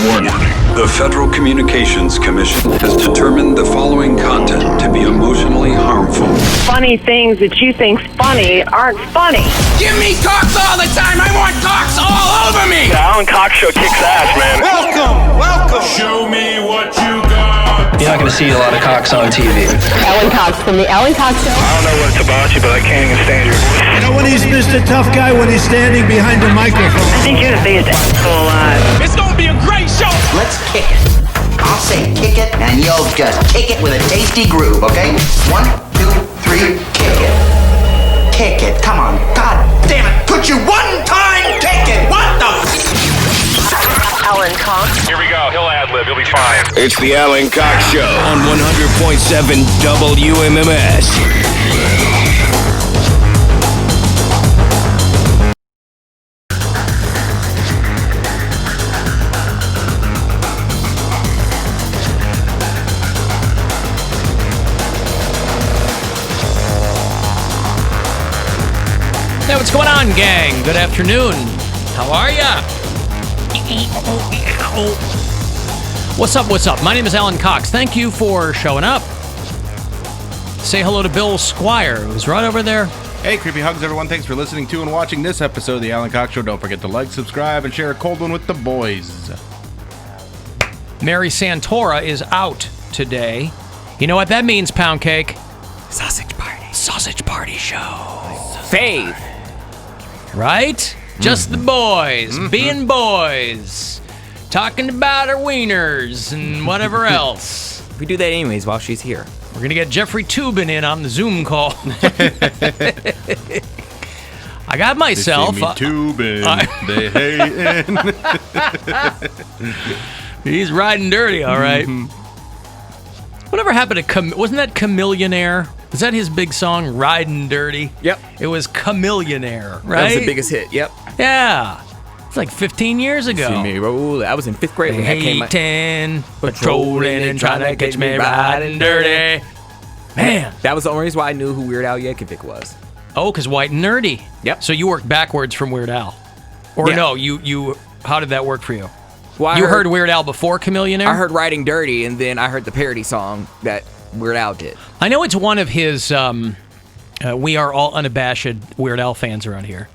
Warning. The Federal Communications Commission has determined the following content to be emotionally harmful. Funny things that you think's funny aren't funny. Give me cocks all the time. I want cocks all over me. The Alan Cox Show kicks ass, man. Welcome. Show me what you got. You're not going to see a lot of cocks on TV. Alan Cox from the Alan Cox Show. I don't know what it's about you, but I can't even stand your voice. You know when he's Mr. Tough Guy when he's standing behind the microphone? I think you're the biggest asshole alive. It's gonna be a great show. Let's kick it. I'll say kick it, and you'll just kick it with a tasty groove, okay? 1, 2, 3, kick it. Kick it, come on. God damn it. Put you one time, kick it. What the Alan Cox. Here we go. He'll ad-lib. He'll be fine. It's the Alan Cox Show on 100.7 WMMS. Hey, what's going on, gang? Good afternoon. How are ya? What's up, what's up? My name is Alan Cox. Thank you for showing up. Say hello to Bill Squire, who's right over there. Hey, creepy hugs, everyone. Thanks for listening to and watching this episode of the Alan Cox Show. Don't forget to like, subscribe, and share a cold one with the boys. Mary Santora is out today. You know what that means, Poundcake? Sausage party. Sausage party show. Fave. Right? Just the boys, being boys, talking about our wieners and whatever else. We do that anyways while she's here. We're going to get Jeffrey Toobin in on the Zoom call. I got myself. They see me tubing. They hating. He's riding dirty, all right. Whatever happened to wasn't that Chameleonaire? Was that his big song, Riding Dirty? Yep. It was Chameleonaire, right? That was the biggest hit, yep. Yeah. It's like 15 years ago. See me roll. I was in 5th grade when that came out. Hating, patrolling, and trying to catch me riding dirty. Man. That was the only reason why I knew who Weird Al Yankovic was. Oh, because White and Nerdy. Yep. So you worked backwards from Weird Al. Or no, you. How did that work for you? Well, you heard Weird Al before Chameleonaire? I heard Riding Dirty, and then I heard the parody song that Weird Al did. I know it's one of his, we are all unabashed Weird Al fans around here.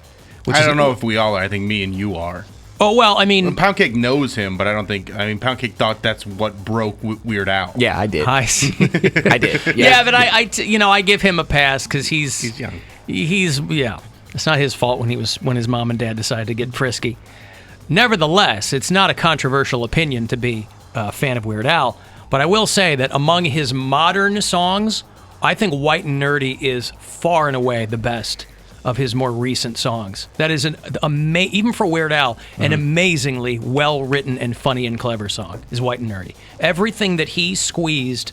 I don't know if we all are. I think me and you are. Oh, well, I mean... Poundcake knows him, but I don't think... I mean, Poundcake thought that's what broke Weird Al. Yeah, I did. I see. I did. Yeah, but I give him a pass because he's young. Yeah. It's not his fault when his mom and dad decided to get frisky. Nevertheless, it's not a controversial opinion to be a fan of Weird Al, but I will say that among his modern songs, I think White and Nerdy is far and away the best of his more recent songs. That is even for Weird Al, an amazingly well-written and funny and clever song is White and Nerdy. Everything that he squeezed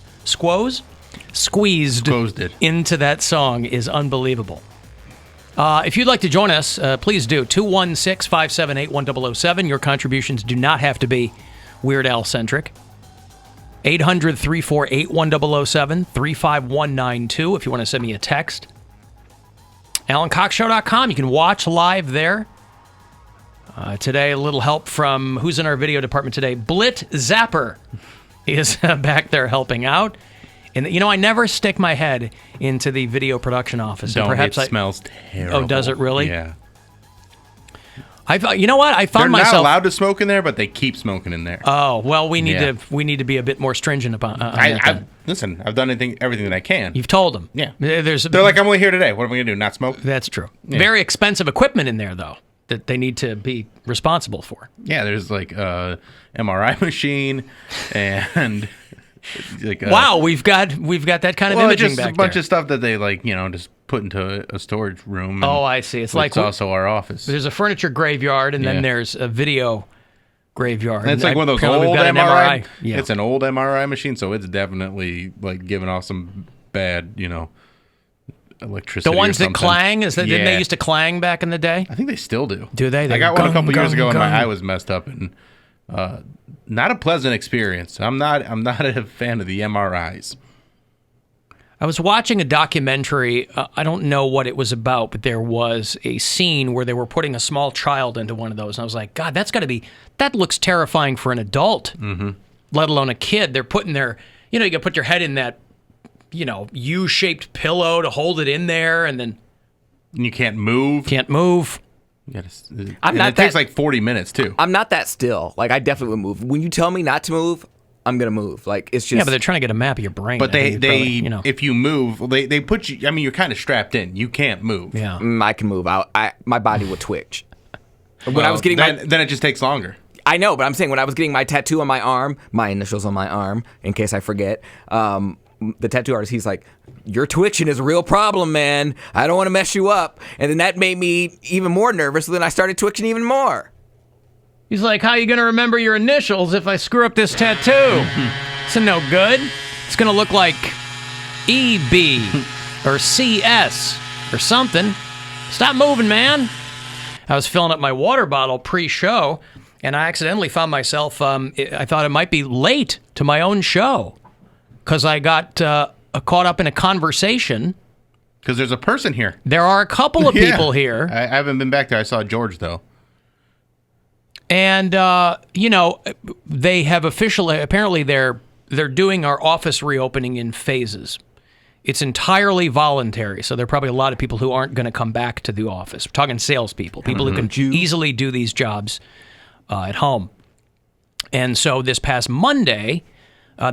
into that song is unbelievable. If you'd like to join us, please do. 216-578-1007. Your contributions do not have to be Weird Al-centric. 800-348-1007, 35192 if you want to send me a text. AlanCoxShow.com. You can watch live there. Today, a little help from who's in our video department today. Blit Zapper is back there helping out. And, I never stick my head into the video production office. Don't. Perhaps it smells terrible. Oh, does it really? Yeah. You know what? I found myself... They're not allowed to smoke in there, but they keep smoking in there. Oh, well, we need to be a bit more stringent about that. Listen, I've done everything that I can. You've told them. Yeah. They're like, I'm only here today. What am I going to do, not smoke? That's true. Yeah. Very expensive equipment in there, though, that they need to be responsible for. Yeah, there's like a MRI machine and... Like, wow, we've got that kind of imaging just back there. a bunch of stuff that they just put into a storage room. Oh, I see. It's also our office. There's a furniture graveyard, and then there's a video graveyard. And it's like one of those old MRI. Yeah. It's an old MRI machine, so it's definitely like giving off some bad, electricity. The ones that something. clang, didn't they used to clang back in the day? I think they still do. Do they? I got one a couple years ago, and my eye was messed up, and not a pleasant experience. I'm not a fan of the MRIs. I was watching a documentary. I don't know what it was about, but there was a scene where they were putting a small child into one of those. And I was like, God, that looks terrifying for an adult, let alone a kid. They're putting you can put your head in that, U-shaped pillow to hold it in there, and then... And you can't move. Can't move. It takes like 40 minutes, too. I'm not that still. Like, I definitely would move. When you tell me not to move, I'm going to move. Like, it's just... Yeah, but they're trying to get a map of your brain. But if you move, they put you... I mean, you're kind of strapped in. You can't move. Yeah. I can move. My body would twitch. When I was getting then it just takes longer. I know, but I'm saying when I was getting my tattoo on my arm, my initials on my arm, in case I forget, the tattoo artist, he's like, your twitching is a real problem, man. I don't want to mess you up. And then that made me even more nervous, so then I started twitching even more. He's like, how are you going to remember your initials if I screw up this tattoo? It's no good. It's going to look like EB or CS or something. Stop moving, man. I was filling up my water bottle pre-show, and I accidentally found myself, I thought it might be late to my own show because I got caught up in a conversation. Because there's a person here. There are a couple of people here. I haven't been back there. I saw George, though. And, they have apparently they're doing our office reopening in phases. It's entirely voluntary, so there are probably a lot of people who aren't going to come back to the office. We're talking salespeople, people who can easily do these jobs at home. And so this past Monday,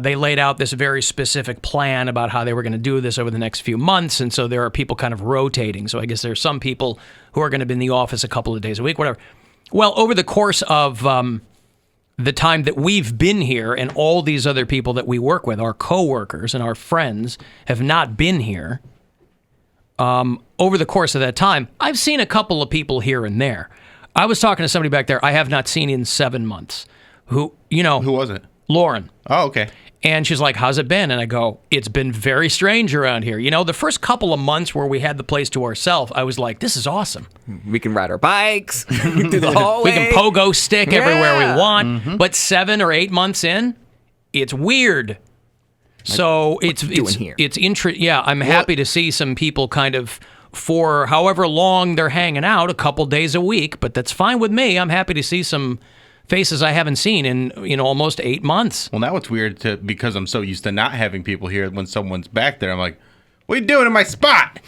they laid out this very specific plan about how they were going to do this over the next few months, and so there are people kind of rotating. So I guess there's some people who are going to be in the office a couple of days a week, whatever. Well, over the course of the time that we've been here and all these other people that we work with, our coworkers and our friends, have not been here, over the course of that time, I've seen a couple of people here and there. I was talking to somebody back there I have not seen in 7 months. Who was it? Lauren. Oh, okay. And she's like, how's it been? And I go, it's been very strange around here. The first couple of months where we had the place to ourselves, I was like, this is awesome. We can ride our bikes through the hallway. We can pogo stick everywhere we want. Mm-hmm. But 7 or 8 months in, it's weird. So it's Yeah, I'm happy to see some people kind of, for however long they're hanging out, a couple days a week. But that's fine with me. I'm happy to see some faces I haven't seen in almost 8 months. Well, now it's weird because I'm so used to not having people here. When someone's back there, I'm like, what are you doing in my spot?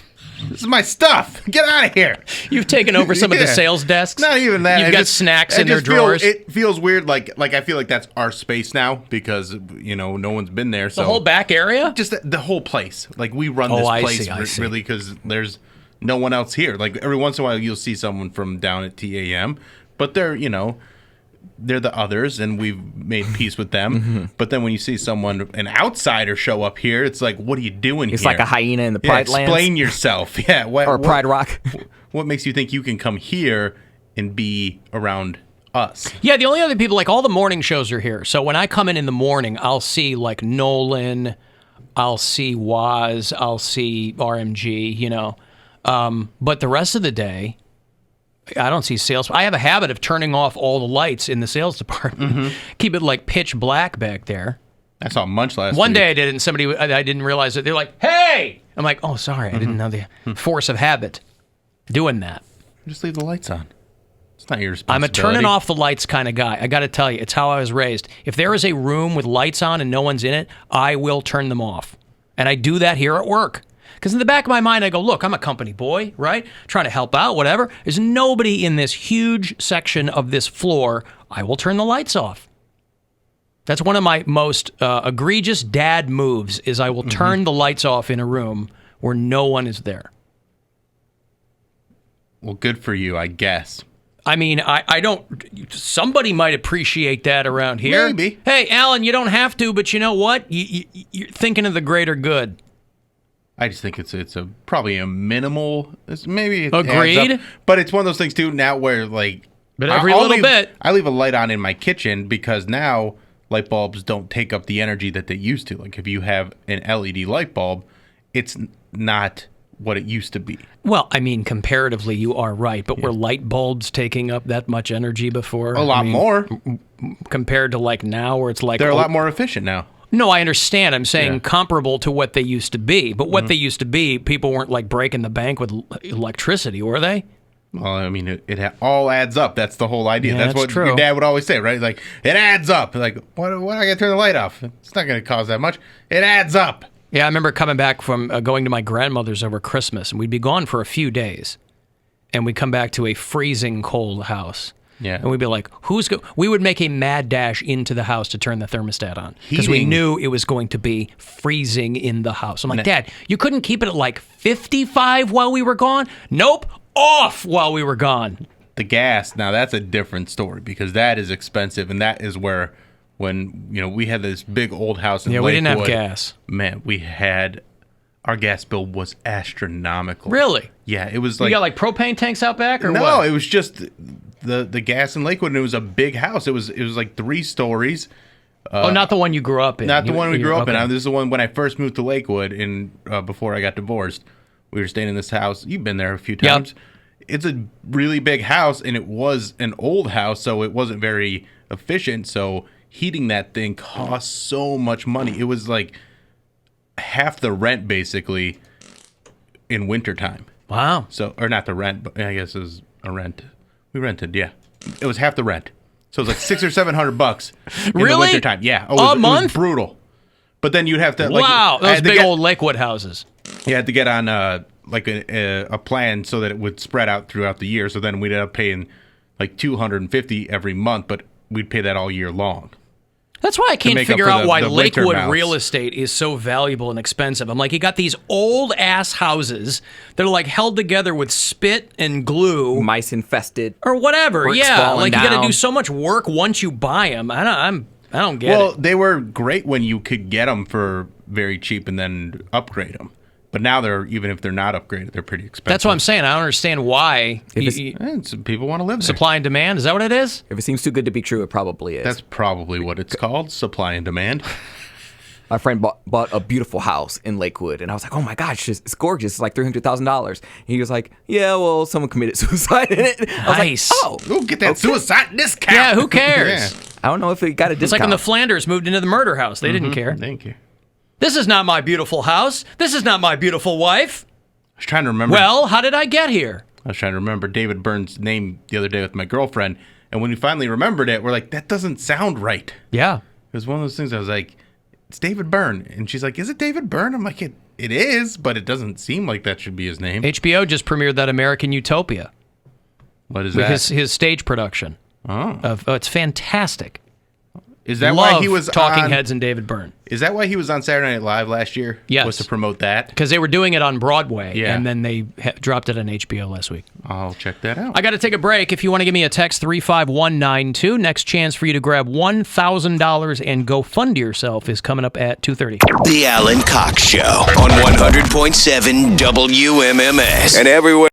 This is my stuff. Get out of here. You've taken over some of the sales desks. Not even that. You've got snacks in their drawers. It feels weird. Like I feel like that's our space now because no one's been there. So the whole back area, just the whole place. Like we run this place really because there's no one else here. Like every once in a while you'll see someone from down at TAM, but they're they're the others, and we've made peace with them. Mm-hmm. But then when you see an outsider show up here, it's like, what are you doing here? It's like a hyena in the Pride Lands. Explain yourself. Yeah. Or Pride Rock. What makes you think you can come here and be around us? Yeah, the only other people, like all the morning shows are here. So when I come in the morning, I'll see like Nolan, I'll see Waz, I'll see RMG, But the rest of the day, I don't see sales. I have a habit of turning off all the lights in the sales department. Mm-hmm. Keep it like pitch black back there. I saw Munch last One week. day I did it, and I didn't realize it. They're like, hey! I'm like, oh, sorry. I didn't know the force of habit doing that. Just leave the lights on. It's not your responsibility. I'm a turning off the lights kind of guy. I got to tell you, it's how I was raised. If there is a room with lights on and no one's in it, I will turn them off. And I do that here at work. Because in the back of my mind, I go, look, I'm a company boy, right? Trying to help out, whatever. There's nobody in this huge section of this floor. I will turn the lights off. That's one of my most egregious dad moves is I will turn the lights off in a room where no one is there. Well, good for you, I guess. I mean, I don't... Somebody might appreciate that around here. Maybe. Hey, Alan, you don't have to, but you know what? You're thinking of the greater good. I just think it's probably a minimal. Maybe it agreed, adds up, but it's one of those things too now where like. But every little bit, I leave a light on in my kitchen because now light bulbs don't take up the energy that they used to. Like if you have an LED light bulb, it's not what it used to be. Well, I mean, comparatively, you are right. But were light bulbs taking up that much energy before? A lot more compared to like now, where it's like they're a lot more efficient now. No, I understand. I'm saying comparable to what they used to be. But what they used to be, people weren't like breaking the bank with electricity, were they? Well, I mean, it all adds up. That's the whole idea. Yeah, that's what true. your dad would always say, right? Like, it adds up. Like, why do I got to turn the light off? It's not going to cause that much. It adds up. Yeah, I remember coming back from going to my grandmother's over Christmas, and we'd be gone for a few days. And we'd come back to a freezing cold house. Yeah. And we'd be like, we would make a mad dash into the house to turn the thermostat on. Because we knew it was going to be freezing in the house. I'm like, Dad, you couldn't keep it at like 55 while we were gone? Nope. Off while we were gone. The gas, now that's a different story because that is expensive, and that is where when we had this big old house in Lakewood. We didn't have gas. Man, our gas bill was astronomical. Really? Yeah, it was like you got like propane tanks out back or no, what? No, it was just the gas in Lakewood, and it was a big house. It was like 3 stories. Not the one you grew up in. Not the one we grew up in. This is the one when I first moved to Lakewood before I got divorced. We were staying in this house. You've been there a few times. Yep. It's a really big house, and it was an old house, so it wasn't very efficient. So heating that thing cost so much money. It was like half the rent, basically, in wintertime. Wow. So, or not the rent, but I guess it was a rent. We rented, yeah. It was half the rent. So it was like $600 or $700 in the wintertime. Yeah. A month? It was brutal. But then you'd have to those big old Lakewood houses. You had to get on a plan so that it would spread out throughout the year. So then we'd end up paying like $250 every month, but we'd pay that all year long. That's why I can't figure out why Lakewood mouse. real estate is so valuable and expensive. I'm like, you got these old ass houses that are like held together with spit and glue, mice infested, or whatever. Yeah, like down. You got to do so much work once you buy them. I don't get it. Well, they were great when you could get them for very cheap and then upgrade them. But now even if they're not upgraded, they're pretty expensive. That's what I'm saying. I don't understand why. People want to live there. Supply and demand, is that what it is? If it seems too good to be true, it probably is. That's probably what it's called, supply and demand. My friend bought a beautiful house in Lakewood, and I was like, oh my gosh, it's gorgeous. It's like $300,000. He was like, yeah, well, someone committed suicide in it. Nice. I was like, we'll get that suicide discount. Yeah, who cares? Yeah. I don't know if it got a discount. It's like when the Flanders moved into the murder house. They didn't care. They didn't care. This is not my beautiful house. This is not my beautiful wife. I was trying to remember. Well, how did I get here? I was trying to remember David Byrne's name the other day with my girlfriend, and when we finally remembered it, we're like, that doesn't sound right. Yeah. It was one of those things I was like, it's David Byrne. And she's like, is it David Byrne? I'm like, it is, but it doesn't seem like that should be his name. HBO just premiered that American Utopia. What is that? His stage production. Oh. It's fantastic. Is that why he was Talking Heads and David Byrne? Is that why he was on Saturday Night Live last year? Yes. Was to promote that? Because they were doing it on Broadway, and then they dropped it on HBO last week. I'll check that out. I got to take a break. If you want to give me a text, 35192. Next chance for you to grab $1,000 and go fund yourself is coming up at 2:30. The Alan Cox Show on 100.7 WMMS and everywhere.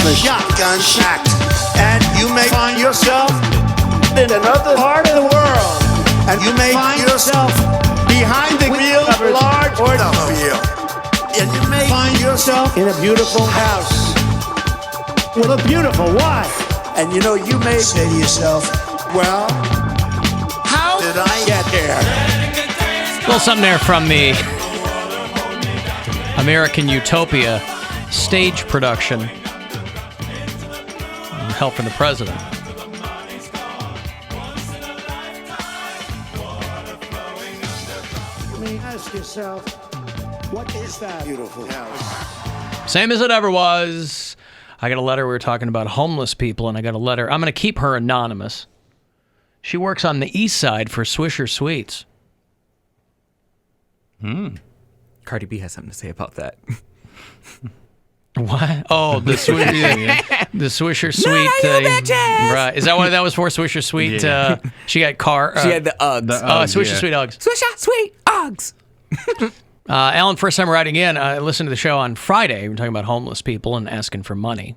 a shotgun act. And you may find yourself in another part of the world. And you may find yourself behind the wheel of a large automobile. And you may find yourself in a beautiful house with a beautiful wife. And you know, you may say to yourself, well, how did I get here? A little something there from the American Utopia stage production. Help from the president. You may ask yourself, what is that beautiful house? Same as it ever was. I got a letter. We were talking about homeless people, and I got a letter. I'm going to keep her anonymous. She works on the east side for Swisher Sweets. Cardi B has something to say about that. What? Oh, the Swisher, the Swisher Sweet. Right? Is that what that was for? Swisher Sweet. Yeah. She got car. She had the Uggs. Swisher Sweet Uggs. Swisher Sweet Uggs. Alan, first time writing in, I listened to the show on Friday. We're talking about homeless people and asking for money.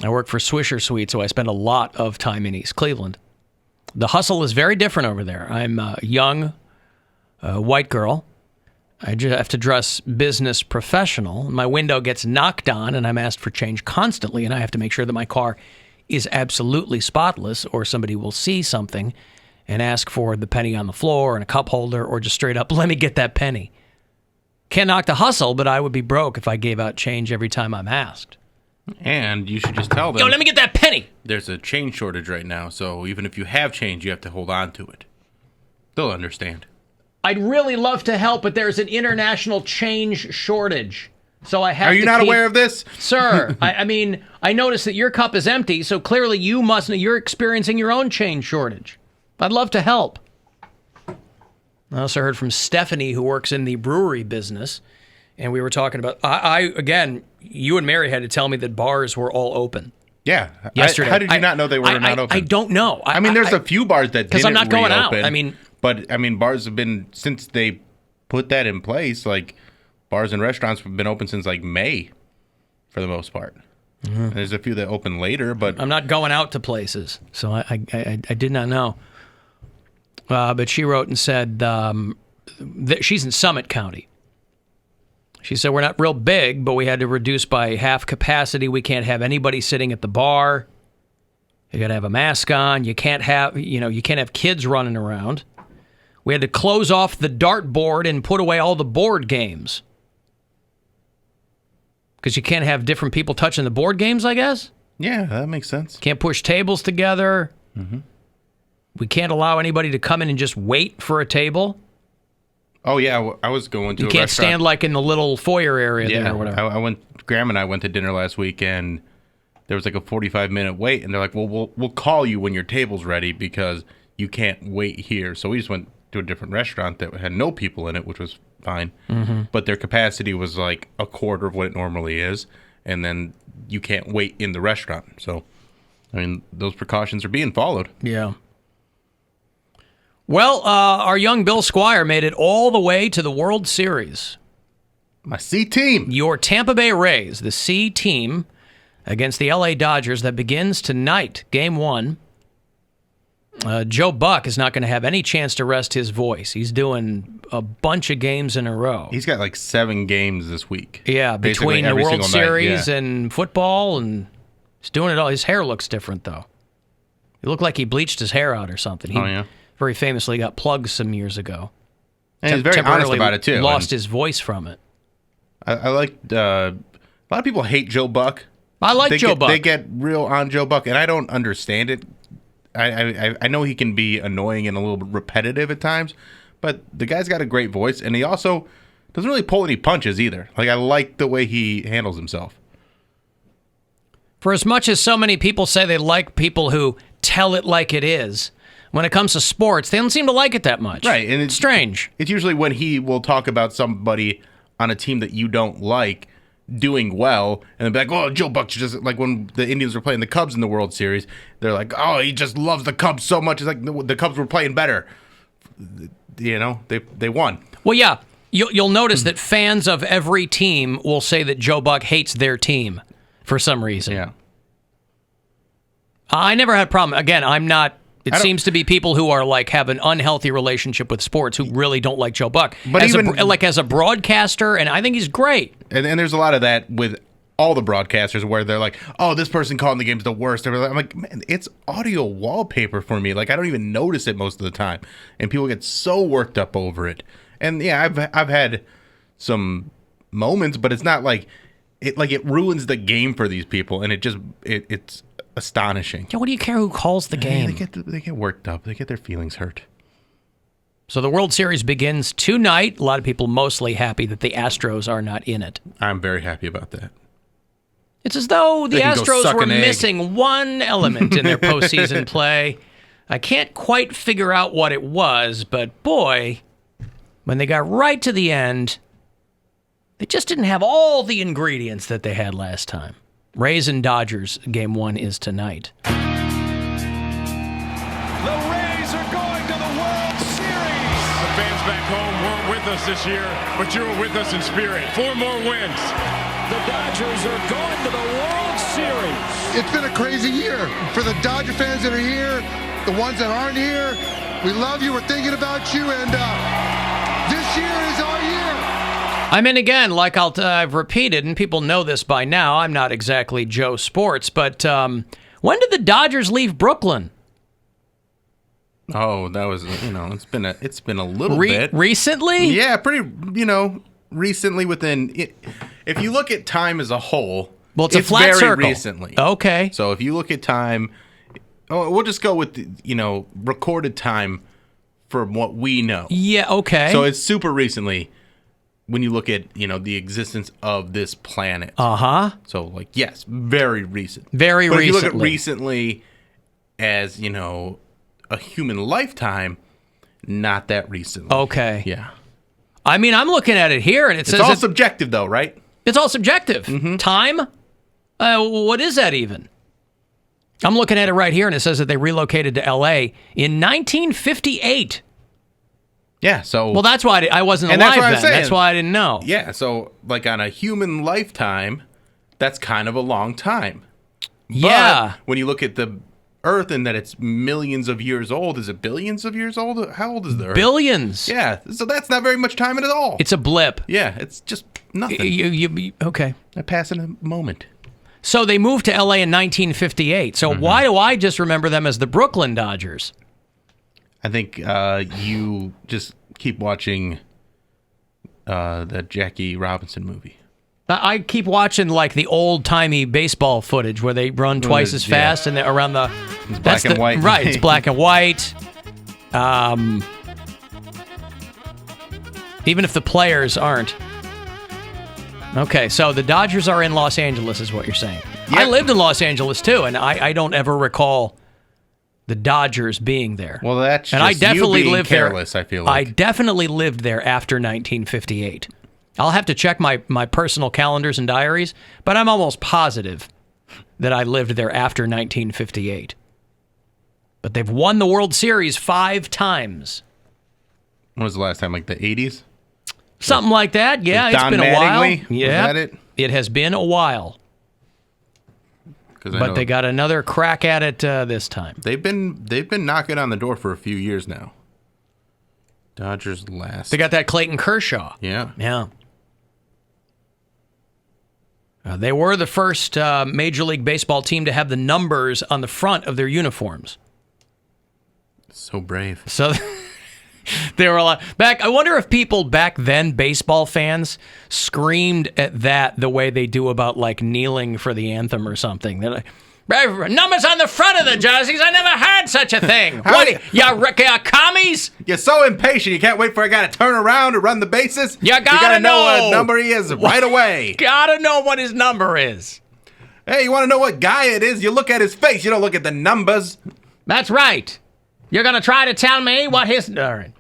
I work for Swisher Sweet, so I spend a lot of time in East Cleveland. The hustle is very different over there. I'm a young white girl. I just have to dress business professional. My window gets knocked on, and I'm asked for change constantly, and I have to make sure that my car is absolutely spotless, or somebody will see something and ask for the penny on the floor and a cup holder, or just straight up, let me get that penny. Can't knock the hustle, but I would be broke if I gave out change every time I'm asked. And you should just tell them, yo, let me get that penny. There's a change shortage right now, so even if you have change, you have to hold on to it. They'll understand. I'd really love to help, but there's an international change shortage. So I have Are you not aware of this? Sir, I mean, I noticed that your cup is empty, so clearly you're experiencing your own change shortage. I'd love to help. I also heard from Stephanie, who works in the brewery business, and we were talking about, again, you and Mary had to tell me that bars were all open. Yeah. Yesterday. How did you not know they were not open? I don't know. I mean, there's a few bars that didn't because I'm not going reopen, out. But bars have been, since they put that in place, like bars and restaurants have been open since like May for the most part. Mm-hmm. And there's a few that open later, but I'm not going out to places, so I did not know. But she wrote and said that she's in Summit County. She said, we're not real big, but we had to reduce by half capacity. We can't have anybody sitting at the bar. You got to have a mask on. You can't have kids running around. We had to close off the dartboard and put away all the board games. Because you can't have different people touching the board games, I guess? Yeah, that makes sense. Can't push tables together. Mm-hmm. We can't allow anybody to come in and just wait for a table. Oh, yeah, I was going to a restaurant. You can't stand like in the little foyer area there or whatever. Graham and I went to dinner last week, and there was like a 45-minute wait, and they're like, well, we'll call you when your table's ready because you can't wait here. So we just went to a different restaurant that had no people in it, which was fine. Mm-hmm. But their capacity was like a quarter of what it normally is, and then you can't wait in the restaurant. So, I mean, those precautions are being followed. Yeah. Well, our young Bill Squire made it all the way to the World Series. My C team. Your Tampa Bay Rays, the C team, against the LA Dodgers. That begins tonight, Game 1. Joe Buck is not going to have any chance to rest his voice. He's doing a bunch of games in a row. He's got like 7 games this week. Yeah, between the World Series and football, and he's doing it all. His hair looks different, though. He looked like he bleached his hair out or something. He very famously got plugged some years ago. And he's very honest about it, too. Lost his voice from it. I like a lot of people hate Joe Buck. I like Joe Buck. They get real on Joe Buck, and I don't understand it. I know he can be annoying and a little bit repetitive at times, but the guy's got a great voice, and he also doesn't really pull any punches either. Like, I like the way he handles himself. For as much as so many people say they like people who tell it like it is, when it comes to sports, they don't seem to like it that much. Right, and it's strange. It's usually when he will talk about somebody on a team that you don't like doing well, and they'll be like, oh, Joe Buck just, like when the Indians were playing the Cubs in the World Series, they're like, oh, he just loves the Cubs so much. It's like the Cubs were playing better. You know, they won. Well, yeah, you'll notice that fans of every team will say that Joe Buck hates their team. for some reason. Yeah. I never had a problem. Again, I'm not. It seems to be people who are like have an unhealthy relationship with sports who really don't like Joe Buck. But as a broadcaster, and I think he's great. And there's a lot of that with all the broadcasters where they're like, "Oh, this person calling the game's the worst." I'm like, man, it's audio wallpaper for me. Like I don't even notice it most of the time, and people get so worked up over it. And yeah, I've had some moments, but it's not like it ruins the game for these people, and it's astonishing. Yeah, what do you care who calls the game? They get worked up. They get their feelings hurt. So the World Series begins tonight. A lot of people mostly happy that the Astros are not in it. I'm very happy about that. It's as though the Astros were missing one element in their postseason play. I can't quite figure out what it was, but boy, when they got right to the end, they just didn't have all the ingredients that they had last time. Rays and Dodgers, game 1 is tonight. The Rays are going to the World Series. The fans back home weren't with us this year, but you were with us in spirit. 4 more wins. The Dodgers are going to the World Series. It's been a crazy year for the Dodger fans that are here, the ones that aren't here. We love you. We're thinking about you, and this year is our year. I mean, again, like I've repeated, and people know this by now, I'm not exactly Joe Sports, but when did the Dodgers leave Brooklyn? Oh, that was, it's been a little bit. Recently? Yeah, pretty, recently within, if you look at time as a whole, well, it's a flat very circle. Recently. Okay. So if you look at time, we'll just go with, recorded time from what we know. Yeah, okay. So it's super recently. When you look at, the existence of this planet. Uh-huh. So, yes, very recent. Very recently. But if you look at recently as, a human lifetime, not that recently. Okay. Yeah. I mean, I'm looking at it here, and it says... It's all subjective, though, right? It's all subjective. Mm-hmm. Time? What is that even? I'm looking at it right here, and it says that they relocated to L.A. in 1958. Yeah, so... Well, that's why I wasn't alive then. That's why I didn't know. Yeah, so, on a human lifetime, that's kind of a long time. Yeah. But when you look at the Earth and that it's millions of years old, is it billions of years old? How old is the Earth? Billions. Yeah, so that's not very much time at all. It's a blip. Yeah, it's just nothing. Okay. A passing moment. So they moved to L.A. in 1958. So why do I just remember them as the Brooklyn Dodgers? I think you just keep watching the Jackie Robinson movie. I keep watching the old-timey baseball footage where they run twice as fast and they're around the... It's black and white. Right, it's black and white. Even if the players aren't. Okay, so the Dodgers are in Los Angeles is what you're saying. Yep. I lived in Los Angeles too, and I don't ever recall... the Dodgers being there. Well, that's and just I definitely you being lived careless, there. I feel like. I definitely lived there after 1958. I'll have to check my personal calendars and diaries, but I'm almost positive that I lived there after 1958. But they've won the World Series 5 times. When was the last time, the 80s? Something like that, yeah. It's been a while. Yeah, was that it? It has been a while. But they got another crack at it this time. They've been knocking on the door for a few years now. Dodgers last. They got that Clayton Kershaw. Yeah. Yeah. They were the first Major League Baseball team to have the numbers on the front of their uniforms. So brave. So they were a lot back. I wonder if people back then, baseball fans, screamed at that the way they do about kneeling for the anthem or something. They're like, numbers on the front of the jerseys. I never had such a thing. What? You commies? You're so impatient. You can't wait for a guy to turn around and run the bases. You gotta know what number he is right away. Gotta know what his number is. Hey, you want to know what guy it is? You look at his face. You don't look at the numbers. That's right. You're gonna try to tell me what his... All right.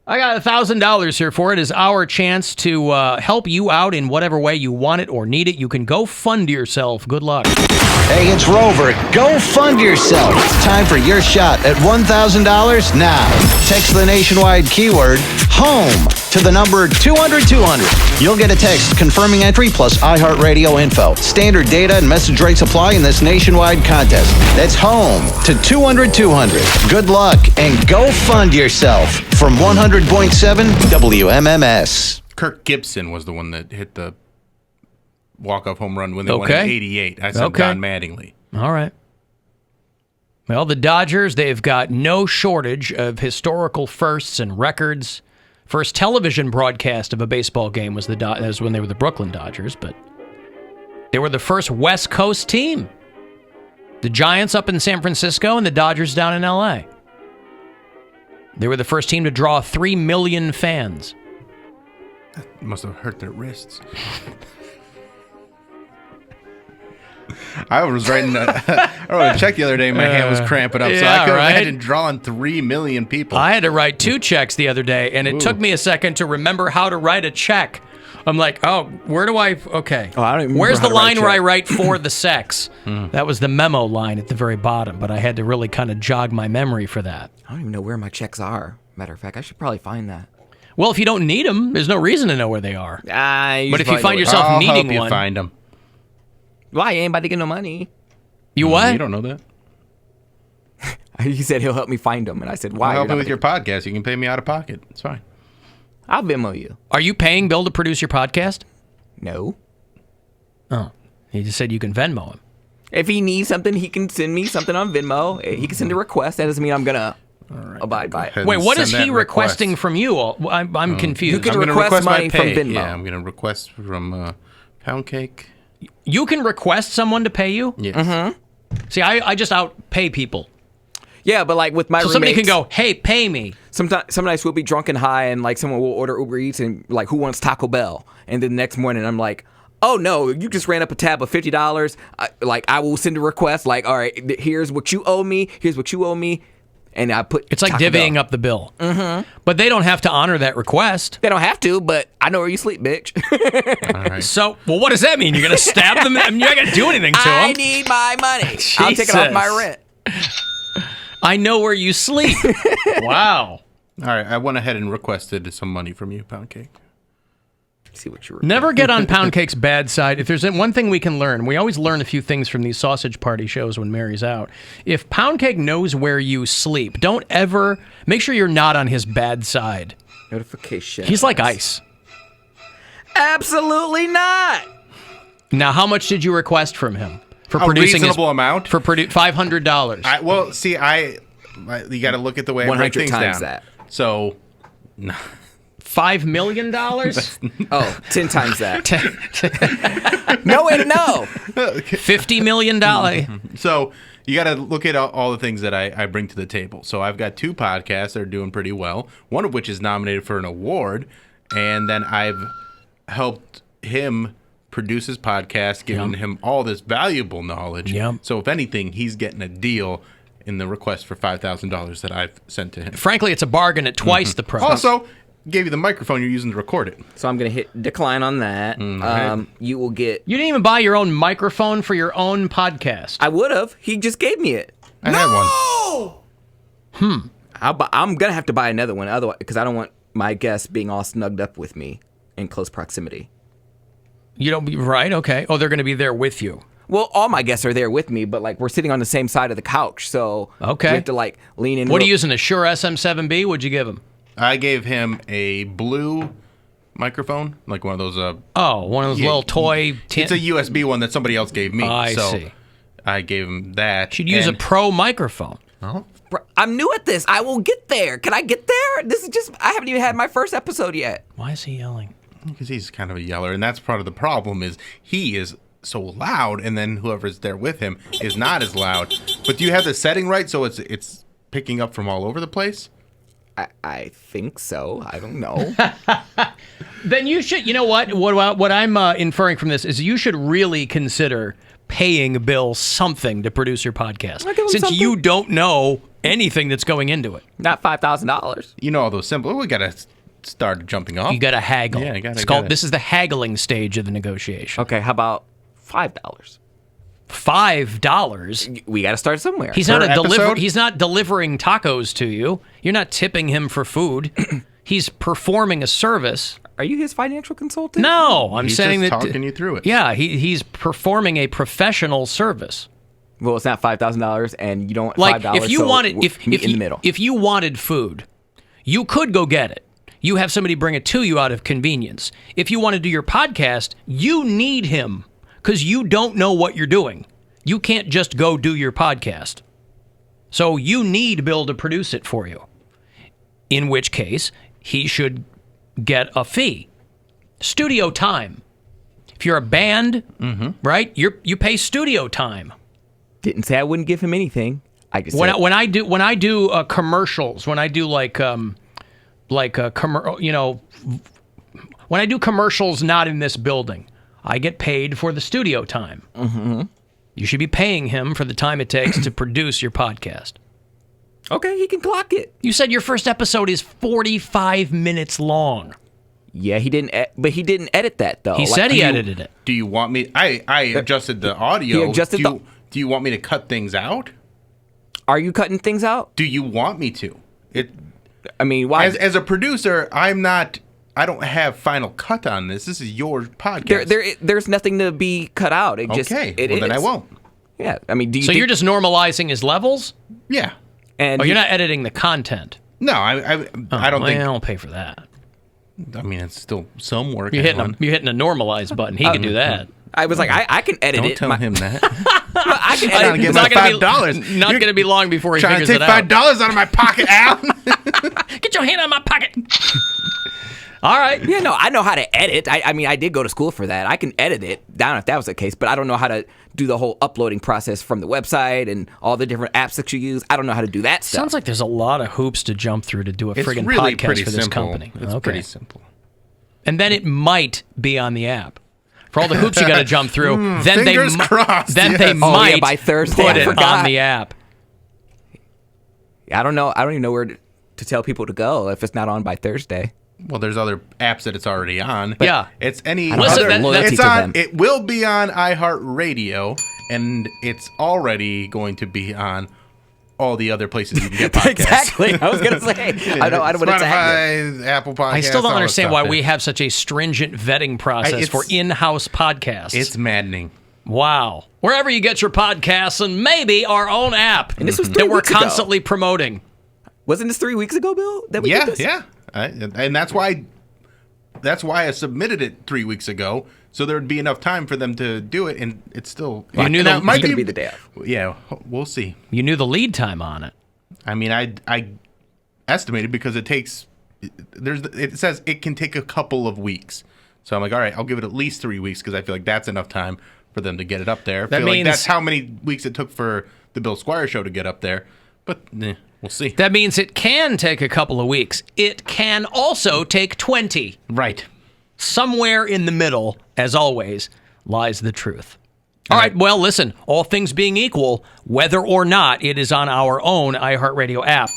I got $1,000 here for it. It's our chance to help you out in whatever way you want it or need it. You can go fund yourself. Good luck. Hey, it's Rover. Go fund yourself. It's time for your shot at $1,000 now. Text the nationwide keyword HOME to the number 200-200. You'll get a text confirming entry plus iHeartRadio info. Standard data and message rates apply in this nationwide contest. That's HOME to 200-200. Good luck and go fund yourself from 100.7 WMMS. Kirk Gibson was the one that hit the walk-off home run when they won in 88. I said Don Mattingly. All right. Well, the Dodgers, they've got no shortage of historical firsts and records. First television broadcast of a baseball game was when they were the Brooklyn Dodgers, but they were the first West Coast team. The Giants up in San Francisco and the Dodgers down in L.A. They were the first team to draw 3 million fans. That must have hurt their wrists. I was writing I wrote a check the other day. My hand was cramping up, so I could imagine drawing 3 million people. I had to write 2 checks the other day, and it took me a second to remember how to write a check. I'm like, where do I? Okay. Oh, I don't even Where's the remember how to line write where I check. write for the sex? That was the memo line at the very bottom, but I had to really kind of jog my memory for that. I don't even know where my checks are. Matter of fact, I should probably find that. Well, if you don't need them, there's no reason to know where they are. But if you find yourself I'll needing help you one, find them. Well, I ain't about to get no money. You what? You don't know that. He said he'll help me find them, and I said, why? I'll help you with your podcast. You can pay me out of pocket. It's fine. I'll Venmo you. Are you paying Bill to produce your podcast? No. Oh, he just said you can Venmo him. If he needs something, he can send me something on Venmo. He can send a request. That doesn't mean I'm going to abide by it. Wait, what is he requesting from you? I'm confused. You can request money from Venmo. Yeah, I'm going to request from Poundcake. You can request someone to pay you? Yes. Mm-hmm. See, I just outpay people. Yeah, but like with my roommates, somebody can go, hey, pay me. Some nights we'll be drunk and high, and like someone will order Uber Eats and like, who wants Taco Bell? And then the next morning I'm like, oh no, you just ran up a tab of $50. I will send a request like, all right, here's what you owe me. Here's what you owe me. And I put it's like Taco divvying Bell. Up the bill. Mm-hmm. But they don't have to honor that request. They don't have to, but I know where you sleep, bitch. All right. So, well, what does that mean? You're going to stab them? I mean, you're not going to do anything to them. I need my money. I'll take it off my rent. I know where you sleep. Wow. All right, I went ahead and requested some money from you, Poundcake. See what you Never get on Poundcake's bad side. If there's one thing we can learn, we always learn a few things from these sausage party shows when Mary's out. If Poundcake knows where you sleep, don't ever make sure you're not on his bad side. Notification. He's like ice. Absolutely not. Now, how much did you request from him for A producing reasonable amount for $500? Well, see, you got to look at the way I break 100 things times down. that. So, $5 million? 10 times that. No way to know. $50 million. So you got to look at all the things that I bring to the table. So I've got 2 podcasts that are doing pretty well, one of which is nominated for an award, and then I've helped him produce his podcast, giving him all this valuable knowledge. Yep. So if anything, he's getting a deal in the request for $5,000 that I've sent to him. Frankly, it's a bargain at twice the price. Also, gave you the microphone you're using to record it. So I'm going to hit decline on that. You will get... You didn't even buy your own microphone for your own podcast. I would have. He just gave me it. I had one. I'm going to have to buy another one, otherwise, because I don't want my guests being all snugged up with me in close proximity. You don't be right? Okay. Oh, they're going to be there with you. Well, all my guests are there with me, but like we're sitting on the same side of the couch, so we have to like lean in. What are you using? A Shure SM7B? What'd you give him? I gave him a blue microphone, like one of those. One of those little toy. It's a USB one that somebody else gave me. I see. I gave him that. Should use a pro microphone. Oh. I'm new at this. I will get there. Can I get there? This is just. I haven't even had my first episode yet. Why is he yelling? Because he's kind of a yeller, and that's part of the problem. Is he is so loud, and then whoever's there with him is not as loud. But do you have the setting right so it's picking up from all over the place? I think so. I don't know. Then you should. You know what? What I'm inferring from this is you should really consider paying Bill something to produce your podcast, since you don't know anything that's going into it. Not $5,000. You know all those simple. We got to start jumping off. You got to haggle. Yeah, This is the haggling stage of the negotiation. Okay, how about $5? $5? We got to start somewhere. He's not He's not delivering tacos to you. You're not tipping him for food. He's performing a service. Are you his financial consultant? No, I'm He's saying just that talking you through it. Yeah, he's performing a professional service. Well, it's not $5,000, and you don't like $5. If you so wanted, meet in the middle. If you wanted food, you could go get it. You have somebody bring it to you out of convenience. If you want to do your podcast, you need him because you don't know what you're doing. You can't just go do your podcast. So you need Bill to produce it for you. In which case, he should get a fee. Studio time. If you're a band, right, you pay studio time. Didn't say I wouldn't give him anything. I just when I do commercials, when I do when I do commercials not in this building, I get paid for the studio time. Mm-hmm. You should be paying him for the time it takes to produce your podcast. Okay, he can clock it. You said your first episode is 45 minutes long. Yeah, he didn't edit that though. He said he edited it. Do you want me? I adjusted the audio. He adjusted do you want me to cut things out? Are you cutting things out? Do you want me to? I mean, why? As a producer, I don't have final cut on this. This is your podcast. There's nothing to be cut out. It just then I won't. Yeah, I mean, you're just normalizing his levels? Yeah. And you're not editing the content. No, I don't think I don't pay for that. I mean, it's still some work. You're hitting a normalize button. He can do that. I was like, I can edit it. Don't tell him that. I can edit it. It's not going to be long before he figures it out. Trying to take $5 out of my pocket, Alan. Get your hand out of my pocket. All right. Yeah, no, I know how to edit. I mean, I did go to school for that. I can edit it down if that was the case, but I don't know how to do the whole uploading process from the website and all the different apps that you use. I don't know how to do that stuff. Sounds like there's a lot of hoops to jump through to do a friggin' really podcast for this simple. company. It's pretty simple. And then it might be on the app. For all the hoops you got to jump through, then fingers crossed. they might by Thursday, put it on the app. I don't know. I don't even know where to tell people to go if it's not on by Thursday. Well, there's other apps that it's already on. Yeah. It's any Listen, other. It's on. It will be on iHeartRadio, and it's already going to be on all the other places you can get podcasts. Exactly. I was going to say. I don't want to Spotify, Apple Podcasts. I still don't understand why we have such a stringent vetting process for in-house podcasts. It's maddening. Wow. Wherever you get your podcasts, and maybe our own app and this was that we're constantly promoting. Wasn't this 3 weeks ago, Bill? That we did this? Yeah. And that's why I submitted it 3 weeks ago, so there'd be enough time for them to do it, and it's still. You knew that might be the day of. Yeah, we'll see. You knew the lead time on it. I mean, I estimated because it takes. It says it can take a couple of weeks, so I'm like, all right, I'll give it at least 3 weeks because I feel like that's enough time for them to get it up there. I feel like that's how many weeks it took for the Bill Squire show to get up there, but. We'll see. That means it can take a couple of weeks. It can also take 20. Right. Somewhere in the middle, as always, lies the truth. All right, well, listen, all things being equal, whether or not it is on our own iHeartRadio app,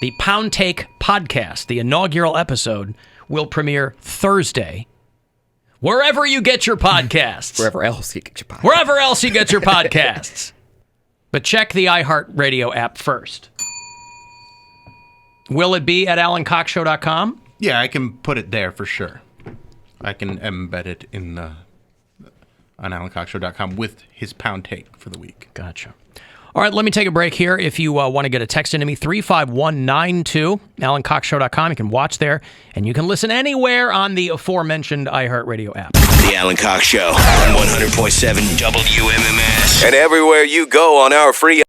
the Poundcake podcast, the inaugural episode, will premiere Thursday, wherever you get your podcasts. Wherever else you get your podcasts. Wherever else you get your podcasts. But check the iHeartRadio app first. Will it be at alancoxshow.com? Yeah, I can put it there for sure. I can embed it in on alancoxshow.com with his pound take for the week. Gotcha. All right, let me take a break here. If you want to get a text into me, 35192, alancoxshow.com. You can watch there, and you can listen anywhere on the aforementioned iHeartRadio app. The Alan Cox Show on 100.7 WMMS. And everywhere you go on our free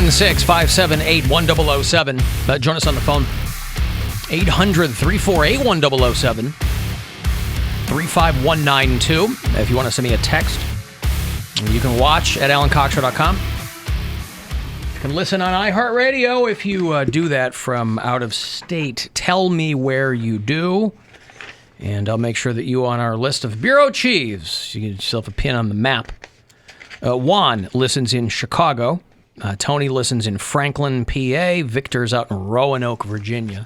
816-578-1007. Join us on the phone. 800-348-1007. 35192. If you want to send me a text, you can watch at alancoxshow.com. You can listen on iHeartRadio if you do that from out of state. Tell me where you do, and I'll make sure that you on our list of bureau chiefs. You get yourself a pin on the map. Juan listens in Chicago. Tony listens in Franklin, PA. Victor's out in Roanoke, Virginia.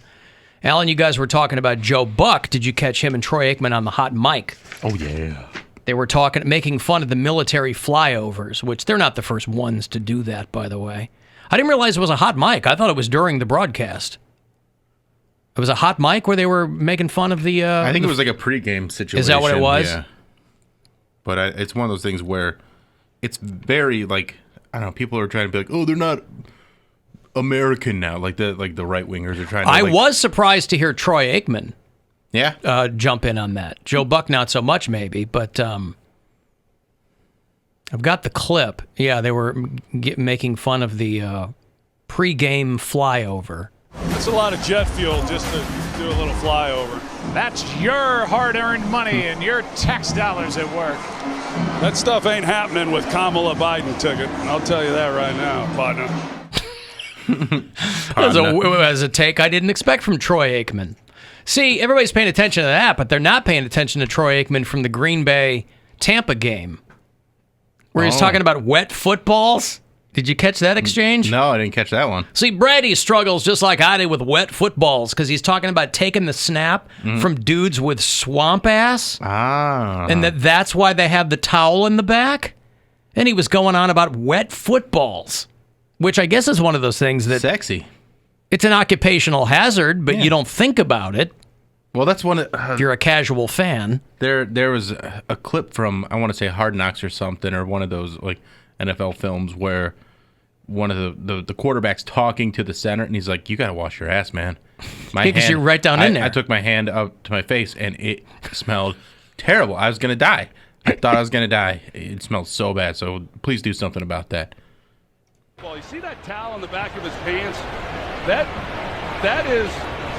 Alan, you guys were talking about Joe Buck. Did you catch him and Troy Aikman on the hot mic? Oh, yeah. They were making fun of the military flyovers, which they're not the first ones to do that, by the way. I didn't realize it was a hot mic. I thought it was during the broadcast. It was a hot mic where they were making fun of the... I think it was like a pregame situation. Is that what it was? Yeah. But it's one of those things where it's very, like, I don't know, people are trying to be like, oh, they're not American now, like the right-wingers are trying to... I was surprised to hear Troy Aikman jump in on that. Joe Buck, not so much, maybe, but I've got the clip. Yeah, they were making fun of the pregame flyover. That's a lot of jet fuel just to do a little flyover. That's your hard-earned money and your tax dollars at work. That stuff ain't happening with Kamala Biden ticket. I'll tell you that right now, partner. As a take I didn't expect from Troy Aikman. See, everybody's paying attention to that, but they're not paying attention to Troy Aikman from the Green Bay Tampa game, where he's talking about wet footballs. Did you catch that exchange? No, I didn't catch that one. See, Brady struggles just like I did with wet footballs because he's talking about taking the snap from dudes with swamp ass, and that's why they have the towel in the back. And he was going on about wet footballs, which I guess is one of those things that... Sexy. It's an occupational hazard, but you don't think about it. Well, that's one... if you're a casual fan. There was a clip from, I want to say, Hard Knocks or something, or one of those like NFL films where one of the quarterback's talking to the center, and he's like, you got to wash your ass, man. Because you're right down in there. I took my hand up to my face, and it smelled terrible. I was going to die. I thought I was going to die. It smelled so bad, so please do something about that. Well, you see that towel on the back of his pants? That is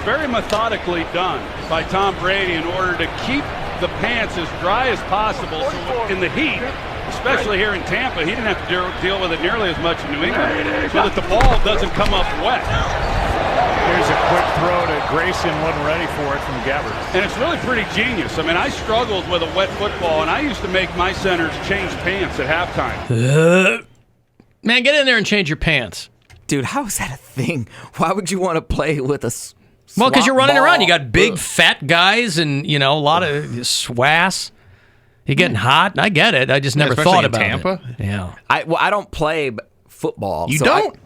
very methodically done by Tom Brady in order to keep the pants as dry as possible. So in the heat, especially here in Tampa, he didn't have to deal with it nearly as much in New England, so that the ball doesn't come up wet. Here's a quick throw to Grayson, wasn't ready for it from Gabbard. And it's really pretty genius. I mean, I struggled with a wet football, and I used to make my centers change pants at halftime. Man, get in there and change your pants. Dude, how is that a thing? Why would you want to play with a well, because you're running around. You got big, fat guys and, a lot of swass. You're getting hot. I get it. I just never thought about Tampa? It. Yeah. I don't play football. You don't?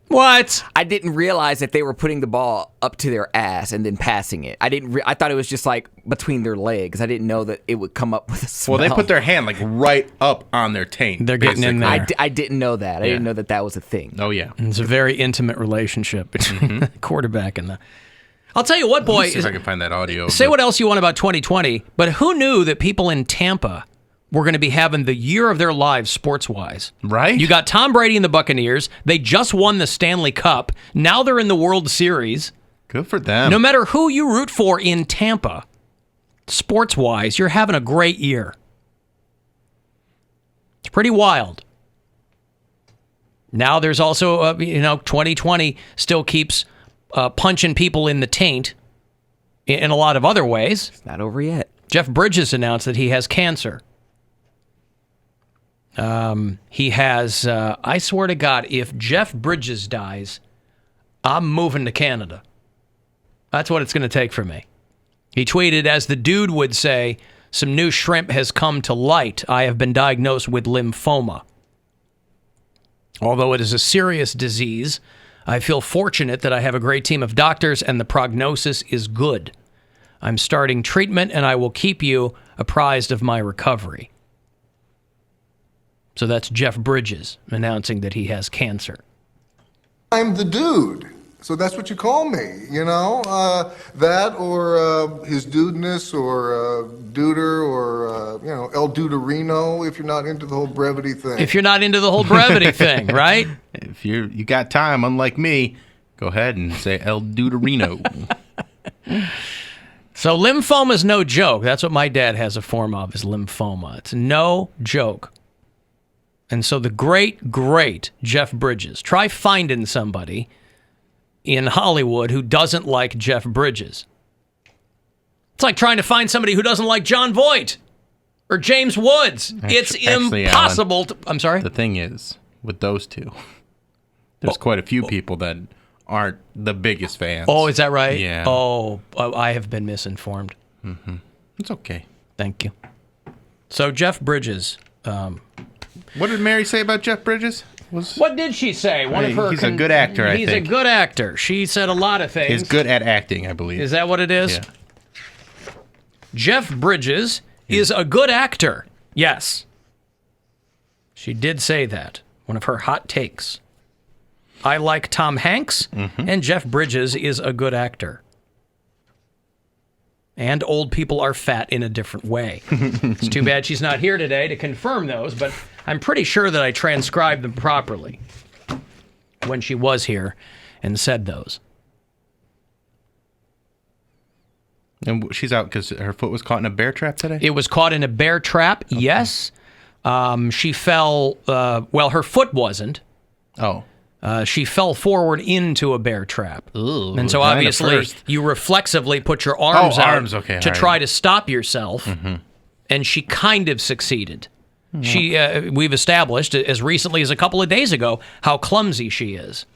What? I didn't realize that they were putting the ball up to their ass and then passing it. I thought it was just like between their legs. I didn't know that it would come up with a smell. Well, they put their hand like right up on their taint. They're getting in there. I didn't know that. I didn't know that was a thing. Oh, yeah. It's a very intimate relationship between the quarterback and the... I'll tell you what, boy. Let me see if I can find that audio. Say what else you want about 2020, but who knew that people in Tampa were going to be having the year of their lives sports-wise? Right. You got Tom Brady and the Buccaneers. They just won the Stanley Cup. Now they're in the World Series. Good for them. No matter who you root for in Tampa, sports-wise, you're having a great year. It's pretty wild. Now there's also, 2020 still keeps punching people in the taint in a lot of other ways. It's not over yet. Jeff Bridges announced that he has cancer. He has, I swear to God, if Jeff Bridges dies, I'm moving to Canada. That's what it's going to take for me. He tweeted, as the dude would say, some new shrimp has come to light. I have been diagnosed with lymphoma. Although it is a serious disease, I feel fortunate that I have a great team of doctors and the prognosis is good. I'm starting treatment and I will keep you apprised of my recovery. So that's Jeff Bridges announcing that he has cancer. I'm the dude. So that's what you call me, you know? That or his dudeness or Duder or, you know, El Duderino if you're not into the whole brevity thing. If you're not into the whole brevity thing, right? If you got time, unlike me, go ahead and say El Duderino. So lymphoma is no joke. That's what my dad has a form of, is lymphoma. It's no joke. And so the great, great Jeff Bridges, try finding somebody in Hollywood who doesn't like Jeff Bridges. It's like trying to find somebody who doesn't like John Voight or James Woods. It's impossible. Alan, I'm sorry? The thing is, with those two, there's quite a few people that aren't the biggest fans. Oh, is that right? Yeah. Oh, I have been misinformed. Mm-hmm. It's okay. Thank you. So Jeff Bridges. What did Mary say about Jeff Bridges? What did she say? He's a good actor, I think. He's a good actor. She said a lot of things. He's good at acting, I believe. Is that what it is? Yeah. Jeff Bridges is a good actor. Yes. She did say that. One of her hot takes. I like Tom Hanks, and Jeff Bridges is a good actor. And old people are fat in a different way. It's too bad she's not here today to confirm those, but I'm pretty sure that I transcribed them properly when she was here and said those. And she's out because her foot was caught in a bear trap today? It was caught in a bear trap, yes. She fell, well, her foot wasn't. Oh. She fell forward into a bear trap. Ooh, and so obviously you reflexively put your arms out to try to stop yourself, and she kind of succeeded. We've established, as recently as a couple of days ago, how clumsy she is.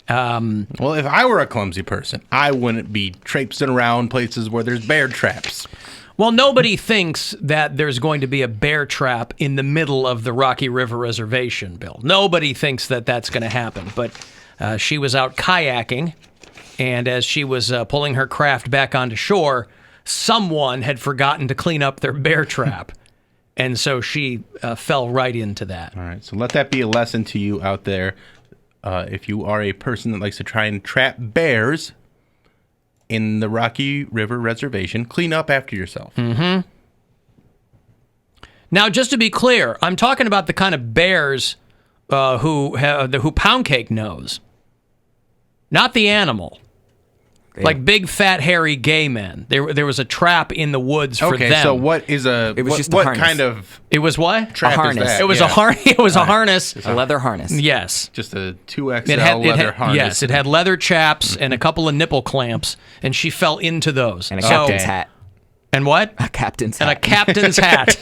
Well, if I were a clumsy person, I wouldn't be traipsing around places where there's bear traps. Well, nobody thinks that there's going to be a bear trap in the middle of the Rocky River Reservation, Bill. Nobody thinks that that's going to happen. But she was out kayaking, and as she was pulling her craft back onto shore, someone had forgotten to clean up their bear trap. And so she fell right into that. All right, so let that be a lesson to you out there. If you are a person that likes to try and trap bears in the Rocky River Reservation, clean up after yourself. Mm-hmm. Now, just to be clear, I'm talking about the kind of bears who Poundcake knows, not the animal. Yeah. Like big, fat, hairy gay men. There was a trap in the woods for them. Okay, so what is a? It was what, just a what harness. kind of? It was what? Trap a harness. Is that? It was a harness. It was a harness. A leather harness. Yes. Just a 2XL leather harness. Yes, it had leather chaps and a couple of nipple clamps, and she fell into those. And a captain's hat. And what? A captain's hat. And a captain's hat.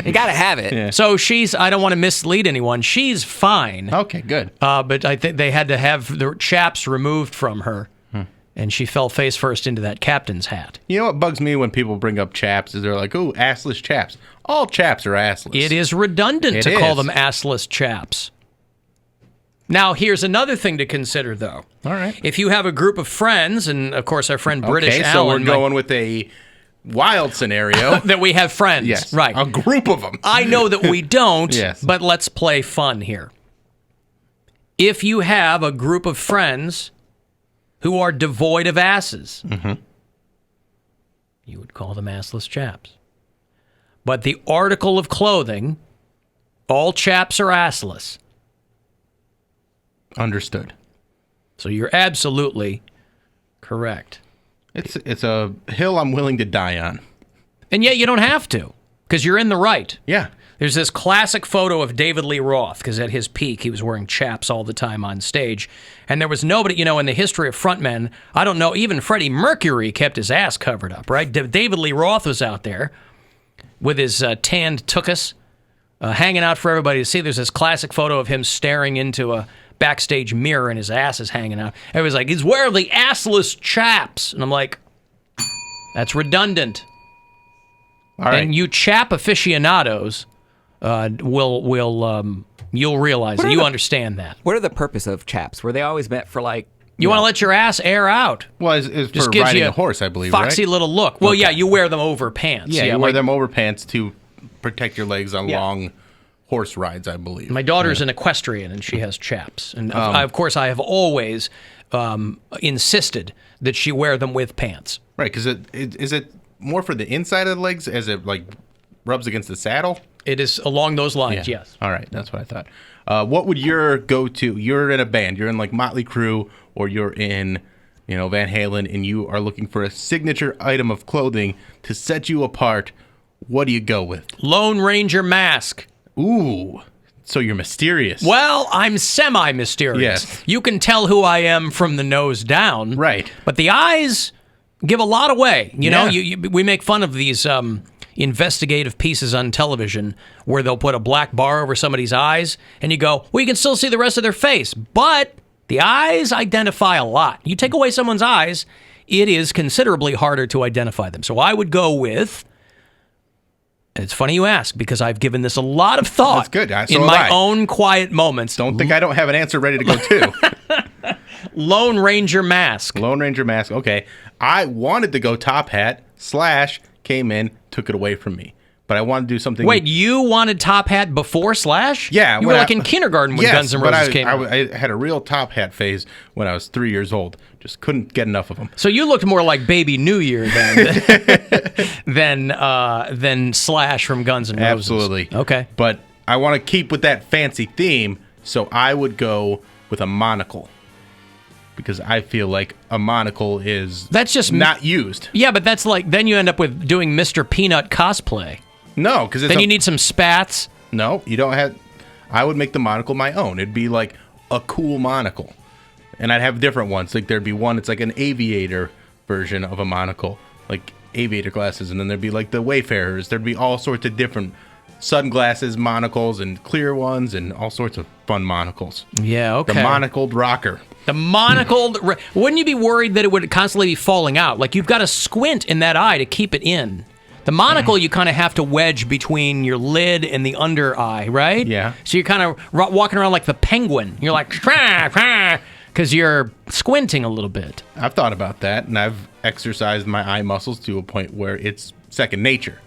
You gotta have it. Yeah. So I don't want to mislead anyone. She's fine. Okay, good. But I think they had to have the chaps removed from her. And she fell face first into that captain's hat. You know what bugs me when people bring up chaps is they're like, "Oh, assless chaps." All chaps are assless. It is redundant to call them assless chaps. Now, here's another thing to consider, though. All right. If you have a group of friends, and of course our friend British Alan, so Alan, we're going with a wild scenario that we have friends. Yes, right? A group of them. I know that we don't. Yes. But let's play fun here. If you have a group of friends who are devoid of asses, you would call them assless chaps. But the article of clothing, all chaps are assless. Understood. So you're absolutely correct. It's a hill I'm willing to die on. And yet you don't have to, because you're in the right. Yeah. There's this classic photo of David Lee Roth, because at his peak, he was wearing chaps all the time on stage. And there was nobody, in the history of frontmen, I don't know, even Freddie Mercury kept his ass covered up, right? David Lee Roth was out there with his tanned tuchus, hanging out for everybody to see. There's this classic photo of him staring into a backstage mirror and his ass is hanging out. Everybody's like, he's wearing the assless chaps. And I'm like, that's redundant. All right. And you chap aficionados you'll realize that. You understand that. What are the purpose of chaps? Were they always meant for you want to let your ass air out? Well, it's Just for gives riding you a horse, I believe, foxy right? little look. Well, yeah, you wear them over pants. Yeah, you wear them over pants to protect your legs on long horse rides, I believe. My daughter's an equestrian, and she has chaps. And of course, I have always insisted that she wear them with pants. Right, because is it more for the inside of the legs as it like rubs against the saddle? It is along those lines, yes. All right, that's what I thought. What would your go-to? You're in a band. You're in like Motley Crue, or you're in, Van Halen, and you are looking for a signature item of clothing to set you apart. What do you go with? Lone Ranger mask. Ooh, so you're mysterious. Well, I'm semi-mysterious. Yes. You can tell who I am from the nose down. Right. But the eyes give a lot away. You know, we make fun of these investigative pieces on television where they'll put a black bar over somebody's eyes, and you go, well, you can still see the rest of their face. But the eyes identify a lot. You take away someone's eyes, it is considerably harder to identify them. So I would go with... It's funny you ask, because I've given this a lot of thought. That's good. In my own quiet moments. Don't think I don't have an answer ready to go to. Lone Ranger mask. Lone Ranger mask. Okay. I wanted to go top hat. Slash came in, took it away from me. But I wanted to do something. Wait, you wanted top hat before Slash? Yeah. You were like in kindergarten when Guns N' Roses came out. I had a real top hat phase when I was 3 years old. Just couldn't get enough of them. So you looked more like Baby New Year than Slash from Guns N' Roses. Absolutely. Okay. But I want to keep with that fancy theme, so I would go with a monocle. Because I feel like a monocle is not used. Yeah, but that's like, then you end up with doing Mr. Peanut cosplay. No, because then you need some spats. No, you don't have. I would make the monocle my own. It'd be like a cool monocle, and I'd have different ones. Like there'd be one. It's like an aviator version of a monocle, like aviator glasses, and then there'd be like the Wayfarers. There'd be all sorts of different sunglasses, monocles, and clear ones, and all sorts of fun monocles. Yeah, okay. The monocled rocker. The monocled. Wouldn't you be worried that it would constantly be falling out? Like you've got to squint in that eye to keep it in. The monocle, you kind of have to wedge between your lid and the under eye, right? Yeah. So you're kind of walking around like the penguin. You're like, because you're squinting a little bit. I've thought about that, and I've exercised my eye muscles to a point where it's second nature.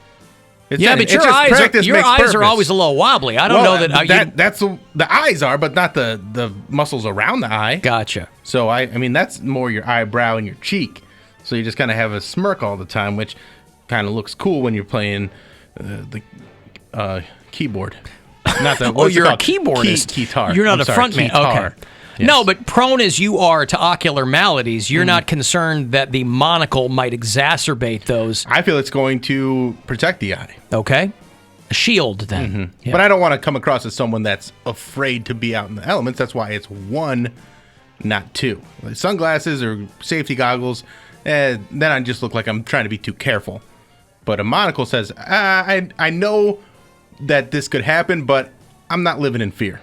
But your eyes are always a little wobbly. I don't know that. That's the eyes are, but not the muscles around the eye. Gotcha. So I mean that's more your eyebrow and your cheek. So you just kind of have a smirk all the time, which kind of looks cool when you're playing the keyboard. Not the. You're a keyboardist. Guitar. You're not a frontman. Okay. Yes. No, but prone as you are to ocular maladies, you're not concerned that the monocle might exacerbate those. I feel it's going to protect the eye. Okay. A shield, then. Mm-hmm. Yeah. But I don't want to come across as someone that's afraid to be out in the elements. That's why it's one, not two. Like sunglasses or safety goggles, then I just look like I'm trying to be too careful. But a monocle says, I know that this could happen, but I'm not living in fear.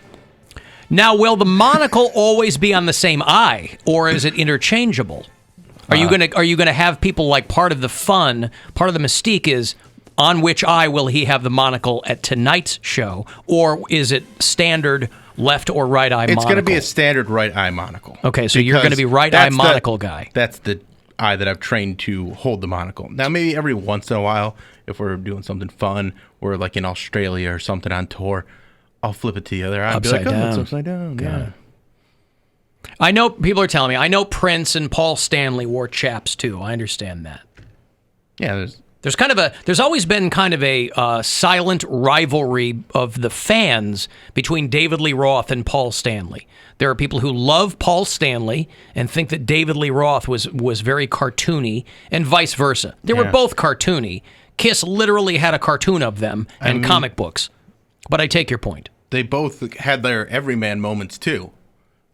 Now, will the monocle always be on the same eye, or is it interchangeable? Are you gonna have people like part of the fun, part of the mystique is on which eye will he have the monocle at tonight's show, or is it standard left or right eye monocle? It's going to be a standard right eye monocle. Okay, so you're going to be right eye monocle guy. That's the eye that I've trained to hold the monocle. Now, maybe every once in a while, if we're doing something fun, or like in Australia or something on tour, I'll flip it to the other eye. Upside down. It's upside down. Yeah. I know people are telling me. I know Prince and Paul Stanley wore chaps too. I understand that. Yeah, there's always been kind of a silent rivalry of the fans between David Lee Roth and Paul Stanley. There are people who love Paul Stanley and think that David Lee Roth was very cartoony, and vice versa. They were both cartoony. Kiss literally had a cartoon of them and comic books. But I take your point. They both had their everyman moments too.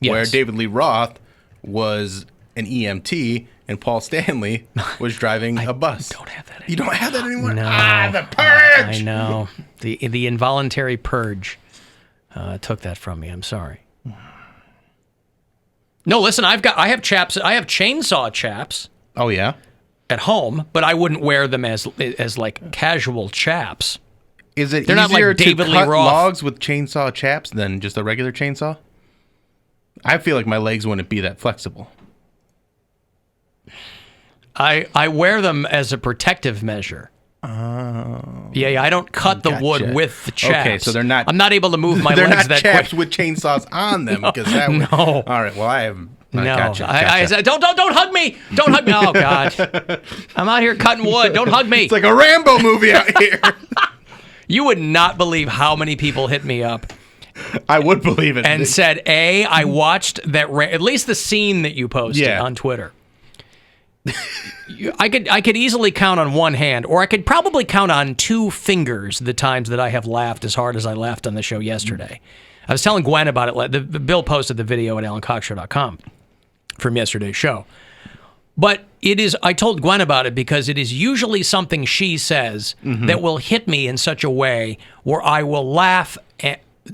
Yes. Where David Lee Roth was an EMT and Paul Stanley was driving a bus. I don't have that anymore. You don't have that anymore? No. The purge! I know. The involuntary purge took that from me. I'm sorry. No, listen, I have chaps. I have chainsaw chaps. Oh, yeah? At home, but I wouldn't wear them as like casual chaps. Is it They're easier not like David to Lee cut Roth. logs with chainsaw chaps than just a regular chainsaw? I feel like my legs wouldn't be that flexible. I wear them as a protective measure. Oh. Yeah, I don't cut the wood with the chaps. Okay, so they're not. I'm not able to move my they're legs not that chaps quick. with chainsaws on them because that would. No. All right. Well, I have No, I said, don't hug me. Don't hug me. Oh, God. I'm out here cutting wood. Don't hug me. It's like a Rambo movie out here. You would not believe how many people hit me up. I would believe it. And said, I watched that, at least the scene that you posted on Twitter. I could easily count on one hand, or I could probably count on 2 fingers the times that I have laughed as hard as I laughed on the show yesterday. I was telling Gwen about it. Bill posted the video at AlanCoxShow.com from yesterday's show. But I told Gwen about it because it is usually something she says that will hit me in such a way where I will laugh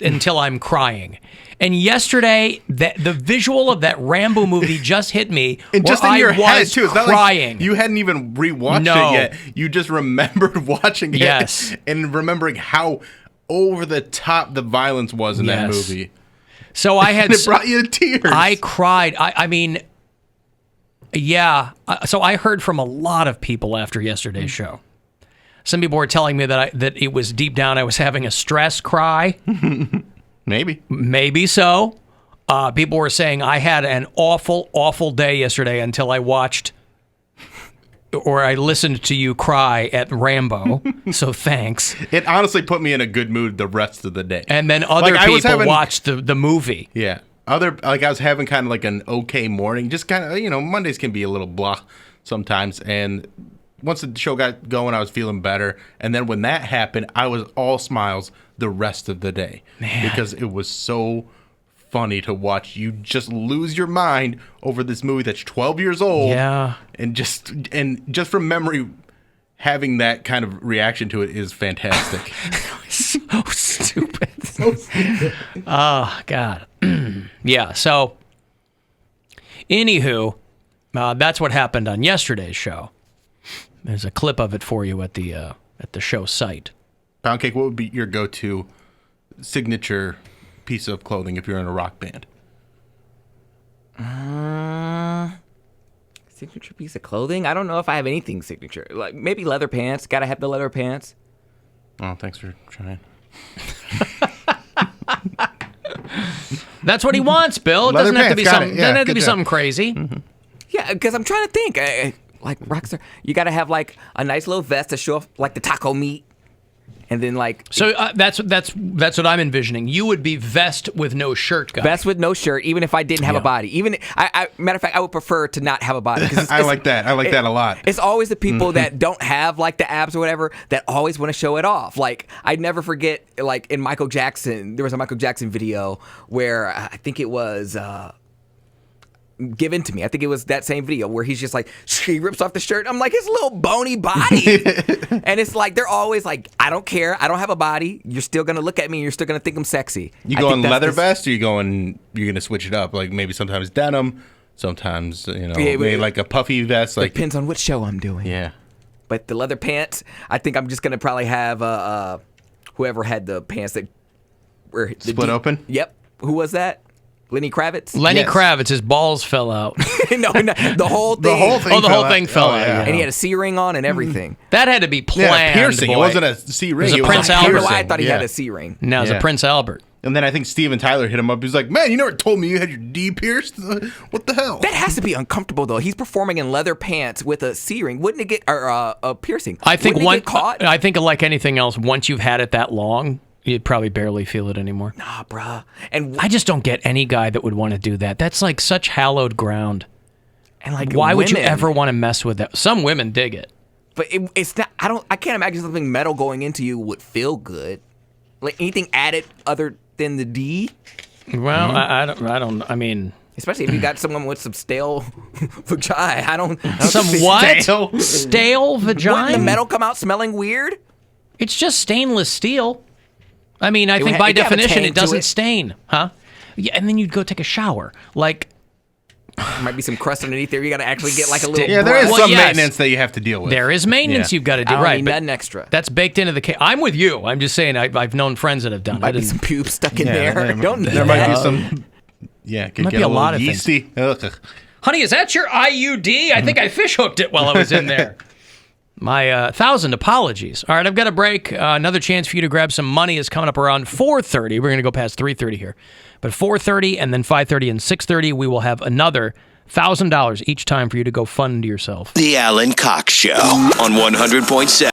until I'm crying. And yesterday, the visual of that Rambo movie just hit me. And just in your head, too. It's not crying. Like you hadn't even rewatched it yet. You just remembered watching it. Yes. And remembering how over the top the violence was in that movie. So I had... it brought you to tears. I cried. I mean... Yeah. So I heard from a lot of people after yesterday's show. Some people were telling me that it was deep down I was having a stress cry. Maybe so. People were saying I had an awful, awful day yesterday until I watched or I listened to you cry at Rambo. So thanks. It honestly put me in a good mood the rest of the day. And then other people watched the movie. Yeah. I was having kind of like an okay morning. Just kind of, Mondays can be a little blah sometimes. And once the show got going, I was feeling better. And then when that happened, I was all smiles the rest of the day. Man. Because it was so funny to watch you just lose your mind over this movie that's 12 years old. Yeah. And just from memory, having that kind of reaction to it is fantastic. So stupid. Oh, God. Yeah, so anywho, that's what happened on yesterday's show. There's a clip of it for you at the show site. Poundcake, what would be your go-to signature piece of clothing if you're in a rock band? Signature piece of clothing? I don't know if I have anything signature. Like maybe leather pants. Gotta have the leather pants. Oh, thanks for trying. That's what he wants, Bill. It doesn't have to be something. Doesn't have to be something crazy. Mm-hmm. Yeah, because I'm trying to think. Like Rockstar, you got to have like a nice little vest to show off like the taco meat, and then like. So that's what I'm envisioning. You would be vest with no shirt guy. Vest with no shirt, even if I didn't have a body. Even matter of fact, I would prefer to not have a body. I like that. I like that a lot. It's always the people that don't have like the abs or whatever that always want to show it off. Like I never forget, like in Michael Jackson, there was a Michael Jackson video where I think it was. Given to me. I think it was that same video where he's just like, he rips off the shirt. I'm like, his little bony body. And it's like, they're always like, I don't care. I don't have a body. You're still going to look at me and you're still going to think I'm sexy. You going leather vest or you're going to switch it up? Like maybe sometimes denim, sometimes, maybe like a puffy vest. Like depends on which show I'm doing. Yeah. But the leather pants, I think I'm just going to probably have whoever had the pants that were split open? Yep. Who was that? Lenny Kravitz? Lenny Kravitz, his balls fell out. no, the whole thing. The whole thing fell out. Yeah. And he had a C-ring on and everything. That had to be planned. Piercing. Boy. It wasn't a C-ring. It was a Prince Albert. I thought he had a C-ring. No, it was a Prince Albert. And then I think Steven Tyler hit him up. He's like, man, you never told me you had your D pierced? What the hell? That has to be uncomfortable, though. He's performing in leather pants with a C-ring. Wouldn't it get, or a piercing? I think get caught? I think like anything else, once you've had it that long, you'd probably barely feel it anymore. Nah, bruh. And I just don't get any guy that would want to do that. That's like such hallowed ground. And like, why would you ever want to mess with that? Some women dig it, but it's not. I can't imagine something metal going into you would feel good. Like anything added other than the D. Well, I don't. I mean, especially if you got someone with some stale vagina. I don't some what? Stale vagina? Wouldn't the metal come out smelling weird? It's just stainless steel. I mean, I think by definition it doesn't stain, huh? Yeah, and then you'd go take a shower. Like, there might be some crust underneath there. You got to actually get like a little. Yeah, there is some maintenance that you have to deal with. There is maintenance you've got to do. I right, need nothing extra. That's baked into the cake. I'm with you. I'm just saying. I've known friends that have done it. Might be some pubes stuck in there. Don't there might be some. Yeah, it could might get be a little lot of yeasty. things. Honey, is that your IUD? I think I fish hooked it while I was in there. My 1,000 apologies. All right, I've got a break. Another chance for you to grab some money is coming up around 4:30. We're going to go past 3:30 here. But 4:30 and then 5:30 and 6:30, we will have another $1,000 each time for you to go fund yourself. The Alan Cox Show on 100.7.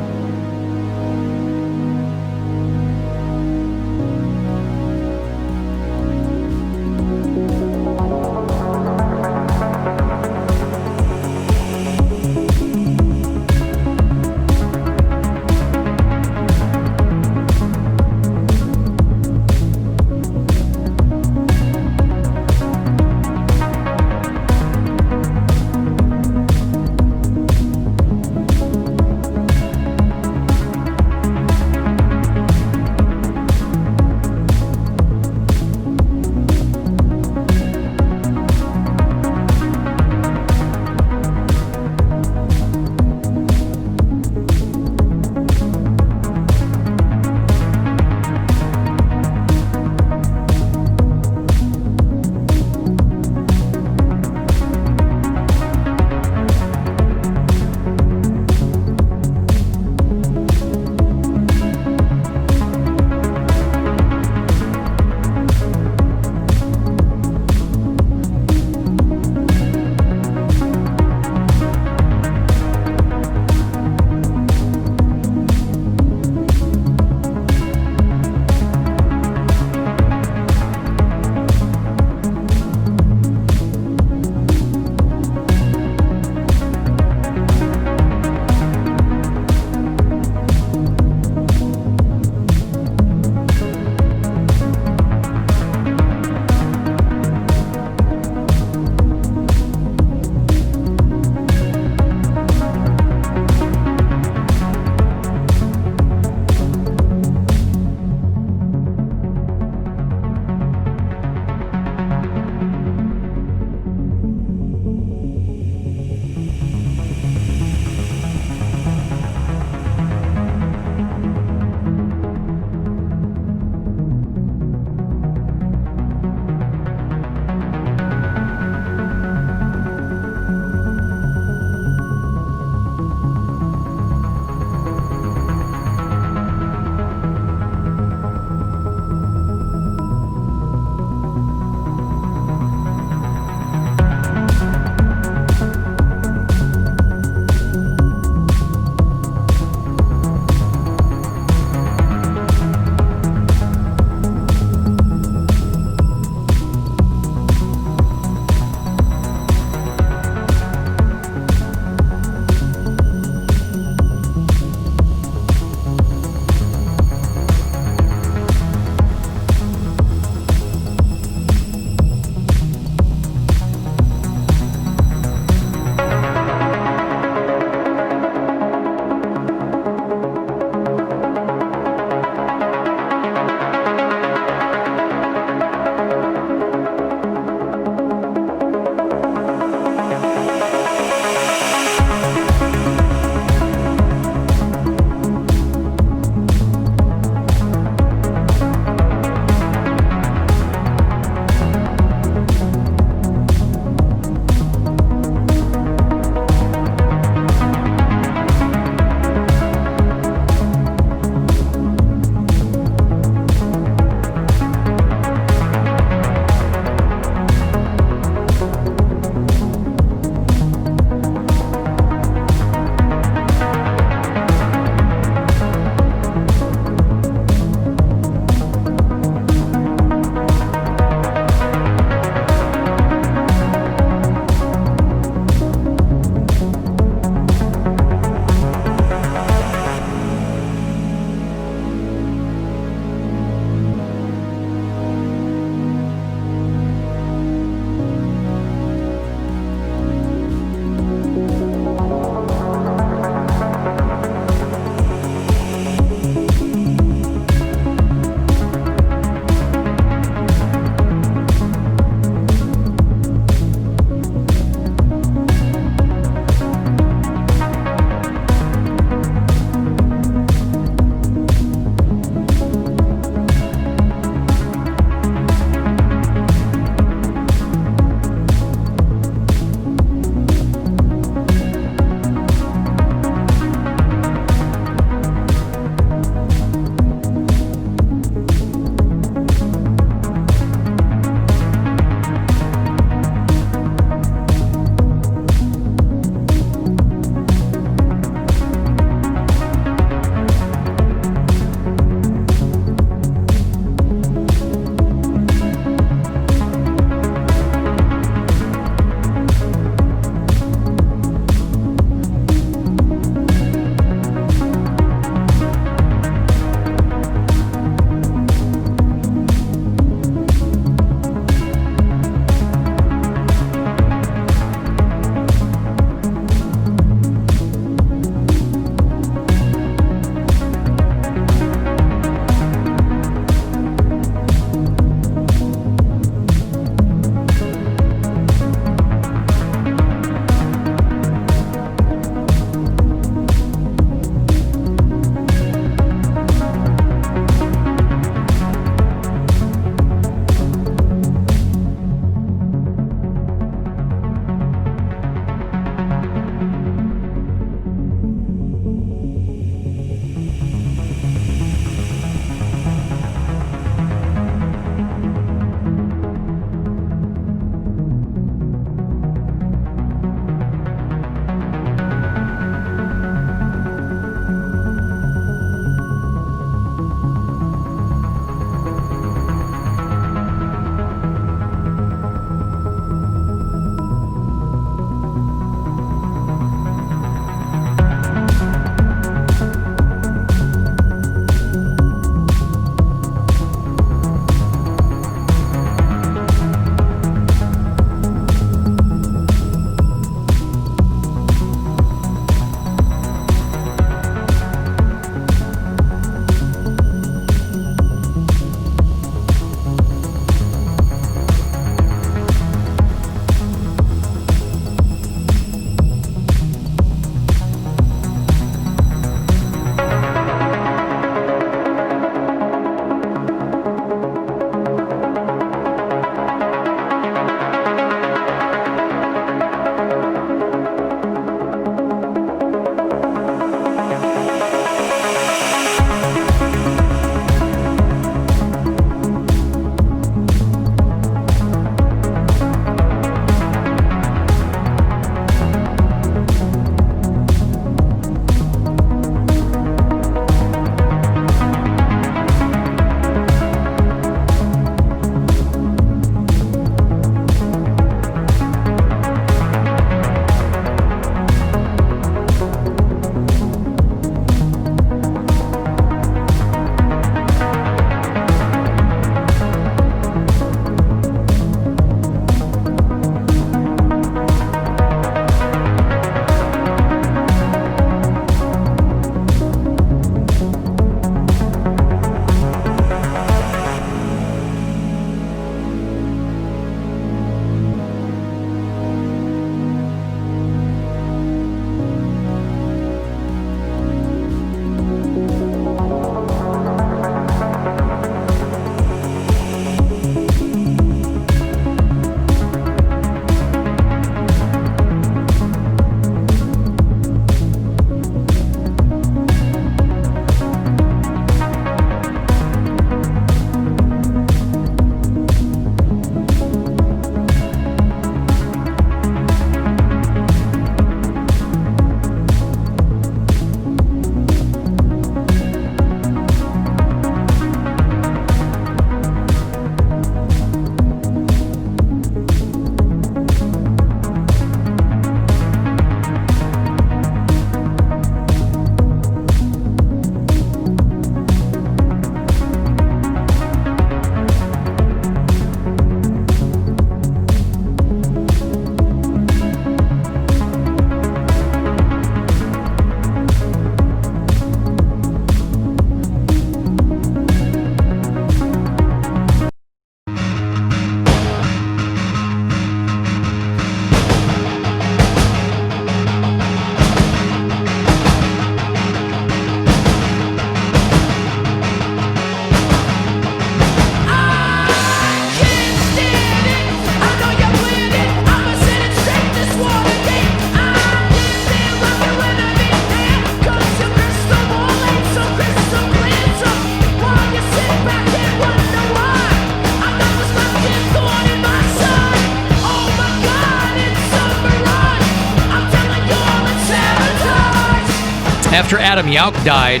After Adam Yauch died,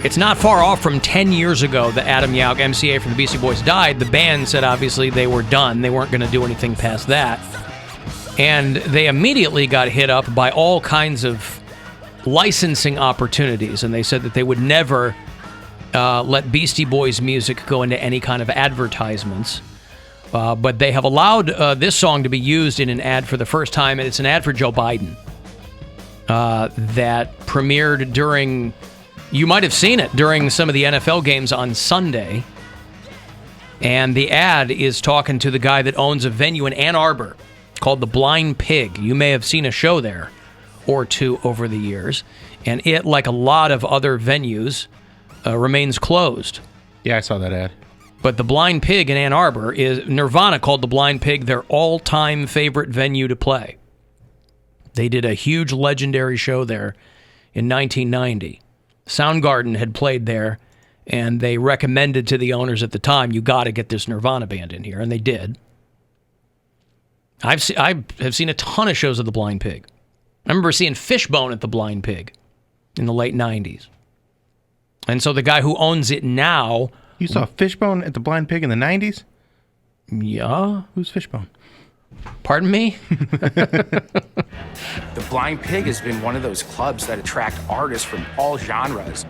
it's not far off from 10 years ago that Adam Yauch, MCA from the Beastie Boys, died. The band said obviously they were done. They weren't going to do anything past that. And they immediately got hit up by all kinds of licensing opportunities. And they said that they would never let Beastie Boys music go into any kind of advertisements. But they have allowed this song to be used in an ad for the first time. And it's an ad for Joe Biden that premiered during... You might have seen it during some of the NFL games on Sunday. And the ad is talking to the guy that owns a venue in Ann Arbor called The Blind Pig. You may have seen a show there or two over the years. And it, like a lot of other venues, remains closed. Yeah, I saw that ad. But The Blind Pig in Ann Arbor is Nirvana called The Blind Pig their all-time favorite venue to play. They did a huge legendary show there in 1990. Soundgarden had played there, and they recommended to the owners at the time, you got to get this Nirvana band in here, and they did. I have seen a ton of shows of The Blind Pig. I remember seeing Fishbone at The Blind Pig in the late 90s. And so the guy who owns it now... You saw Fishbone at The Blind Pig in the 90s? Yeah. Who's Fishbone? Pardon me? The Blind Pig has been one of those clubs that attract artists from all genres.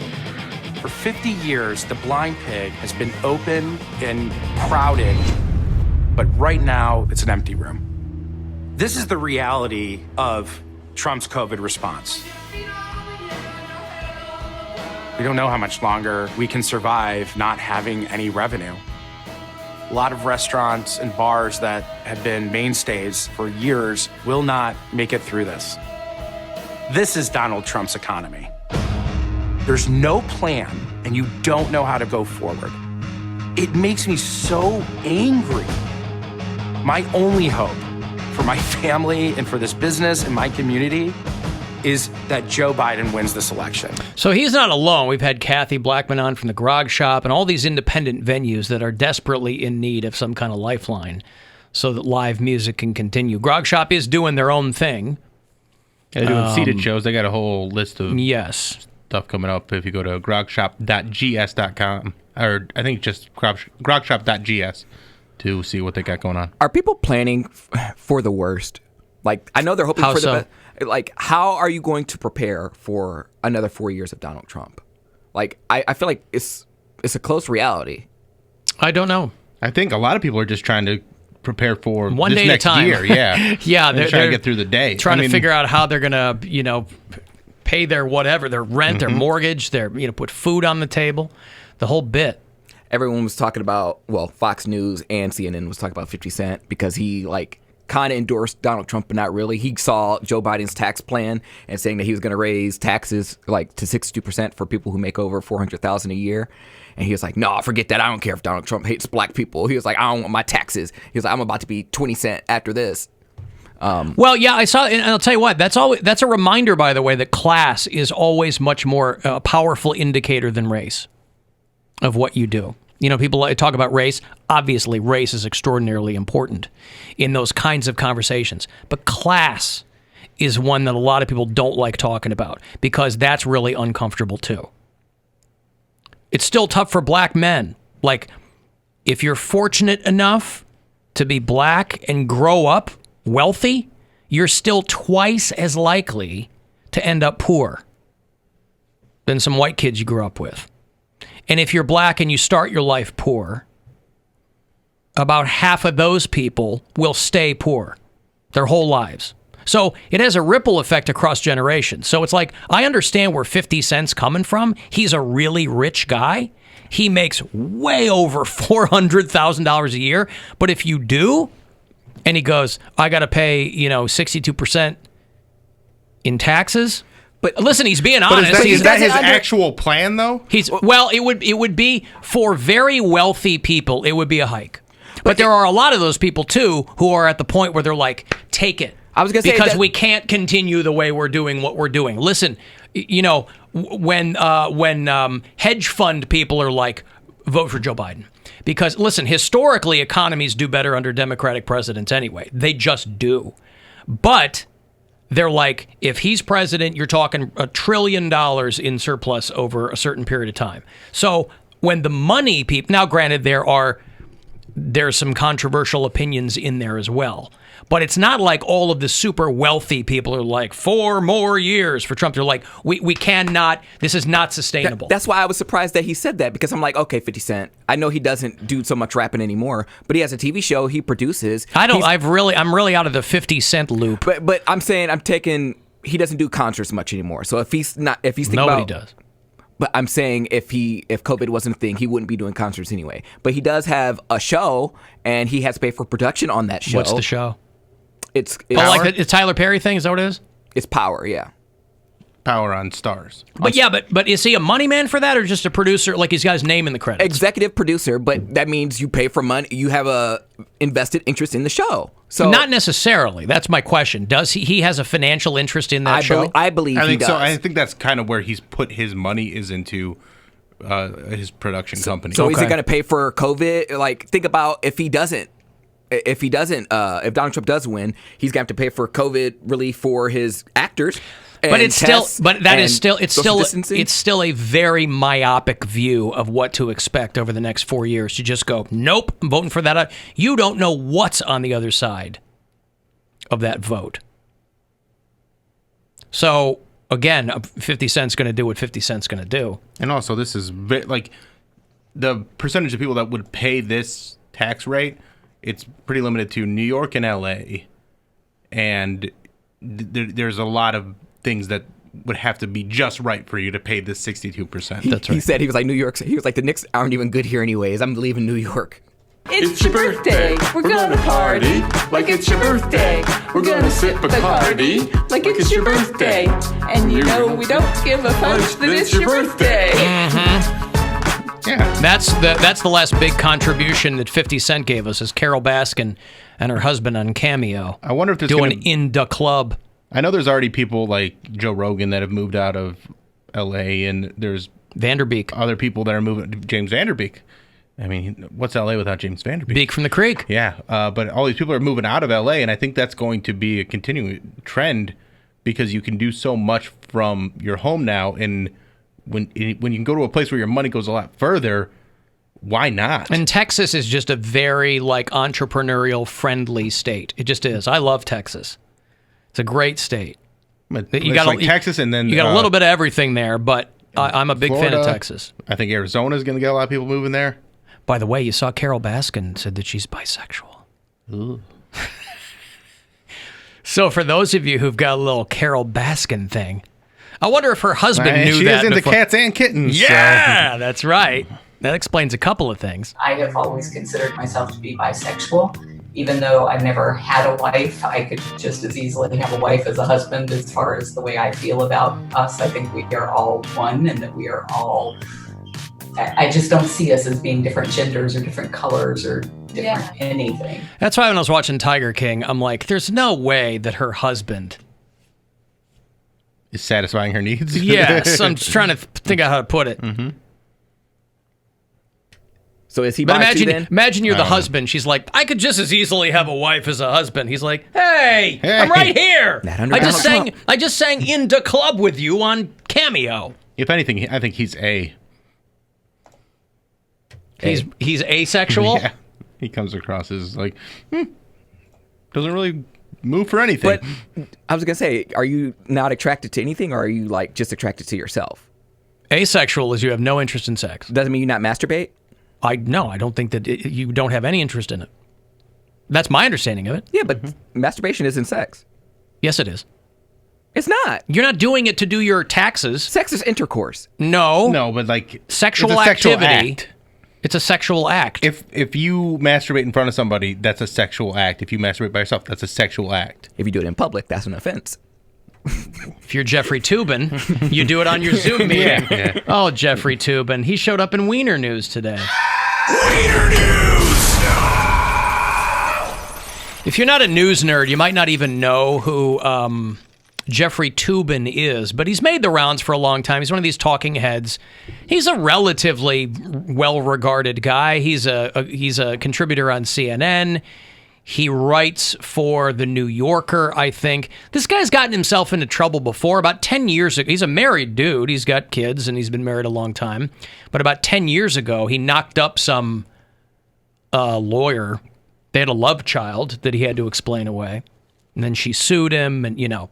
For 50 years, the Blind Pig has been open and crowded, but right now it's an empty room. This is the reality of Trump's COVID response. We don't know how much longer we can survive not having any revenue. A lot of restaurants and bars that have been mainstays for years will not make it through this. This is Donald Trump's economy. There's no plan, and you don't know how to go forward. It makes me so angry. My only hope for my family and for this business and my community is that Joe Biden wins this election. So he's not alone. We've had Kathy Blackman on from the Grog Shop and all these independent venues that are desperately in need of some kind of lifeline so that live music can continue. Grog Shop is doing their own thing. Yeah, they're doing seated shows. They got a whole list of stuff coming up. If you go to grogshop.gs.com, or I think just grogshop.gs to see what they got going on. Are people planning for the worst? Like, I know they're hoping for the best. Like, how are you going to prepare for another 4 years of Donald Trump? Like, I feel like it's a close reality. I don't know. I think a lot of people are just trying to prepare for one this day next at a time. year. Yeah, yeah, they're trying to get through the day. Trying to figure out how they're gonna, pay their whatever, their rent, their mortgage, their put food on the table, the whole bit. Everyone was talking about, Fox News and CNN was talking about 50 Cent because he kind of endorsed Donald Trump, but not really. He saw Joe Biden's tax plan and saying that he was going to raise taxes to 62% for people who make over $400,000 a year. And he was like, no, forget that. I don't care if Donald Trump hates black people. He was like, I don't want my taxes. He was like, I'm about to be 20 cents after this. Well, yeah, I saw, and I'll tell you what, that's a reminder, by the way, that class is always much more powerful indicator than race of what you do. People talk about race. Obviously, race is extraordinarily important in those kinds of conversations. But class is one that a lot of people don't like talking about because that's really uncomfortable, too. It's still tough for black men. Like, if you're fortunate enough to be black and grow up wealthy, you're still twice as likely to end up poor than some white kids you grew up with. And if you're black and you start your life poor, about half of those people will stay poor their whole lives. So it has a ripple effect across generations. So it's like, I understand where 50 Cent's coming from. He's a really rich guy. He makes way over $400,000 a year. But if you do, and he goes, I got to pay, 62% in taxes. But listen, he's being honest. But is that his actual plan, though? It would be for very wealthy people. It would be a hike. But there are a lot of those people too who are at the point where they're like, take it. I was going to say because we can't continue the way we're doing what we're doing. Listen, when hedge fund people are like, vote for Joe Biden. Because listen, historically, economies do better under Democratic presidents anyway. They just do. But they're like, if he's president, you're talking $1 trillion in surplus over a certain period of time. So when the money people, now granted, there's some controversial opinions in there as well. But it's not like all of the super wealthy people are like, 4 more years for Trump. They're like, we cannot, this is not sustainable. That's why I was surprised that he said that, because I'm like, okay, 50 Cent. I know he doesn't do so much rapping anymore, but he has a TV show he produces. I'm really out of the 50 Cent loop. But I'm saying he doesn't do concerts much anymore. So if he's thinking nobody does. But I'm saying if COVID wasn't a thing, he wouldn't be doing concerts anyway. But he does have a show, and he has to pay for production on that show. What's the show? It's like the Tyler Perry thing? Is that what it is? It's Power, yeah. Power on Stars. But is he a money man for that, or just a producer? Like he's got his name in the credits. Executive producer, but that means you pay for money. You have a invested interest in the show. So not necessarily. That's my question. Does he has a financial interest in that show? I believe he does. So I think that's kind of where he's put his money is into his production company. So is he going to pay for COVID? Like, think about if Donald Trump does win, he's going to have to pay for COVID relief for his actors. But it's still a very myopic view of what to expect over the next 4 years. To just go, nope, I'm voting for that. You don't know what's on the other side of that vote. So again, 50 Cent's going to do what 50 Cent's going to do. And also, this is like the percentage of people that would pay this tax rate. It's pretty limited to New York and LA, and there's a lot of things that would have to be just right for you to pay this 62%. That's right. He said, he was like, the Knicks aren't even good here anyways. I'm leaving New York. It's your birthday, we're gonna party like it's your birthday. We're gonna sip Bacardi like it's your birthday. And you know we don't give a fudge that it's your birthday. Yeah, that's the last big contribution that 50 Cent gave us is Carol Baskin and her husband on Cameo. I wonder if there's doing In the Club. I know there's already people like Joe Rogan that have moved out of L.A. and there's Vanderbeek. Other people that are moving. James Vanderbeek. I mean, what's L.A. without James Vanderbeek? Beak from the Creek. Yeah, but all these people are moving out of L.A. and I think that's going to be a continuing trend because you can do so much from your home now, and when you can go to a place where your money goes a lot further, why not? And Texas is just a very entrepreneurial friendly state. It just is. I love Texas. It's a great state. You got Texas, and then you got a little bit of everything there, but I'm a big Florida, fan of Texas. I think Arizona is going to get a lot of people moving there. By the way, you saw Carol Baskin said that she's bisexual. Ooh. So for those of you who've got a little Carol Baskin thing, I wonder if her husband knew she that. She is into before. cats and kittens. Yeah, that's right. That explains a couple of things. I have always considered myself to be bisexual. Even though I've never had a wife, I could just as easily have a wife as a husband as far as the way I feel about us. I think we are all one and that we are all... I just don't see us as being different genders or different colors or different anything. That's why when I was watching Tiger King, I'm like, there's no way that her husband... is satisfying her needs? Yes, I'm just trying to think out how to put it. Mm-hmm. So is he But bi too, then? imagine you're the husband. She's like, I could just as easily have a wife as a husband. He's like, hey. I'm right here. I just sang In the Club with you on Cameo. If anything, I think he's A. He's asexual? Yeah. He comes across as like, doesn't really move for anything. But I was going to say, are you not attracted to anything, or are you like just attracted to yourself? Asexual is you have no interest in sex. Doesn't mean you not masturbate? No, I don't think that you don't have any interest in it. That's my understanding of it. Yeah, but masturbation isn't sex. Yes, it is. It's not. You're not doing it to do your taxes. Sex is intercourse. No, but like sexual activity. It's a sexual act. If you masturbate in front of somebody, that's a sexual act. If you masturbate by yourself, that's a sexual act. If you do it in public, that's an offense. If you're Jeffrey Toobin, you do it on your Zoom meeting. Yeah. Oh, Jeffrey Toobin. He showed up in Wiener News today. Wiener News! If you're not a news nerd, you might not even know who Jeffrey Toobin is, but he's made the rounds for a long time. He's one of these talking heads. He's a relatively well-regarded guy. He's a contributor on CNN. He writes for The New Yorker, I think. This guy's gotten himself into trouble before. About 10 years ago, he's a married dude. He's got kids, and he's been married a long time. But about 10 years ago, he knocked up some lawyer. They had a love child that he had to explain away. And then she sued him, and,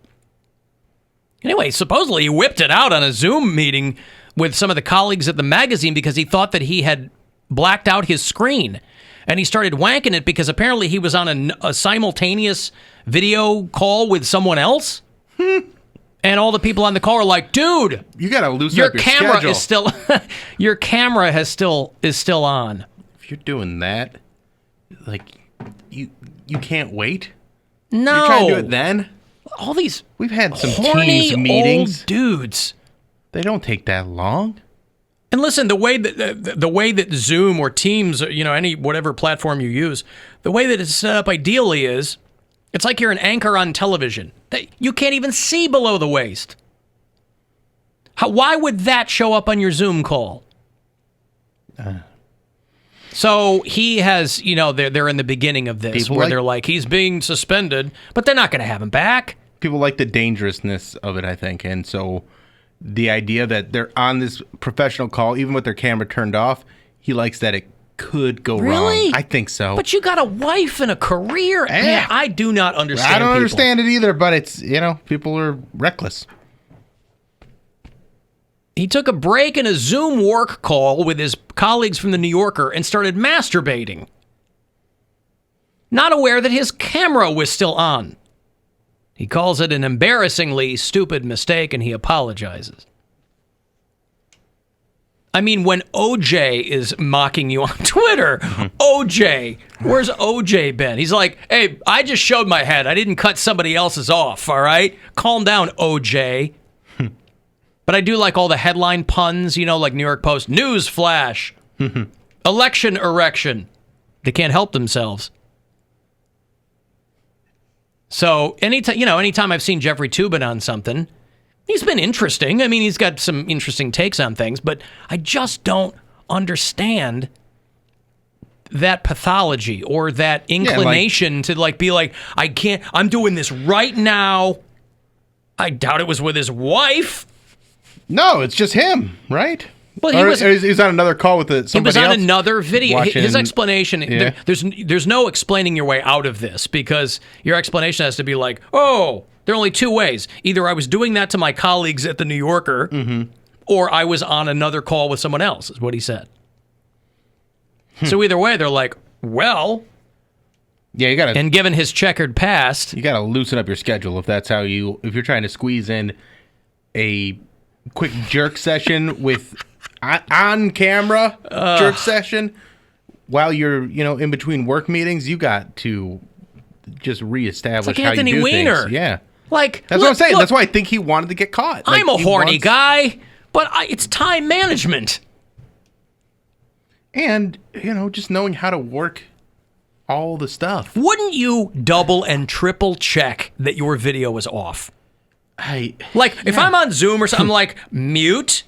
Anyway, supposedly he whipped it out on a Zoom meeting with some of the colleagues at the magazine because he thought that he had blacked out his screen. And he started wanking it because apparently he was on a simultaneous video call with someone else. And all the people on the call are like, dude, you got to loosen up your camera schedule. is still your camera is still on. If you're doing that, like you can't wait. No. You're trying to do it then? All these we've had some horny Teams meetings. Old dudes. They don't take that long. And listen, the way that Zoom or Teams, any whatever platform you use, the way that it's set up ideally is, it's like you're an anchor on television. You can't even see below the waist. Why would that show up on your Zoom call? So he has, they're in the beginning of this where they're like, he's being suspended, but they're not going to have him back. People like the dangerousness of it, I think, and so the idea that they're on this professional call, even with their camera turned off, he likes that it could go wrong. I think so. But you got a wife and a career. Yeah. Man, I do not understand I don't people. understand it either, but it's, people are reckless. He took a break in a Zoom work call with his colleagues from The New Yorker and started masturbating. Not aware that his camera was still on. He calls it an embarrassingly stupid mistake, and he apologizes. I mean, when OJ is mocking you on Twitter, OJ, where's OJ been? He's like, hey, I just showed my head. I didn't cut somebody else's off, all right? Calm down, OJ. But I do like all the headline puns, like New York Post, news flash, election erection. They can't help themselves. So anytime I've seen Jeffrey Toobin on something, he's been interesting. I mean, he's got some interesting takes on things, but I just don't understand that pathology or that inclination to be like, I can't, I'm doing this right now. I doubt it was with his wife. No, it's just him, right? But he was on another call with somebody else. He was on another video. His explanation, yeah. There's no explaining your way out of this because your explanation has to be like, oh, there are only two ways. Either I was doing that to my colleagues at The New Yorker or I was on another call with someone else, is what he said. So either way, they're like, well... Yeah, you gotta... And given his checkered past... You gotta loosen up your schedule if you're trying to squeeze in a quick jerk session with... on camera jerk session while you're in between work meetings. You got to just reestablish how Anthony you do Weiner. things. Yeah, that's what I'm saying. That's why I think he wanted to get caught. I'm a horny guy, but it's time management and just knowing how to work all the stuff. Wouldn't you double and triple check that your video is off? If I'm on Zoom or something, I'm like mute.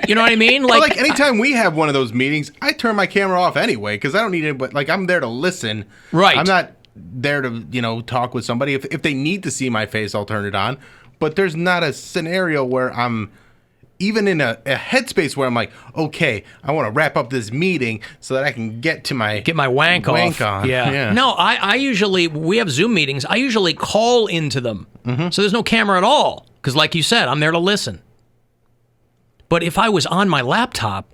You know what I mean? Like anytime we have one of those meetings, I turn my camera off anyway because I don't need it. But I'm there to listen. Right. I'm not there to talk with somebody. If they need to see my face, I'll turn it on. But there's not a scenario where I'm even in a headspace where I'm like, okay, I want to wrap up this meeting so that I can get my wank off. On. Yeah. No, I usually, we have Zoom meetings. I usually call into them. So there's no camera at all because, like you said, I'm there to listen. But if I was on my laptop,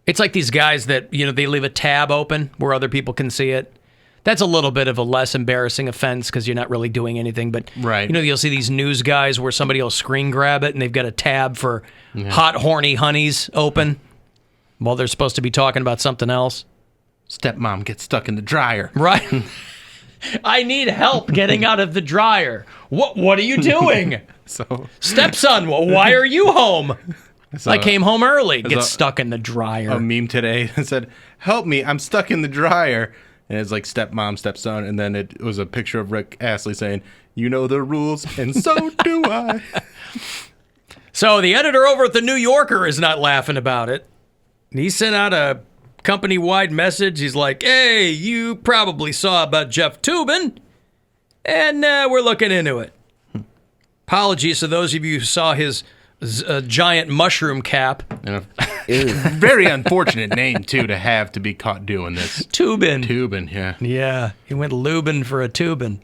it's like these guys that, they leave a tab open where other people can see it. That's a little bit of a less embarrassing offense because you're not really doing anything. But, you'll see these news guys where somebody will screen grab it and they've got a tab for hot, horny honeys open while they're supposed to be talking about something else. Stepmom gets stuck in the dryer. Right. I need help getting out of the dryer. What are you doing? Stepson, why are you home? I came home early. Get stuck in the dryer. A meme today that said, help me, I'm stuck in the dryer. And it's like stepmom, stepson. And then it was a picture of Rick Astley saying, you know the rules, and so do I. So the editor over at The New Yorker is not laughing about it. He sent out company-wide message. He's like, hey, you probably saw about Jeff Toobin, and we're looking into it. Apologies to those of you who saw his giant mushroom cap. And a very unfortunate name, too, to be caught doing this. Toobin, yeah. Yeah, he went lubin for a Toobin.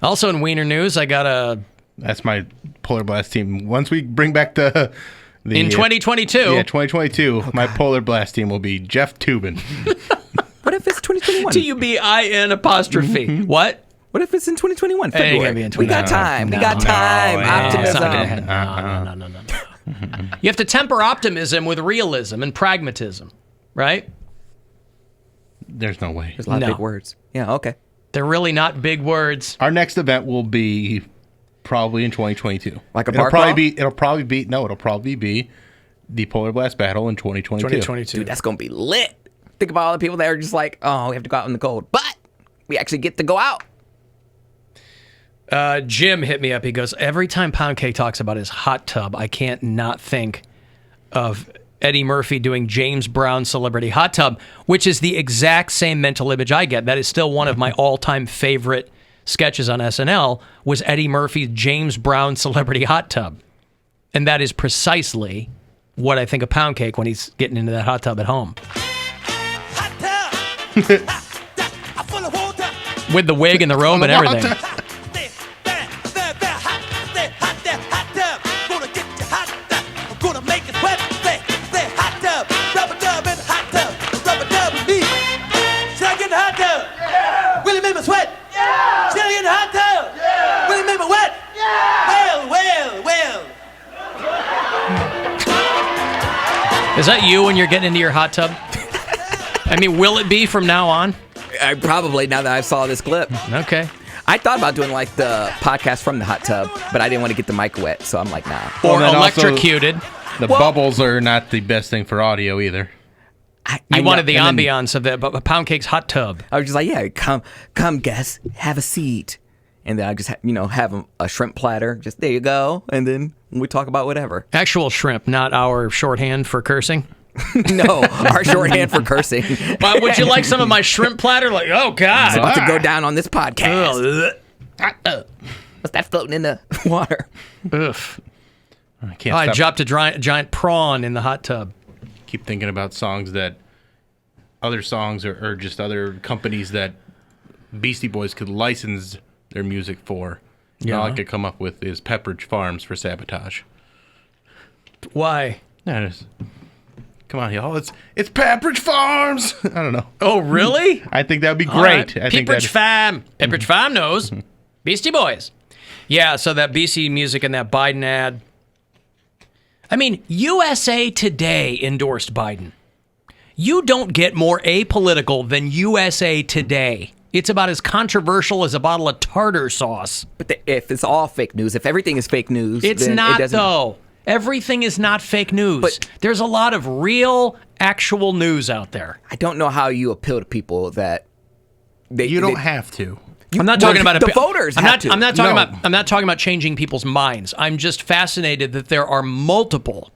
Also in Wiener News, I got That's my Polar Blast team. Once we bring back the in 2022. Yeah, 2022. My Polar Blast team will be Jeff Toobin. What if it's 2021? Tubin apostrophe. Mm-hmm. What? What if it's in 2021? Ain't February. gonna be in We got time. We got time. Optimism. No. You have to temper optimism with realism and pragmatism, right? There's no way. There's a lot of big words. Yeah, okay. They're really not big words. Our next event will be probably in 2022. Like a it'll bar probably crawl? It'll probably be the Polar Blast Battle in 2022. Dude, that's going to be lit. Think about all the people that are just like, oh, we have to go out in the cold. But we actually get to go out. Jim hit me up. He goes, every time Poundcake talks about his hot tub, I can't not think of Eddie Murphy doing James Brown Celebrity Hot Tub, which is the exact same mental image I get. That is still one of my all-time favorite sketches on SNL, was Eddie Murphy's James Brown Celebrity Hot Tub. And that is precisely what I think of Poundcake when he's getting into that hot tub at home. With the wig and the robe and everything. Is that you when you're getting into your hot tub? I mean, will it be from now on? Probably, now that I saw this clip. Okay. I thought about doing like the podcast from the hot tub, but I didn't want to get the mic wet, so I'm like, nah. Or electrocuted. The bubbles are not the best thing for audio either. You wanted the ambiance of the Poundcake's hot tub. I was just like, yeah, come, guests, have a seat. And then I just, have a shrimp platter. Just, there you go. And then we talk about whatever. Actual shrimp, not our shorthand for cursing. No, our shorthand for cursing. But would you like some of my shrimp platter? Like, oh, God. It's about to go down on this podcast. What's that floating in the water? Oof. I dropped a giant prawn in the hot tub. Keep thinking about songs that other songs or just other companies that Beastie Boys could license their music for. Yeah. All I could come up with is Pepperidge Farms for Sabotage. Why? Come on, y'all. It's Pepperidge Farms. I don't know. Oh, really? I think that would be great. Right. Pepperidge Farm. Pepperidge Farm knows. Beastie Boys. Yeah, so that BC music and that Biden ad. I mean, USA Today endorsed Biden. You don't get more apolitical than USA Today. It's about as controversial as a bottle of tartar sauce. But if it's all fake news, if everything is fake news, it's then not, it doesn't... though. Everything is not fake news. But there's a lot of real, actual news out there. I don't know how you appeal to people that you don't have to. I'm not talking about the voters. I'm not talking about changing people's minds. I'm just fascinated that there are multiple,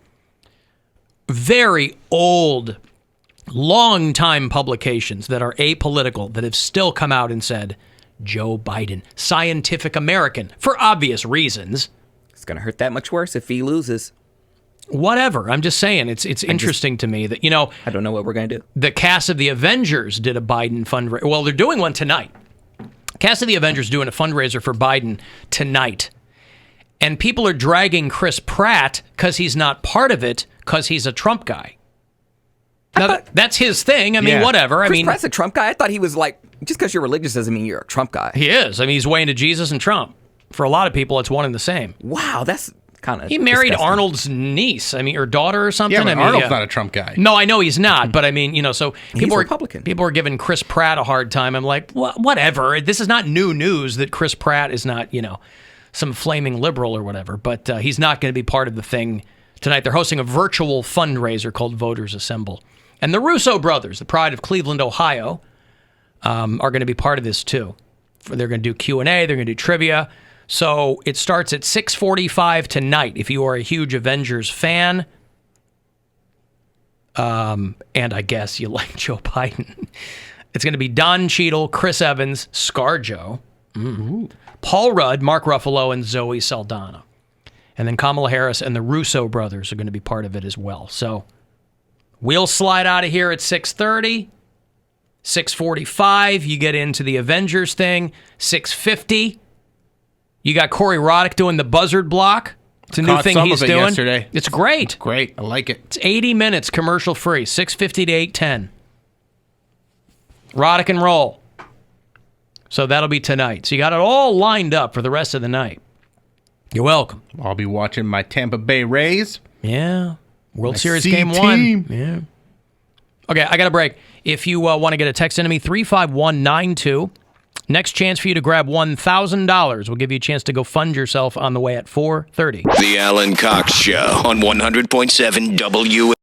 very old, long-time publications that are apolitical that have still come out and said Joe Biden, Scientific American, for obvious reasons. It's going to hurt that much worse if he loses. Whatever. I'm just saying it's interesting to me that, I don't know what we're going to do. The cast of The Avengers did a Biden fundraiser. Well, they're doing one tonight. Cast of The Avengers doing a fundraiser for Biden tonight. And people are dragging Chris Pratt because he's not part of it because he's a Trump guy. Now, that's his thing. I mean, whatever. Chris Pratt's a Trump guy? I thought he was like, just because you're religious doesn't mean you're a Trump guy. He is. I mean, he's way into Jesus and Trump. For a lot of people, it's one and the same. Wow, that's kind of He married Arnold's niece, or daughter or something. Yeah, but Arnold's not a Trump guy. No, I know he's not, but I mean, so people Republican. People are giving Chris Pratt a hard time. I'm like, whatever. This is not new news that Chris Pratt is not, some flaming liberal or whatever, but he's not going to be part of the thing tonight. They're hosting a virtual fundraiser called Voters Assemble. And the Russo brothers, the pride of Cleveland, Ohio, are going to be part of this too. They're going to do Q&A, they're going to do trivia. So it starts at 6:45 tonight. If you are a huge Avengers fan, And I guess you like Joe Biden. It's going to be Don Cheadle, Chris Evans, ScarJo, Paul Rudd, Mark Ruffalo, and Zoe Saldana. And then Kamala Harris and the Russo brothers are going to be part of it as well. So we'll slide out of here at 6:30. 6:45, you get into the Avengers thing. 6:50, you got Corey Roddick doing the Buzzard block. It's a new thing he's doing. Yesterday. It's great. Great. I like it. It's 80 minutes commercial free. 6:50 to 8:10. Roddick and roll. So that'll be tonight. So you got it all lined up for the rest of the night. You're welcome. I'll be watching my Tampa Bay Rays. Yeah. World My Series C Game team. 1. Yeah. Okay, I got a break. If you want to get a text into me, 35192. Next chance for you to grab $1,000. We'll give you a chance to go fund yourself on the way at 4:30. The Alan Cox Show on 100.7 WMMS.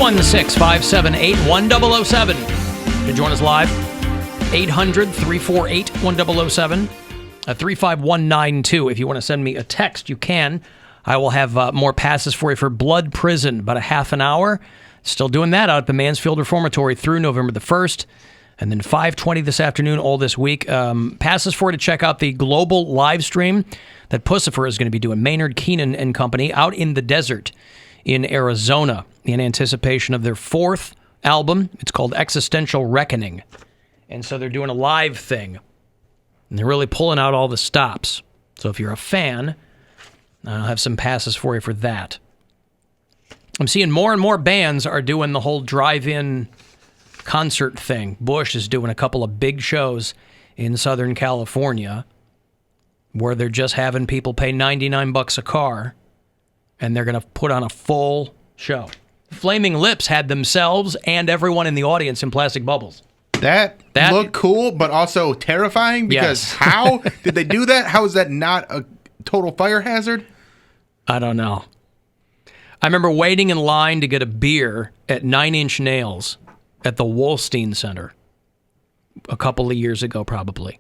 816-578-1007 to join us live. 800-348-1007. 35192. If you want to send me a text, you can. I will have more passes for you for Blood Prison, about a half an hour. Still doing that out at the Mansfield Reformatory through November the 1st. And then 5:20 this afternoon, all this week. Passes for you to check out the global live stream that Pussifer is going to be doing. Maynard Keenan and company out in the desert in Arizona in anticipation of their 4th album. It's called Existential Reckoning. And so they're doing a live thing. And they're really pulling out all the stops. So if you're a fan, I'll have some passes for you for that. I'm seeing more and more bands are doing the whole drive-in concert thing. Bush is doing a couple of big shows in Southern California where they're just having people pay $99 a car and they're going to put on a full show. Flaming Lips had themselves and everyone in the audience in plastic bubbles. That looked cool, but also terrifying because how did they do that? How is that not a total fire hazard? I don't know. I remember waiting in line to get a beer at 9 Inch Nails at the Wolstein Center a couple of years ago, probably.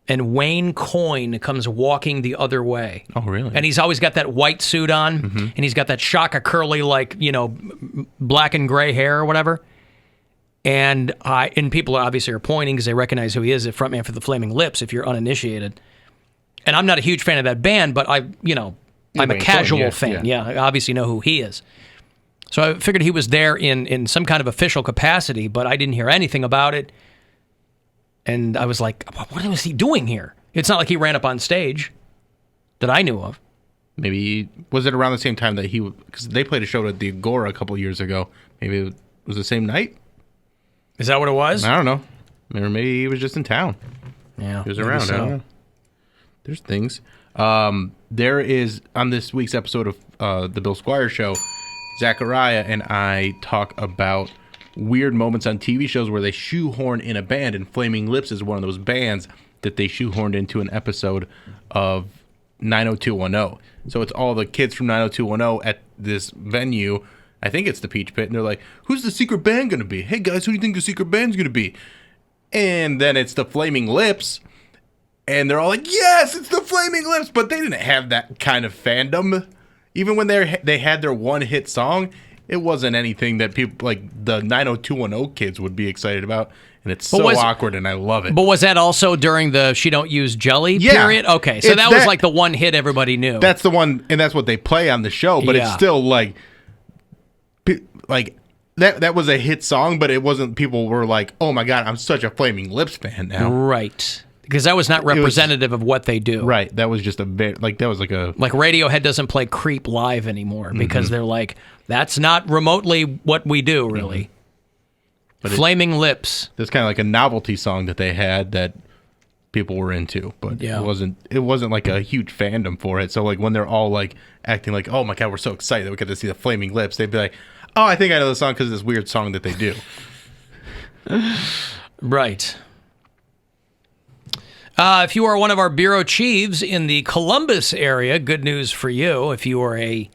And Wayne Coyne comes walking the other way. Oh, really? And he's always got that white suit on, and he's got that shock of curly, like, black and gray hair or whatever. And people obviously are pointing because they recognize who he is, the frontman for the Flaming Lips, if you're uninitiated. And I'm not a huge fan of that band, but I'm a casual fan. Yeah, I obviously know who he is. So I figured he was there in some kind of official capacity, but I didn't hear anything about it. And I was like, what was he doing here? It's not like he ran up on stage that I knew of. Maybe, was it around the same time that because they played a show at the Agora a couple of years ago. Maybe it was the same night? Is that what it was? I don't know. Or maybe he was just in town. Yeah. He was around. So. I don't know. There's things. There is, on this week's episode of the Bill Squire Show, Zachariah and I talk about weird moments on TV shows where they shoehorn in a band, and Flaming Lips is one of those bands that they shoehorned into an episode of 90210. So it's all the kids from 90210 at this venue. I think it's the Peach Pit, and they're like, who's the secret band going to be? Hey, guys, who do you think the secret band's going to be? And then it's the Flaming Lips, and they're all like, yes, it's the Flaming Lips, but they didn't have that kind of fandom. Even when they had their one-hit song, it wasn't anything that people like the 90210 kids would be excited about, and it's awkward, and I love it. But was that also during the She Don't Use Jelly period? Okay, so that was like the one hit everybody knew. That's the one, and that's what they play on the show, but it's still like that was a hit song, but it wasn't, people were like, oh my God, I'm such a Flaming Lips fan now. Right. Because that was not representative of what they do. Right. That was just Like Radiohead doesn't play Creep live anymore because they're like, that's not remotely what we do, really. But Flaming Lips. That's kind of like a novelty song that they had that people were into, but it wasn't like a huge fandom for it. So like when they're all like acting like, oh my God, we're so excited that we get to see the Flaming Lips, they'd be like, oh, I think I know the song because of this weird song that they do. Right. If you are one of our bureau chiefs in the Columbus area, good news for you. If you are a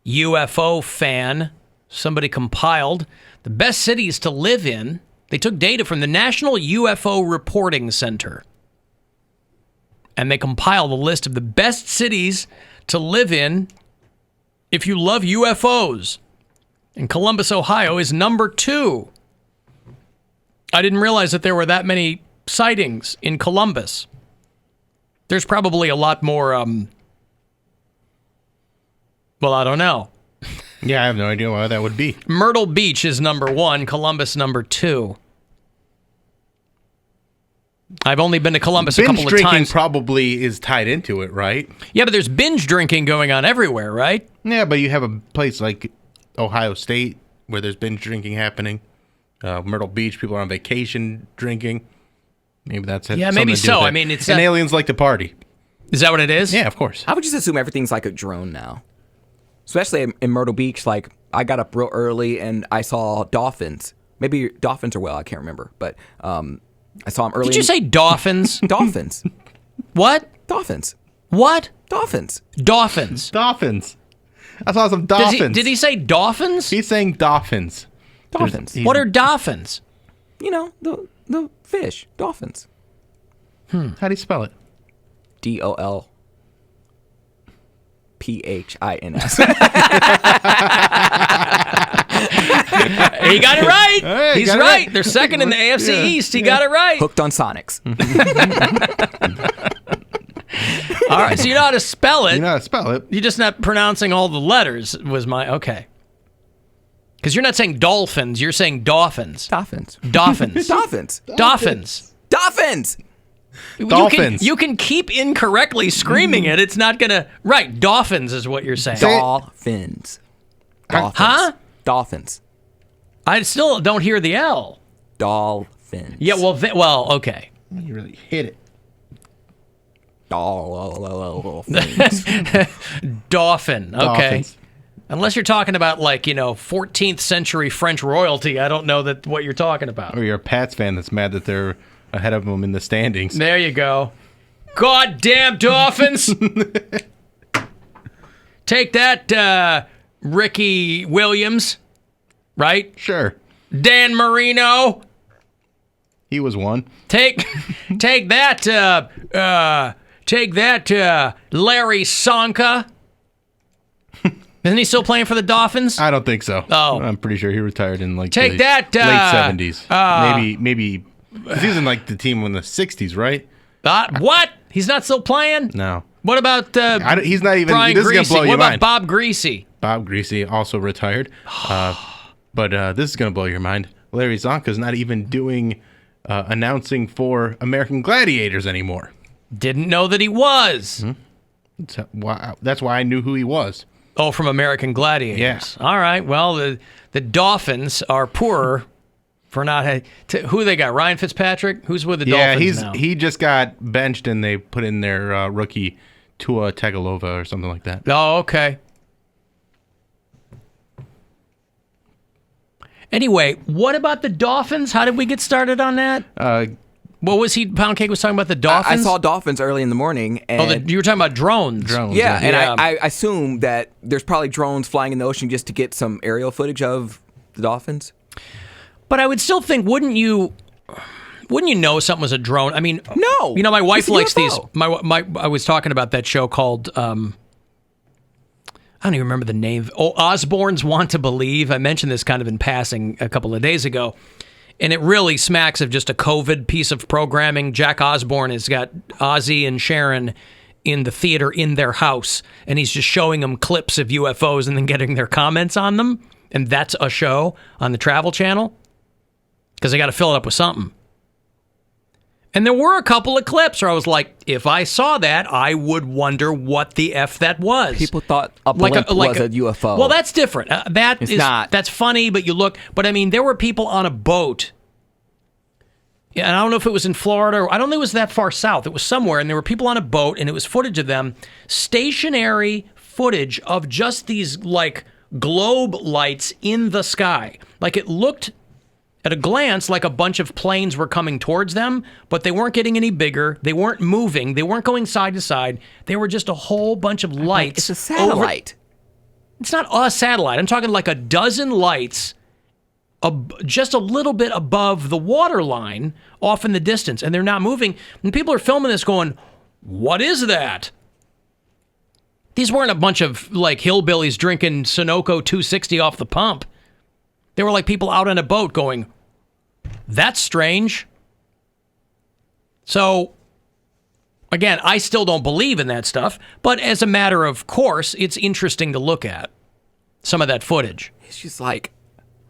UFO fan, somebody compiled the best cities to live in. They took data from the National UFO Reporting Center, and they compiled a list of the best cities to live in if you love UFOs. And Columbus, Ohio is number 2. I didn't realize that there were that many sightings in Columbus. There's probably a lot more, I don't know. Yeah, I have no idea why that would be. Myrtle Beach is number 1, Columbus number 2. I've only been to Columbus a couple of times. Binge drinking probably is tied into it, right? Yeah, but there's binge drinking going on everywhere, right? Yeah, but you have a place like Ohio State where there's binge drinking happening. Myrtle Beach, people are on vacation drinking. Maybe that's it. Yeah, maybe so. I mean, and aliens like to party. Is that what it is? Yeah, of course. I would just assume everything's like a drone now. Especially in Myrtle Beach, like I got up real early and I saw dolphins. Maybe dolphins are whale, I can't remember. But I saw them early. Did you say dolphins? Dolphins. What? Dolphins. What? Dolphins. Dolphins. Dolphins. I saw some dolphins. Did he say dolphins? He's saying dolphins. Dolphins. What are dolphins? You know, the fish. Dolphins. How do you spell it? DOLPHINS. He got it right. Hey, He's right. They're second in the AFC East. He got it right. Hooked on Sonics. All right, so you know how to spell it. You know how to spell it. You're just not pronouncing all the letters. Okay. Because you're not saying dolphins. You're saying dolphins. Dolphins. Dolphins. Dolphins. Dolphins. Dolphins. Dolphins. You can keep incorrectly screaming it. It's not gonna. Right. Dolphins is what you're saying. Dolphins. Dolphins. Huh? Dolphins. I still don't hear the L. Dolphins. Yeah. Well. Okay. You really hit it. Dolphins. Dolphin. Okay. Dolphins. Unless you're talking about 14th century French royalty, I don't know what you're talking about. Or you're a Pats fan that's mad that they're ahead of them in the standings. There you go. Goddamn Dolphins! Take that, Ricky Williams. Right? Sure. Dan Marino. He was one. Take that, Larry Sonka. Isn't he still playing for the Dolphins? I don't think so. Oh. I'm pretty sure he retired in Take the that, late 70s. Maybe. He was in the team in the 60s, right? What? He's not still playing? No. What about he's not even. Brian This is Greasy? gonna blow What your about mind. Bob Greasy? Bob Greasy also retired. But this is gonna blow your mind. Larry Zonka's not even doing announcing for American Gladiators anymore. Didn't know that he was. That's why I knew who he was. Oh, from American Gladiators. Yes. All right. Well, the Dolphins are poorer for not who they got. Ryan Fitzpatrick, who's with the Dolphins now? He just got benched and they put in their rookie Tua Tagovailoa or something like that. Oh, okay. Anyway, what about the Dolphins? How did we get started on that? What was Poundcake was talking about the Dolphins? I saw dolphins early in the morning. And you were talking about drones. Yeah, and I assume that there's probably drones flying in the ocean just to get some aerial footage of the dolphins. But I would still think, wouldn't you know something was a drone? I mean, no. You know, my wife likes these. I was talking about that show called I don't even remember the name. Oh, Osborne's Want to Believe. I mentioned this kind of in passing a couple of days ago. And it really smacks of just a COVID piece of programming. Jack Osborne has got Ozzy and Sharon in the theater in their house, and he's just showing them clips of UFOs and then getting their comments on them. And that's a show on the Travel Channel because they got to fill it up with something. And there were a couple of clips where I was like, if I saw that, I would wonder what the F that was. People thought a blimp was a UFO. Well, that's different. It's not. That's funny, but you look. But I mean, there were people on a boat. Yeah, and I don't know if it was in Florida. Or I don't think it was that far south. It was somewhere, and there were people on a boat, and it was footage of them, stationary footage of just these globe lights in the sky. Like it looked at a glance like a bunch of planes were coming towards them, but they weren't getting any bigger. They weren't moving. They weren't going side to side. They were just a whole bunch of lights. It's a satellite. It's not a satellite. I'm talking like a dozen lights just a little bit above the water line off in the distance, and they're not moving. And people are filming this going, what is that? These weren't a bunch of hillbillies drinking Sunoco 260 off the pump. They were like people out on a boat going, that's strange. So, again, I still don't believe in that stuff, but as a matter of course, it's interesting to look at some of that footage. It's just like,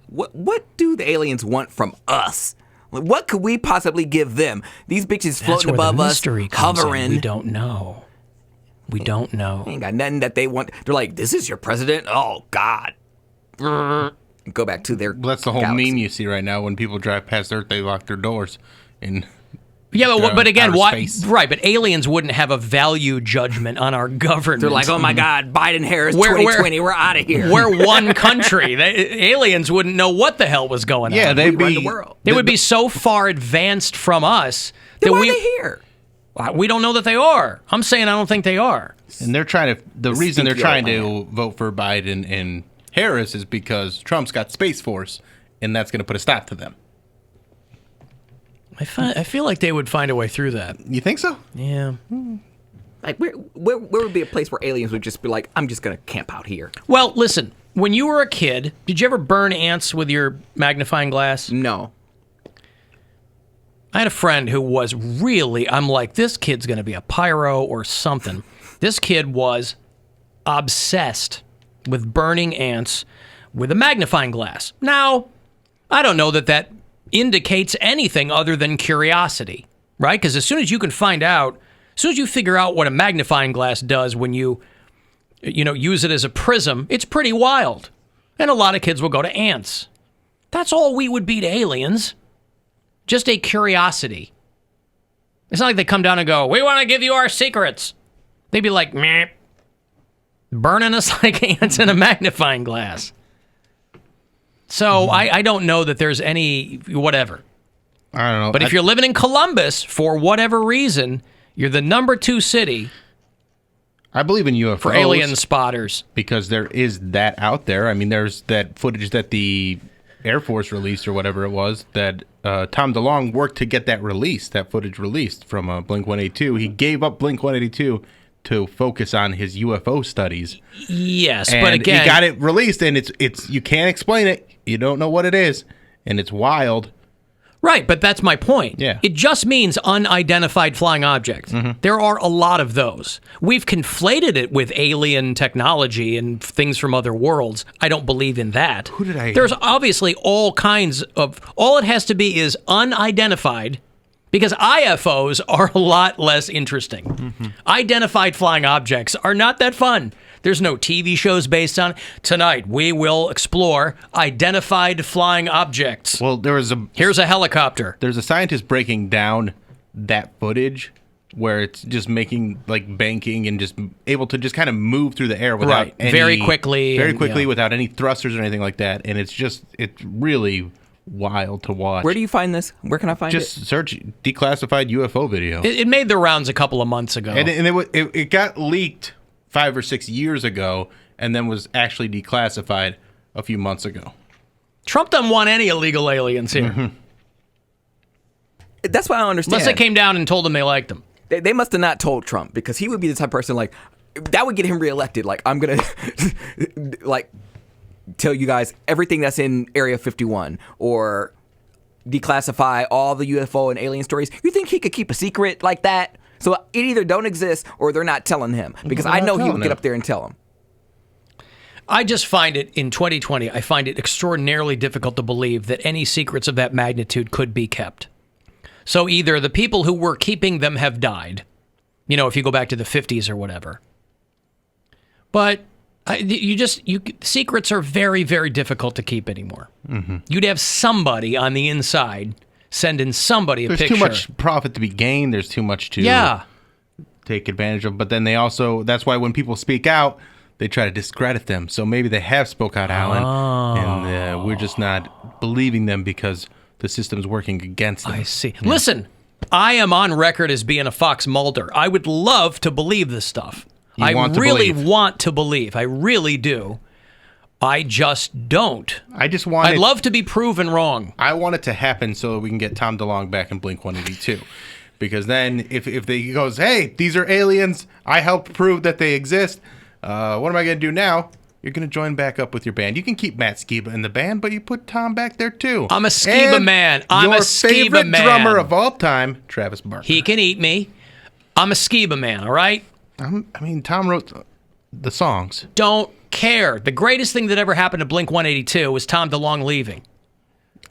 what do the aliens want from us? What could we possibly give them? These bitches floating above us, hovering. We don't know. We don't know. Ain't got nothing that they want. They're like, this is your president? Oh, God. Go back to their That's the whole galaxy. meme you see right now. When people drive past Earth, they lock their doors. But again, why? Right, but aliens wouldn't have a value judgment on our government. They're like, oh my God, Biden, Harris, 2020, we're out of here. We're one country. Aliens wouldn't know what the hell was going on. Yeah, we run the world. They would be so far advanced from us then that why are they here? We don't know that they are. I'm saying I don't think they are. And they're trying to. The reason they're trying to vote for Biden and Harris is because Trump's got Space Force, and that's going to put a stop to them. I feel like they would find a way through that. You think so? Yeah. Like, where would be a place where aliens would just be like, I'm just going to camp out here? Well, listen, when you were a kid, did you ever burn ants with your magnifying glass? No. I had a friend who was really, I'm like, this kid's going to be a pyro or something. This kid was obsessed with burning ants with a magnifying glass. Now, I don't know that indicates anything other than curiosity, right? Because as soon as you can find out, as soon as you figure out what a magnifying glass does when you use it as a prism, it's pretty wild. And a lot of kids will go to ants. That's all we would be to aliens. Just a curiosity. It's not like they come down and go, we want to give you our secrets. They'd be like, meh, burning us like ants in a magnifying glass. So I don't know that there's any whatever. I don't know. But if you're living in Columbus, for whatever reason, you're the number 2 city. I believe in UFOs. For alien spotters. Because there is that out there. I mean, there's that footage that the Air Force released or whatever it was that Tom DeLonge worked to get that footage released from Blink-182. He gave up Blink-182 to focus on his UFO studies. Yes, and but again, he got it released, and it's you can't explain it. You don't know what it is, and it's wild. Right, but that's my point. Yeah. It just means unidentified flying objects. Mm-hmm. There are a lot of those. We've conflated it with alien technology and things from other worlds. I don't believe in that. There's obviously all kinds of... All it has to be is unidentified, because IFOs are a lot less interesting. Mm-hmm. Identified flying objects are not that fun. There's no TV shows based on it. Tonight, we will explore identified flying objects. Well, here's a helicopter. There's a scientist breaking down that footage where it's just making like banking and just able to just kind of move through the air without very quickly without any thrusters or anything like that. And it's really wild to watch. Where do you find this? Where can I find it? Just search declassified UFO video. It made the rounds a couple of months ago. And it got leaked 5 or 6 years ago, and then was actually declassified a few months ago. Trump doesn't want any illegal aliens here. Mm-hmm. That's what I don't understand. Unless they came down and told him they liked him. They must have not told Trump, because he would be the type of person like that would get him reelected. Like, I'm gonna like tell you guys everything that's in Area 51 or declassify all the UFO and alien stories. You think he could keep a secret like that? So it either don't exist or they're not telling him, because I know he would get up there and tell him. I just find it, in 2020, I find it extraordinarily difficult to believe that any secrets of that magnitude could be kept. So either the people who were keeping them have died, if you go back to the 50s or whatever. But secrets are very, very difficult to keep anymore. Mm-hmm. You'd have somebody on the inside sending somebody a There's picture. Too much profit to be gained. There's too much to take advantage of. But then that's why when people speak out, they try to discredit them. So maybe they have spoke out, Alan, and we're just not believing them because the system's working against them. I see. Yeah. Listen, I am on record as being a Fox Mulder. I would love to believe this stuff. I really want to believe. I really do. I just don't. I'd love to be proven wrong. I want it to happen so that we can get Tom DeLonge back in Blink-182. Because then if he goes, hey, these are aliens, I helped prove that they exist, what am I going to do now? You're going to join back up with your band. You can keep Matt Skiba in the band, but you put Tom back there too. I'm a Skiba man. I'm a Skiba man. Your favorite drummer of all time, Travis Barker. He can eat me. I'm a Skiba man, all right? Tom wrote the songs. Don't care. The greatest thing that ever happened to Blink-182 was Tom DeLonge leaving.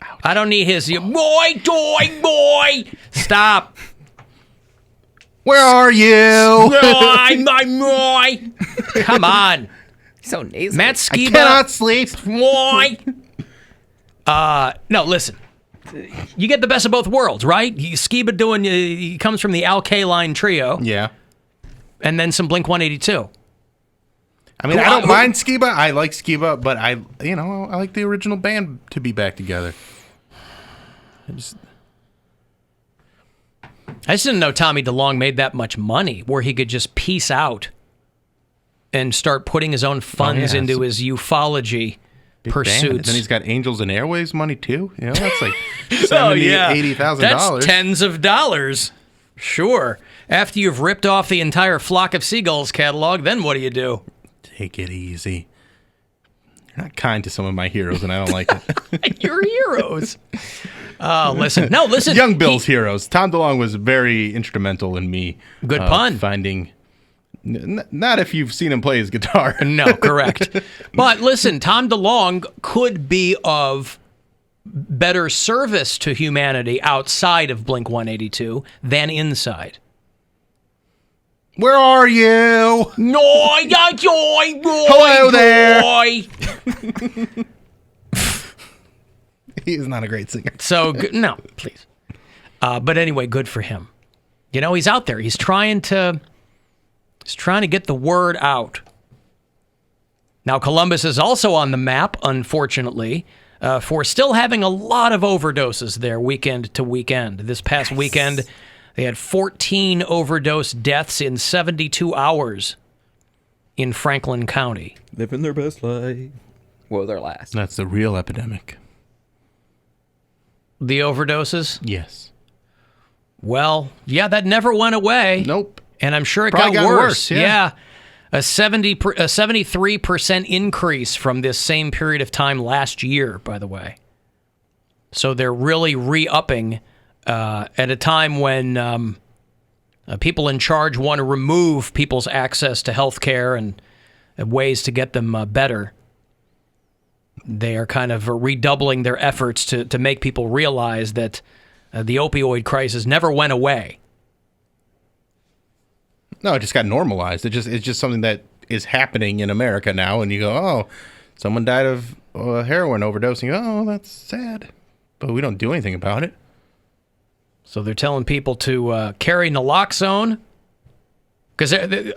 Ouch. I don't need his boy. Stop. Where are you? Boy. Come on. So nasal. Matt Skiba. I cannot sleep. Boy. No, listen. You get the best of both worlds, right? Skiba he comes from the Al Kaline trio. Yeah. And then some Blink-182. I don't mind Skiba. I like Skiba, but I like the original band to be back together. I just didn't know Tommy DeLonge made that much money where he could just peace out and start putting his own funds into his ufology pursuits. And then he's got Angels and Airways money too. You know, that's like $80,000. That's tens of dollars. Sure. After you've ripped off the entire Flock of Seagulls catalog, then what do you do? Take it easy. You're not kind to some of my heroes, and I don't like it. Your heroes. Listen. Young Bill's heroes. Tom DeLonge was very instrumental in me. Good pun. Finding. Not if you've seen him play his guitar. No, correct. But listen, Tom DeLonge could be of better service to humanity outside of Blink-182 than inside. Where are you? Hello there. He is not a great singer. So, no, please. But anyway, good for him. You know, he's out there. He's trying to get the word out. Now, Columbus is also on the map, unfortunately, for still having a lot of overdoses there weekend to weekend. This past weekend, they had 14 overdose deaths in 72 hours in Franklin County. Living their best life. Well, their last. That's the real epidemic. The overdoses? Yes. Well, yeah, that never went away. Nope. And I'm sure it Probably got worse. Yeah. A 73% increase from this same period of time last year, by the way. So they're really re-upping at a time when people in charge want to remove people's access to health care and ways to get them better. They are kind of redoubling their efforts to make people realize that the opioid crisis never went away. No, it just got normalized. It's just something that is happening in America now, and you go, oh, someone died of heroin overdose, and you go, oh, that's sad. But we don't do anything about it. So they're telling people to carry naloxone, because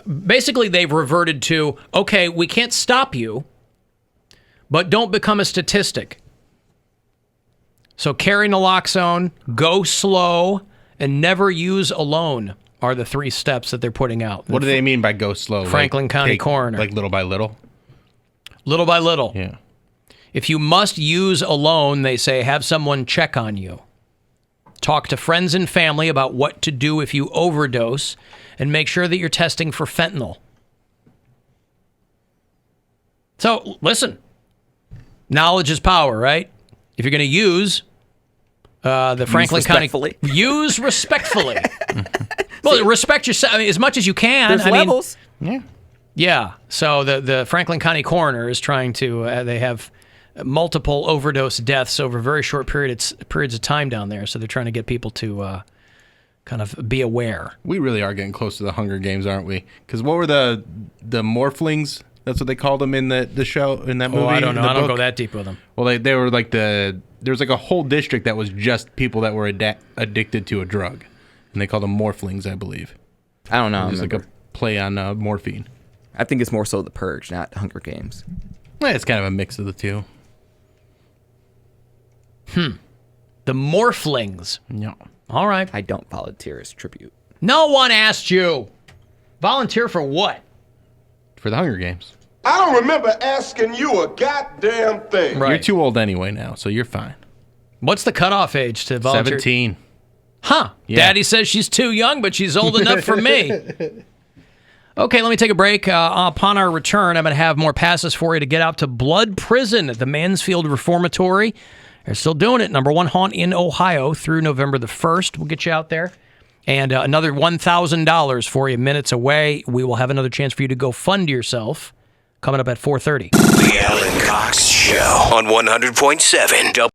basically they've reverted to, okay, we can't stop you, but don't become a statistic. So carry naloxone, go slow, and never use alone are the 3 steps that they're putting out. What do they mean by go slow? Franklin County coroner. Like little by little? Little by little. Yeah. If you must use alone, they say, have someone check on you. Talk to friends and family about what to do if you overdose, and make sure that you're testing for fentanyl. So, listen. Knowledge is power, right? If you're going to use the Franklin County... Use respectfully. Well, respect yourself as much as you can. There's levels. Yeah. So the Franklin County coroner is trying to... they have multiple overdose deaths over very short periods of time down there. So they're trying to get people to kind of be aware. We really are getting close to the Hunger Games, aren't we? Because what were the morphlings? That's what they called them in the show, in that movie? Oh, I don't know. I don't go that deep with them. Well, they were like there was like a whole district that was just people that were addicted to a drug. And they called them morphlings, I believe. I don't know. It's like a play on morphine. I think it's more so The Purge, not Hunger Games. Yeah, it's kind of a mix of the two. The morphlings. Yeah. All right. I don't volunteer as tribute. No one asked you. Volunteer for what? For the Hunger Games. I don't remember asking you a goddamn thing. Right. You're too old anyway now, so you're fine. What's the cutoff age to volunteer? 17. Huh. Yeah. Daddy says she's too young, but she's old enough for me. Okay, let me take a break. Upon our return, I'm going to have more passes for you to get out to Blood Prison at the Mansfield Reformatory. They're still doing it. Number 1 haunt in Ohio through November the 1st. We'll get you out there. And another $1,000 for you minutes away. We will have another chance for you to go fund yourself coming up at 4:30. The Alan Cox Show on 100.7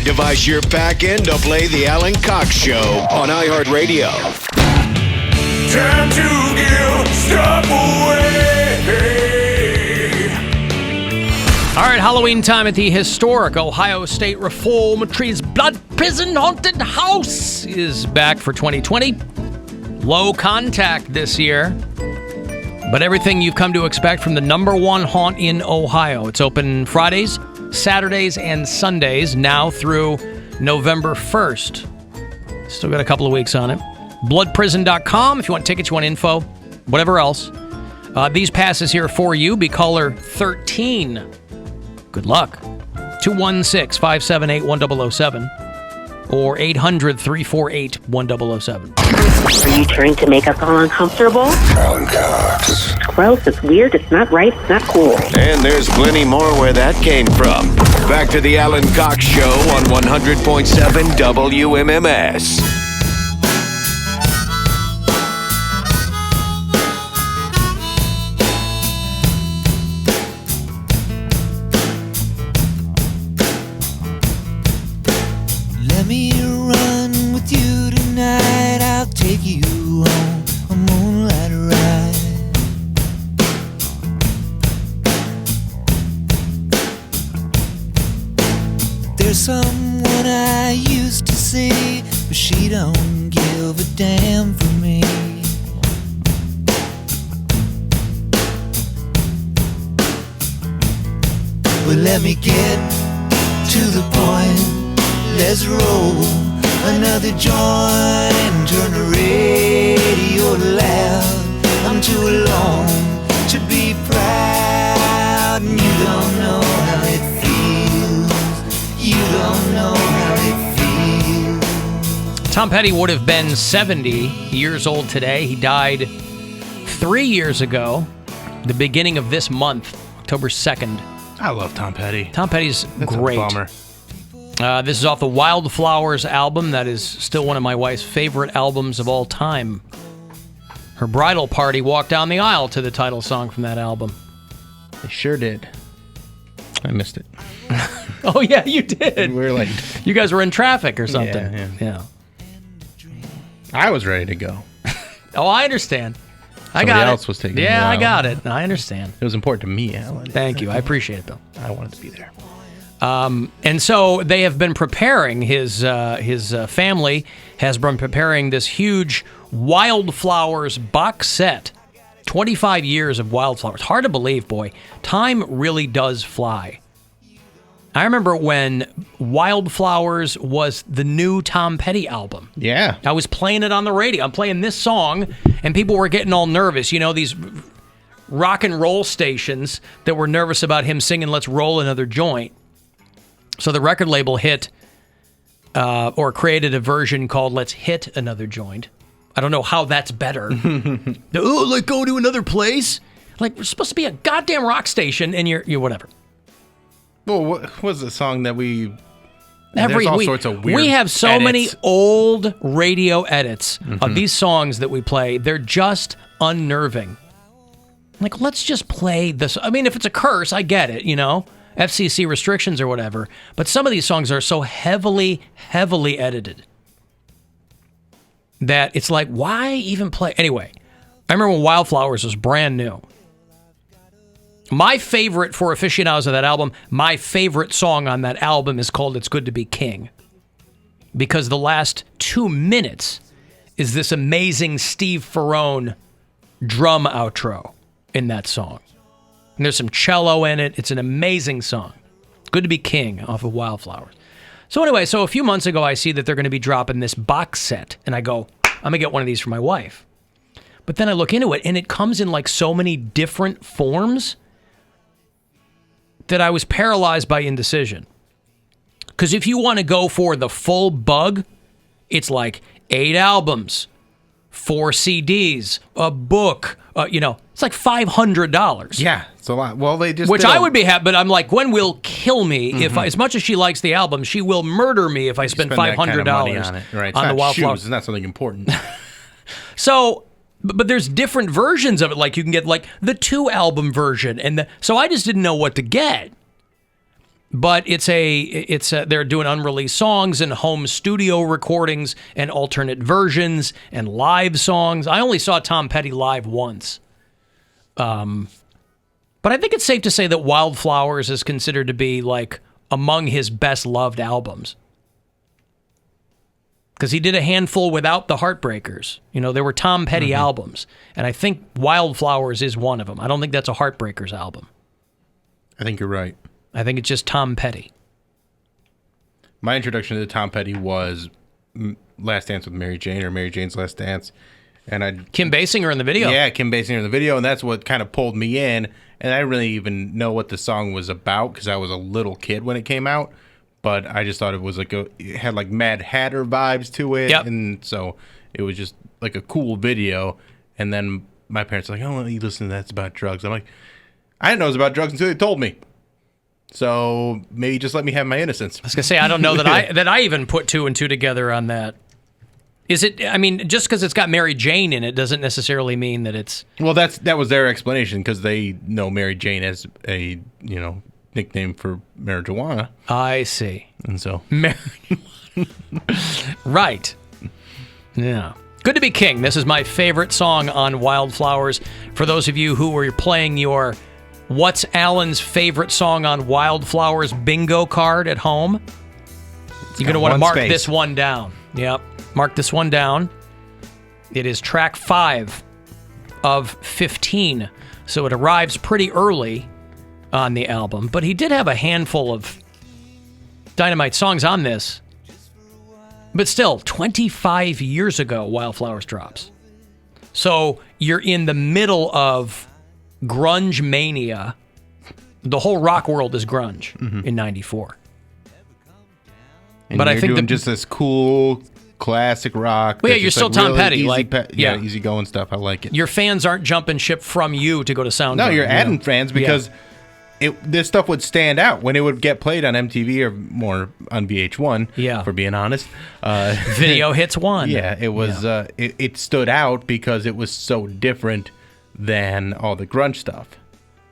smart device you're packing to play The Alan Cox Show on iHeartRadio. Time to give stuff away. All right, Halloween time at the historic Ohio State Reformatory's Blood Prison Haunted House is back for 2020. Low contact this year, but everything you've come to expect from the number one haunt in Ohio. It's open Fridays, Saturdays, and Sundays now through November 1st. Still got a couple of weeks on it. Bloodprison.com if you want tickets, you want info, whatever else. These passes here for you. Be caller 13. Good luck. 216-578-1007 or 800-348-1007. Are you trying to make us all uncomfortable? Alan Cox. It's gross, it's weird, it's not right, it's not cool. And there's plenty more where that came from. Back to the Alan Cox Show on 100.7 WMMS. Let me run with you tonight. I'll take you on a moonlight ride. There's someone I used to see, but she don't give a damn for me. But let me get to the point. Let's roll another joint, turn the radio loud. I'm too alone to be proud, and you don't know how it feels. You don't know how it feels. Tom Petty would have been 70 years old today. He died 3 years ago, the beginning of this month, October 2nd. I love Tom Petty. Tom Petty's That's great. A bummer. This is off the Wildflowers album. That is still one of my wife's favorite albums of all time. Her bridal party walked down the aisle to the title song from that album. They sure did. I missed it. Oh, yeah, you did. We were late. You guys were in traffic or something. Yeah. I was ready to go. Oh, I understand. Somebody else was taking Yeah, a while. I got it. I understand. It was important to me, Alan. Thank you. I appreciate it, Bill. I wanted to be there. And so they have been preparing, his family has been preparing this huge Wildflowers box set. 25 years of Wildflowers. Hard to believe, boy. Time really does fly. I remember when Wildflowers was the new Tom Petty album. Yeah. I was playing it on the radio. I'm playing this song, and people were getting all nervous. You know, these rock and roll stations that were nervous about him singing Let's Roll Another Joint. So the record label hit or created a version called Let's Hit Another Joint. I don't know how that's better. Like go to another place? Like we're supposed to be a goddamn rock station and you're whatever. Well, what was the song that there's all sorts of weird we have so edits. many old radio edits of these songs that we play. They're just unnerving. Like, let's just play this. I mean, if it's a curse, I get it, you know? FCC restrictions or whatever. But some of these songs are so heavily, heavily edited that it's like, why even play? Anyway, I remember when Wildflowers was brand new. My favorite for aficionados of that album, my favorite song on that album is called It's Good to Be King. Because the last 2 minutes is this amazing Steve Ferrone drum outro in that song. And there's some cello in it. It's an amazing song. Good to Be King off of Wildflowers. So anyway, a few months ago, I see that they're going to be dropping this box set. And I go, I'm going to get one of these for my wife. But then I look into it, and it comes in like so many different forms that I was paralyzed by indecision. Because if you want to go for the full bug, it's like 8 albums, 4 CDs, a book, it's like $500. Yeah, it's a lot. Well, they just which I would be happy, but I'm like, Gwen will kill me if as much as she likes the album, she will murder me if I spend $500 that kind of money on it. Right. on the Wildflower. It's not something important. So, but there's different versions of it. Like you can get like the 2 album version, so I just didn't know what to get. But they're doing unreleased songs and home studio recordings and alternate versions and live songs. I only saw Tom Petty live once. But I think it's safe to say that Wildflowers is considered to be like among his best loved albums. Because he did a handful without the Heartbreakers. There were Tom Petty albums. And I think Wildflowers is one of them. I don't think that's a Heartbreakers album. I think you're right. I think it's just Tom Petty. My introduction to Tom Petty was Last Dance with Mary Jane, or Mary Jane's Last Dance. And Kim Basinger in the video. Yeah, Kim Basinger in the video, and that's what kind of pulled me in. And I didn't really even know what the song was about because I was a little kid when it came out. But I just thought it was it had like Mad Hatter vibes to it. Yep. And so it was just like a cool video. And then my parents were like, "Oh, you listen to that's about drugs." I'm like, I didn't know it was about drugs until they told me. So maybe just let me have my innocence. I was gonna say, I don't know that I even put two and two together on that. Is it? I mean, just because it's got Mary Jane in it doesn't necessarily mean that it's. Well, that was their explanation because they know Mary Jane as a nickname for marijuana. I see. And so right. Yeah. Good to be king. This is my favorite song on Wildflowers. For those of you who were playing your What's Alan's favorite song on Wildflowers bingo card at home, you're going to want to mark this one down. Yep. Mark this one down. It is track 5 of 15. So it arrives pretty early on the album. But he did have a handful of dynamite songs on this. But still, 25 years ago, Wildflowers drops. So you're in the middle of grunge mania. The whole rock world is grunge in 94. And but I think doing just this cool classic rock. Well, yeah, you're still Tom Petty, easy going stuff. I like it. Your fans aren't jumping ship from you to go to Soundgarden. No, you're adding fans because this stuff would stand out when it would get played on MTV or more on VH1. Yeah, for being honest, Video Hits 1. Yeah, it was. It stood out because it was so different than all the grunge stuff,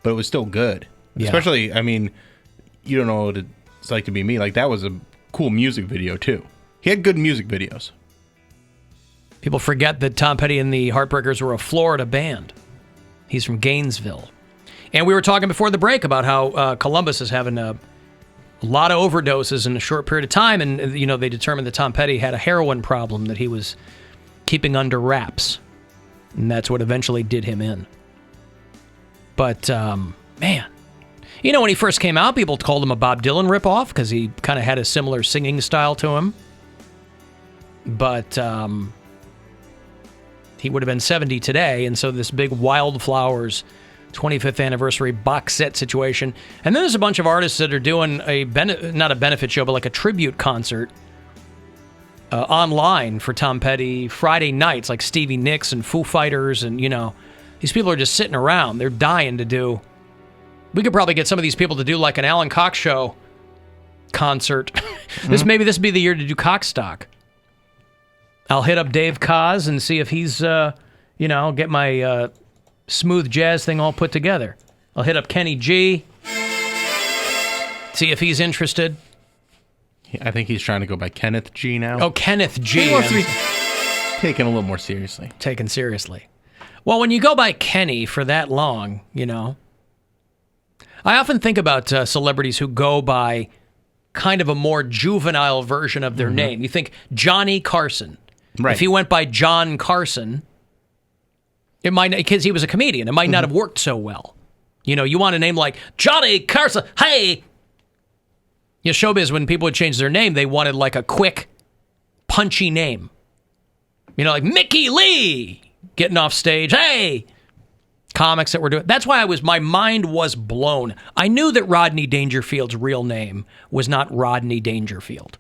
but it was still good. Yeah. Especially, I mean, you don't know what it's like to be me. Like that was a cool music video too. He had good music videos. People forget that Tom Petty and the Heartbreakers were a Florida band. He's from Gainesville. And we were talking before the break about how Columbus is having a lot of overdoses in a short period of time. And, they determined that Tom Petty had a heroin problem that he was keeping under wraps. And that's what eventually did him in. But, man. When he first came out, people called him a Bob Dylan ripoff because he kind of had a similar singing style to him. But he would have been 70 today, and so this big Wildflowers 25th anniversary box set situation. And then there's a bunch of artists that are doing not a benefit show, but like a tribute concert online for Tom Petty Friday nights, like Stevie Nicks and Foo Fighters, and these people are just sitting around. They're dying to do. We could probably get some of these people to do like an Alan Cox Show concert. Maybe this would be the year to do Cockstock. I'll hit up Dave Koz and see if he's, get my smooth jazz thing all put together. I'll hit up Kenny G, see if he's interested. I think he's trying to go by Kenneth G now. Oh, Kenneth G. He wants to be taken a little more seriously. Taken seriously. Well, when you go by Kenny for that long, I often think about celebrities who go by kind of a more juvenile version of their name. You think Johnny Carson. Right. If he went by John Carson, it might, because he was a comedian, it might not have worked so well. You want a name like Johnny Carson. Hey! Showbiz, when people would change their name, they wanted like a quick, punchy name. Like Mickey Lee getting off stage. Hey! Comics that were doing. That's why my mind was blown. I knew that Rodney Dangerfield's real name was not Rodney Dangerfield.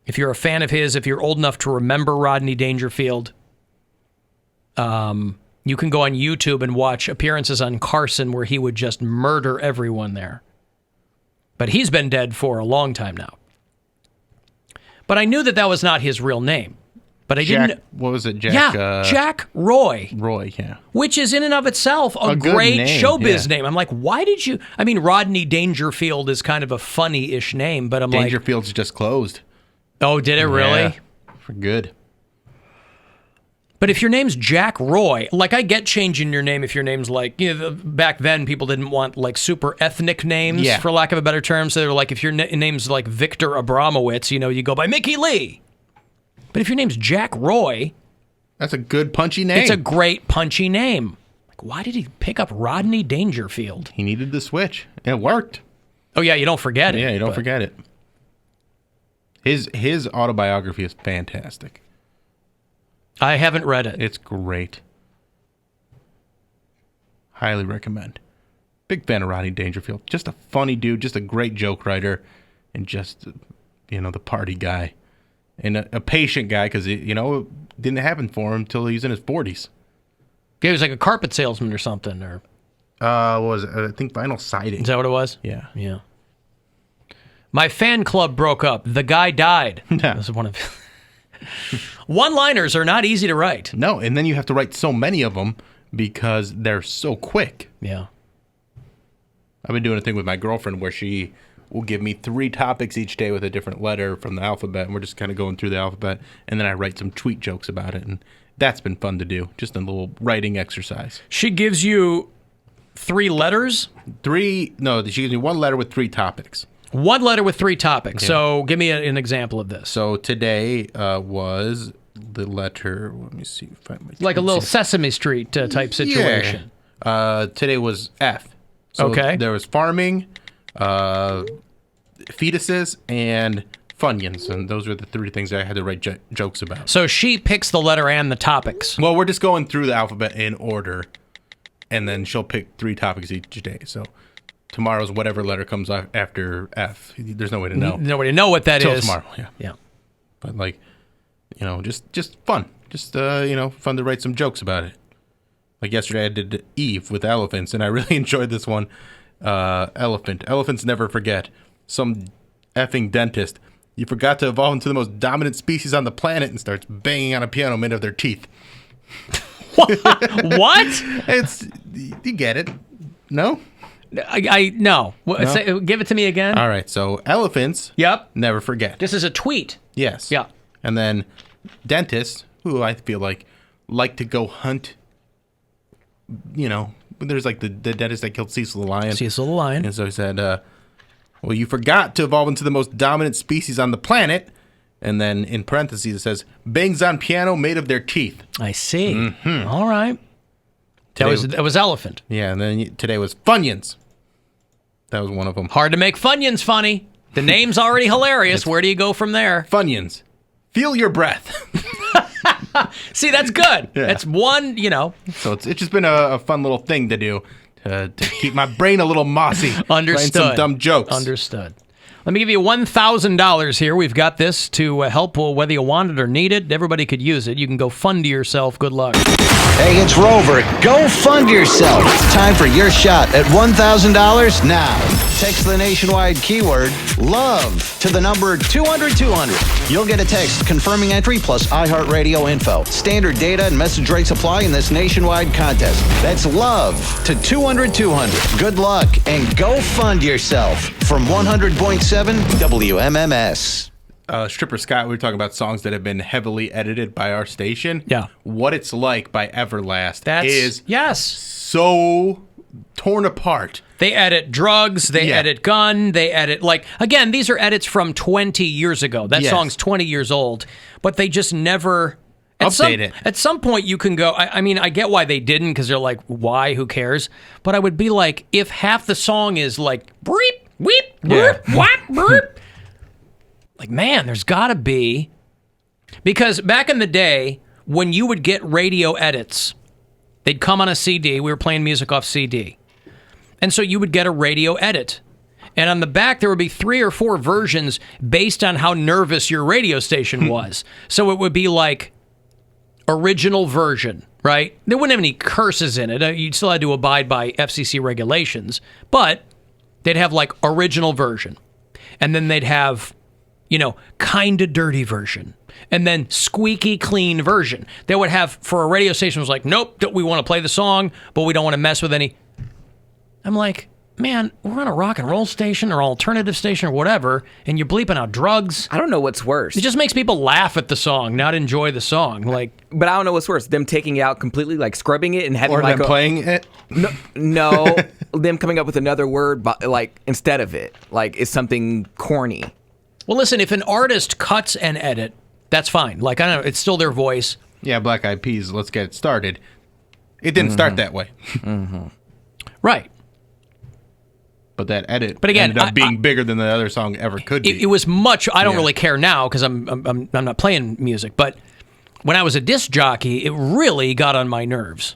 If you're a fan of his, if you're old enough to remember Rodney Dangerfield, you can go on YouTube and watch appearances on Carson where he would just murder everyone there. But he's been dead for a long time now. But I knew that was not his real name. But I didn't. What was it, Jack? Yeah, Jack Roy. Roy, yeah. Which is in and of itself a good great name, showbiz name. I'm like, why did you? I mean, Rodney Dangerfield is kind of a funny-ish name, but I'm like, Dangerfield's just closed. Oh, did it really? Yeah, for good. But if your name's Jack Roy, like I get changing your name if your name's like, back then people didn't want like super ethnic names, for lack of a better term. So they were like, if your name's like Victor Abramowitz, you go by Mickey Lee. But if your name's Jack Roy, that's a good punchy name. It's a great punchy name. Like, why did he pick up Rodney Dangerfield? He needed the switch. It worked. Oh yeah, you don't forget it. Yeah, you don't forget it. His autobiography is fantastic. I haven't read it. It's great. Highly recommend. Big fan of Rodney Dangerfield. Just a funny dude, just a great joke writer, and just, the party guy. And a patient guy, because, it didn't happen for him until he was in his 40s. He was like a carpet salesman or something, or... what was it? I think vinyl siding. Is that what it was? Yeah. Yeah. My fan club broke up. The guy died. That was one of... One-liners are not easy to write. No, and then you have to write so many of them because they're so quick. Yeah. I've been doing a thing with my girlfriend where she will give me 3 topics each day with a different letter from the alphabet, and we're just kind of going through the alphabet, and then I write some tweet jokes about it, and that's been fun to do. Just a little writing exercise. She gives you 3 letters? She gives me 1 letter with 3 topics. 1 letter with 3 topics. Yeah. So give me an example of this. So today was the letter, let me see. Like a little Sesame Street type situation. Yeah. Today was F. So okay. There was farming, fetuses, and Funyuns, and those were the 3 things I had to write jokes about. So she picks the letter and the topics. Well, we're just going through the alphabet in order, and then she'll pick 3 topics each day. So tomorrow's whatever letter comes after F. There's no way to know. No way to know what that Till is. Tomorrow, yeah. Yeah. But just fun. Just fun to write some jokes about it. Like yesterday I did Eve with elephants, and I really enjoyed this one. Elephant. Elephants never forget. Some effing dentist. You forgot to evolve into the most dominant species on the planet and starts banging on a piano made of their teeth. What? You get it. No? No. No? Give it to me again. All right. So elephants. Yep. Never forget. This is a tweet. Yes. Yeah. And then dentists, who I feel like to go hunt. There's like the dentist that killed Cecil the lion. Cecil the lion. And so he said, well, you forgot to evolve into the most dominant species on the planet. And then in parentheses it says, bangs on piano made of their teeth. I see. Mm-hmm. All right. That was elephant. Yeah, and then today was Funyuns. That was one of them. Hard to make Funyuns funny. The name's already hilarious. Where do you go from there? Funyuns. Feel your breath. See, that's good. Yeah. That's one, So it's just been a fun little thing to do to keep my brain a little mossy. Understood. Writing some dumb jokes. Understood. Let me give you $1,000 here. We've got this to help whether you want it or need it. Everybody could use it. You can go fund yourself. Good luck. Hey, it's Rover. Go fund yourself. It's time for your shot at $1,000 now. Text the nationwide keyword LOVE to the number 200-200. You'll get a text confirming entry plus iHeartRadio info. Standard data and message rates apply in this nationwide contest. That's LOVE to 200-200. Good luck and go fund yourself from 100.7 WMMS. Stripper Scott, we were talking about songs that have been heavily edited by our station. Yeah. What It's Like by Everlast is yes. so torn apart. They edit drugs, they edit gun, they edit, again, these are edits from 20 years ago. That song's 20 years old, but they just never... Update it. At some point, you can go, I mean, I get why they didn't, because they're like, why, who cares? But I would be like, if half the song is like, breep, weep, burp, whap, burp. Like, man, there's got to be... Because back in the day, when you would get radio edits, they'd come on a CD. We were playing music off CD. And so you would get a radio edit. And on the back, there would be 3 or 4 versions based on how nervous your radio station was. So it would be like original version, right? There wouldn't have any curses in it. You'd still had to abide by FCC regulations. But they'd have original version. And then they'd have, kind of dirty version. and then squeaky clean version. They would have, for a radio station, was like, nope, we want to play the song, but we don't want to mess with any. I'm like, man, we're on a rock and roll station or alternative station or whatever, and you're bleeping out drugs. I don't know what's worse. It just makes people laugh at the song, not enjoy the song. But I don't know what's worse, them taking it out completely, like scrubbing it and having or them playing it. No, them coming up with another word, like instead of it, like it's something corny. Well, listen, if an artist cuts and edit, that's fine. Like, I don't know, it's still their voice. Yeah, Black Eyed Peas, Let's Get It Started. It didn't start that way. Right. But that edit again, ended up being bigger than the other song ever could be. It was much. I don't really care now because I'm not playing music. But when I was a disc jockey, it really got on my nerves.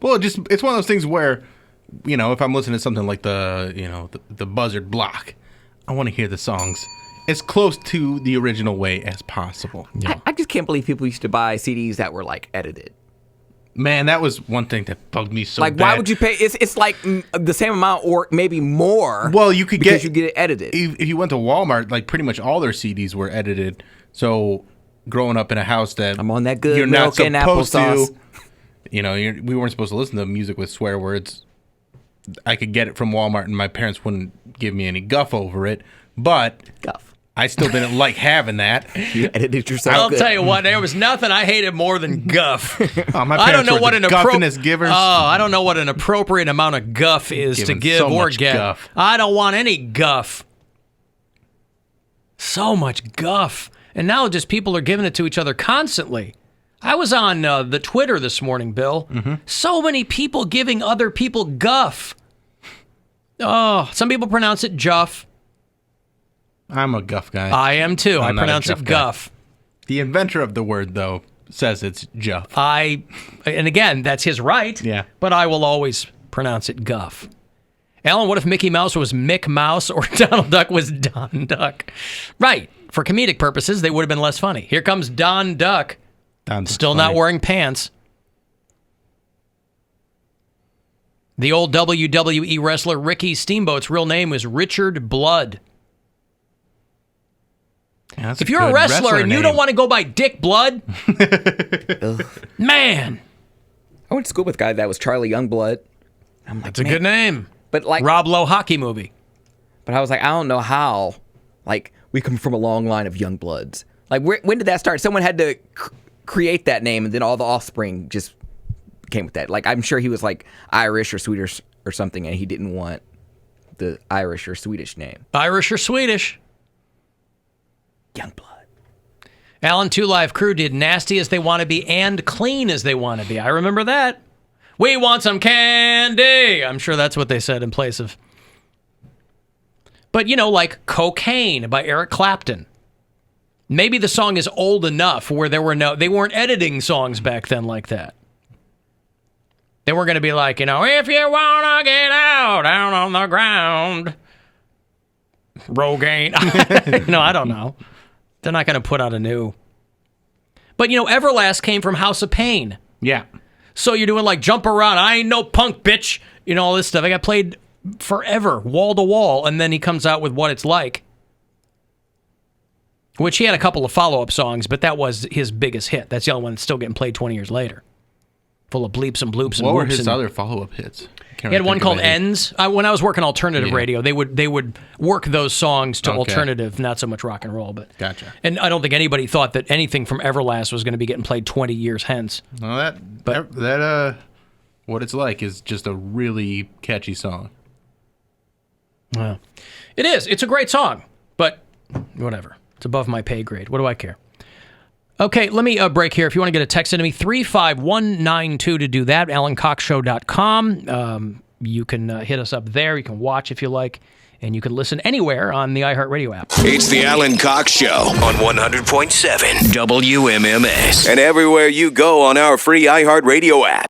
Well, it's one of those things where, if I'm listening to something like the Buzzard block, I want to hear the songs as close to the original way as possible. Yeah. I just can't believe people used to buy CDs that were like edited. Man, that was one thing that bugged me so bad. Why would you pay? It's like the same amount or maybe more. Well, you could because you get it edited. If you went to Walmart, like pretty much all their CDs were edited. So growing up in a house that I'm on that good you're milk not and supposed applesauce. to, we weren't supposed to listen to music with swear words. I could get it from Walmart, and my parents wouldn't give me any guff over it. But I still didn't like having that. You edited yourself. I'll tell you what, there was nothing I hated more than guff. I don't know what an givers. Oh, I don't know what an appropriate amount of guff is to give so or much get. Guff. I don't want any guff. So much guff. And now just people are giving it to each other constantly. I was on the Twitter this morning, Bill. Mm-hmm. So many people giving other people guff. Oh, some people pronounce it juff. I'm a guff guy. I am too. I I'm not a pronounce it guff. guy. The inventor of the word, though, says it's juff. And again, that's his right. Yeah. But I will always pronounce it guff. Alan, what if Mickey Mouse was Mick Mouse or Donald Duck was Don Duck? Right. For comedic purposes, they would have been less funny. Here comes Don Duck. Still not wearing pants. The old WWE wrestler Ricky Steamboat's real name was Richard Blood. Yeah, if you're a wrestler and you don't want to go by Dick Blood, man. I went to school with a guy that was Charlie Youngblood. I'm like, that's a good name. But like Rob Lowe hockey movie. But I was like, I don't know how. Like, we come from a long line of Youngbloods. Like, when did that start? Someone had to create that name, and then all the offspring just came with that. Like, I'm sure he was like Irish or Swedish or something, and he didn't want the Irish or Swedish name. Irish or Swedish. Youngblood. Alan 2 Live Crew did Nasty as They Want to Be and Clean as They Want to Be. I remember that. We want some candy. I'm sure that's what they said in place of. But, like Cocaine by Eric Clapton. Maybe the song is old enough where they weren't editing songs back then like that. They weren't going to be like, if you want to get out on the ground. Rogaine. I don't know. They're not going to put out a new. But, Everlast came from House of Pain. Yeah. So you're doing like Jump Around. I ain't no punk, bitch. All this stuff. I got played forever, wall to wall. And then he comes out with What It's Like. Which he had a couple of follow-up songs, but that was his biggest hit. That's the only one that's still getting played 20 years later. Full of bleeps and bloops and what whoops. What were his other follow-up hits? He had one called Ends. When I was working alternative radio, they would work those songs to alternative, not so much rock and roll. But gotcha. And I don't think anybody thought that anything from Everlast was going to be getting played 20 years hence. No, that What It's Like is just a really catchy song. Well, it is. It's a great song, but whatever. It's above my pay grade. What do I care? Okay, let me break here. If you want to get a text into me, 35192 to do that, alancoxshow.com. You can hit us up there. You can watch if you like, and you can listen anywhere on the iHeartRadio app. It's the Alan Cox Show on 100.7 WMMS and everywhere you go on our free iHeartRadio app.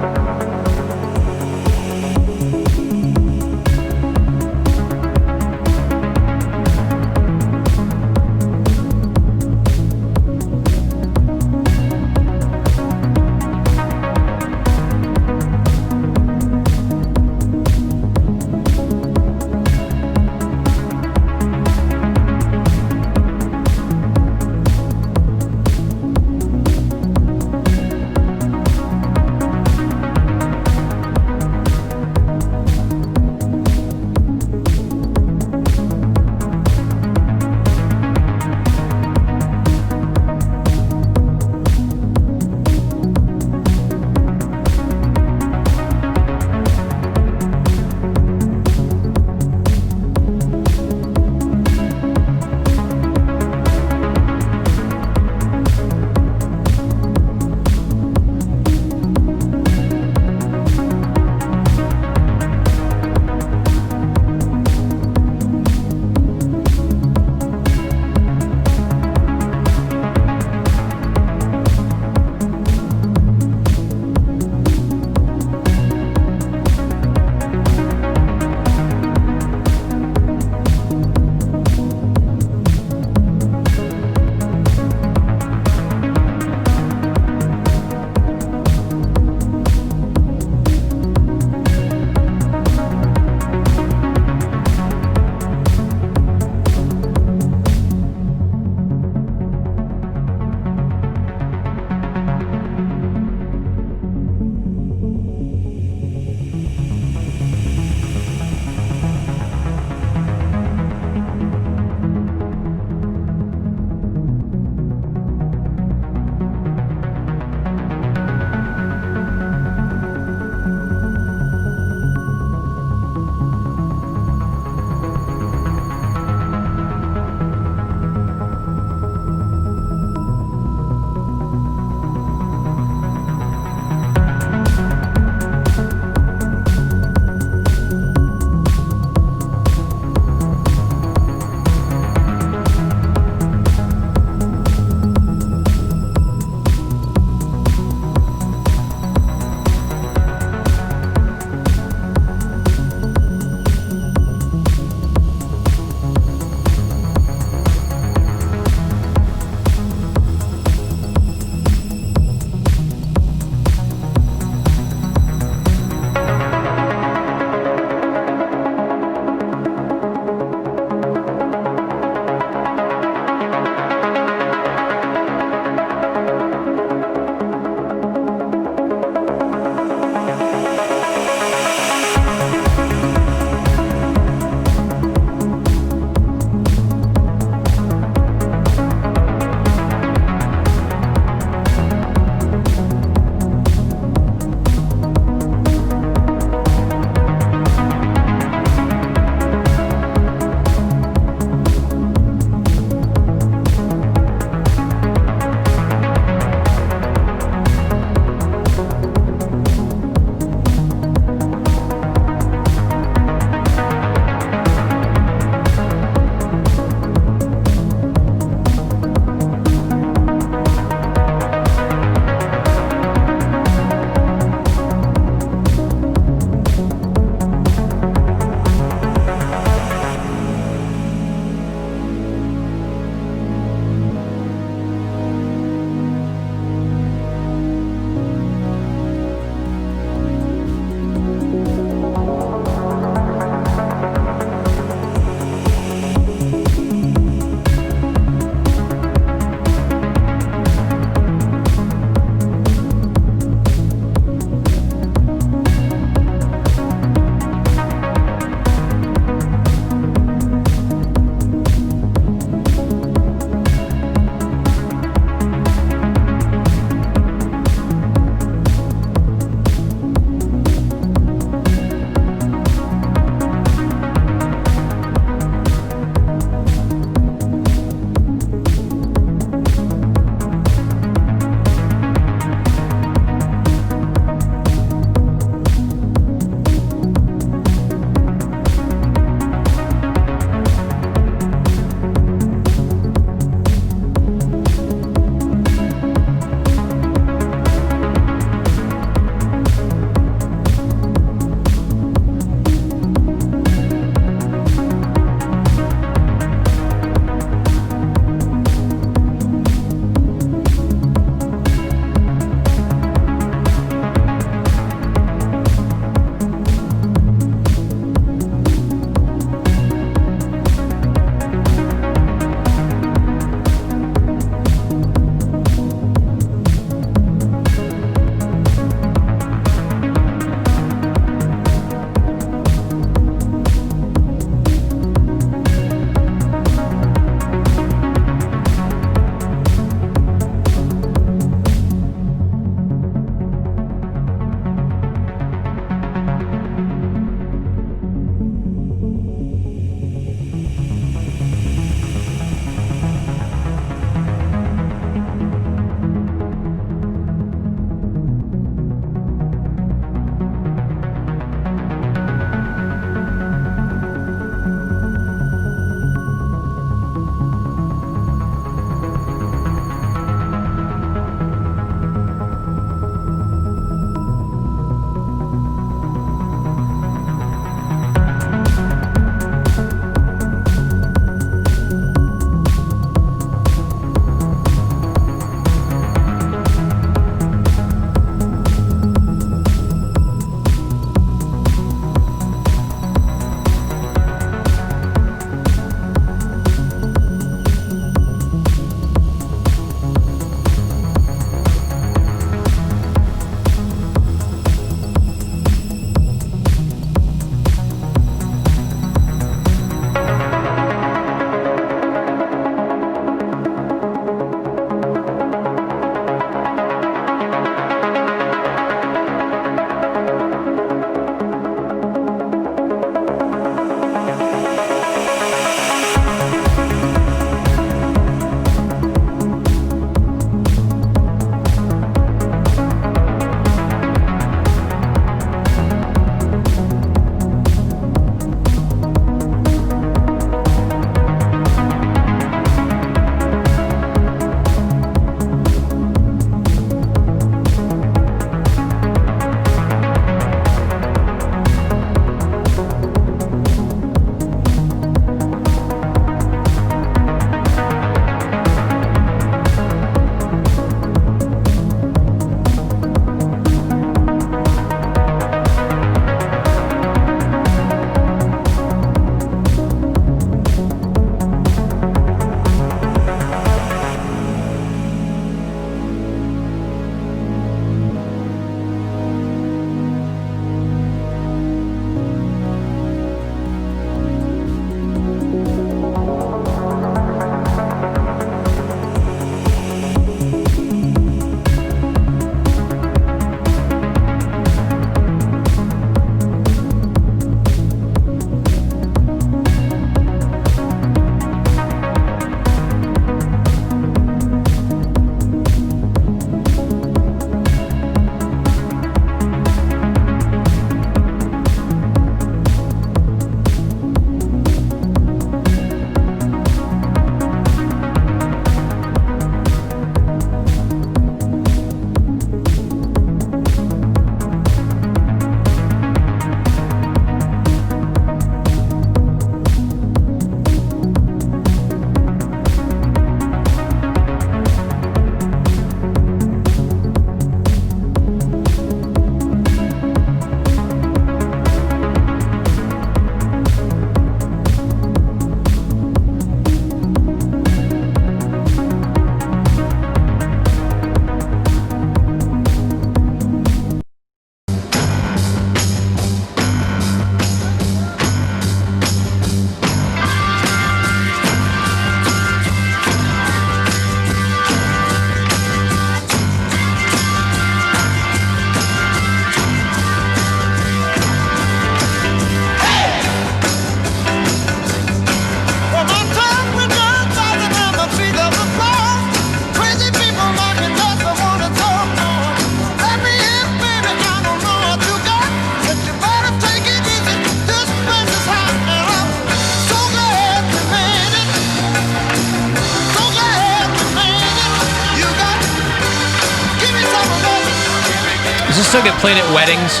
still get played at weddings?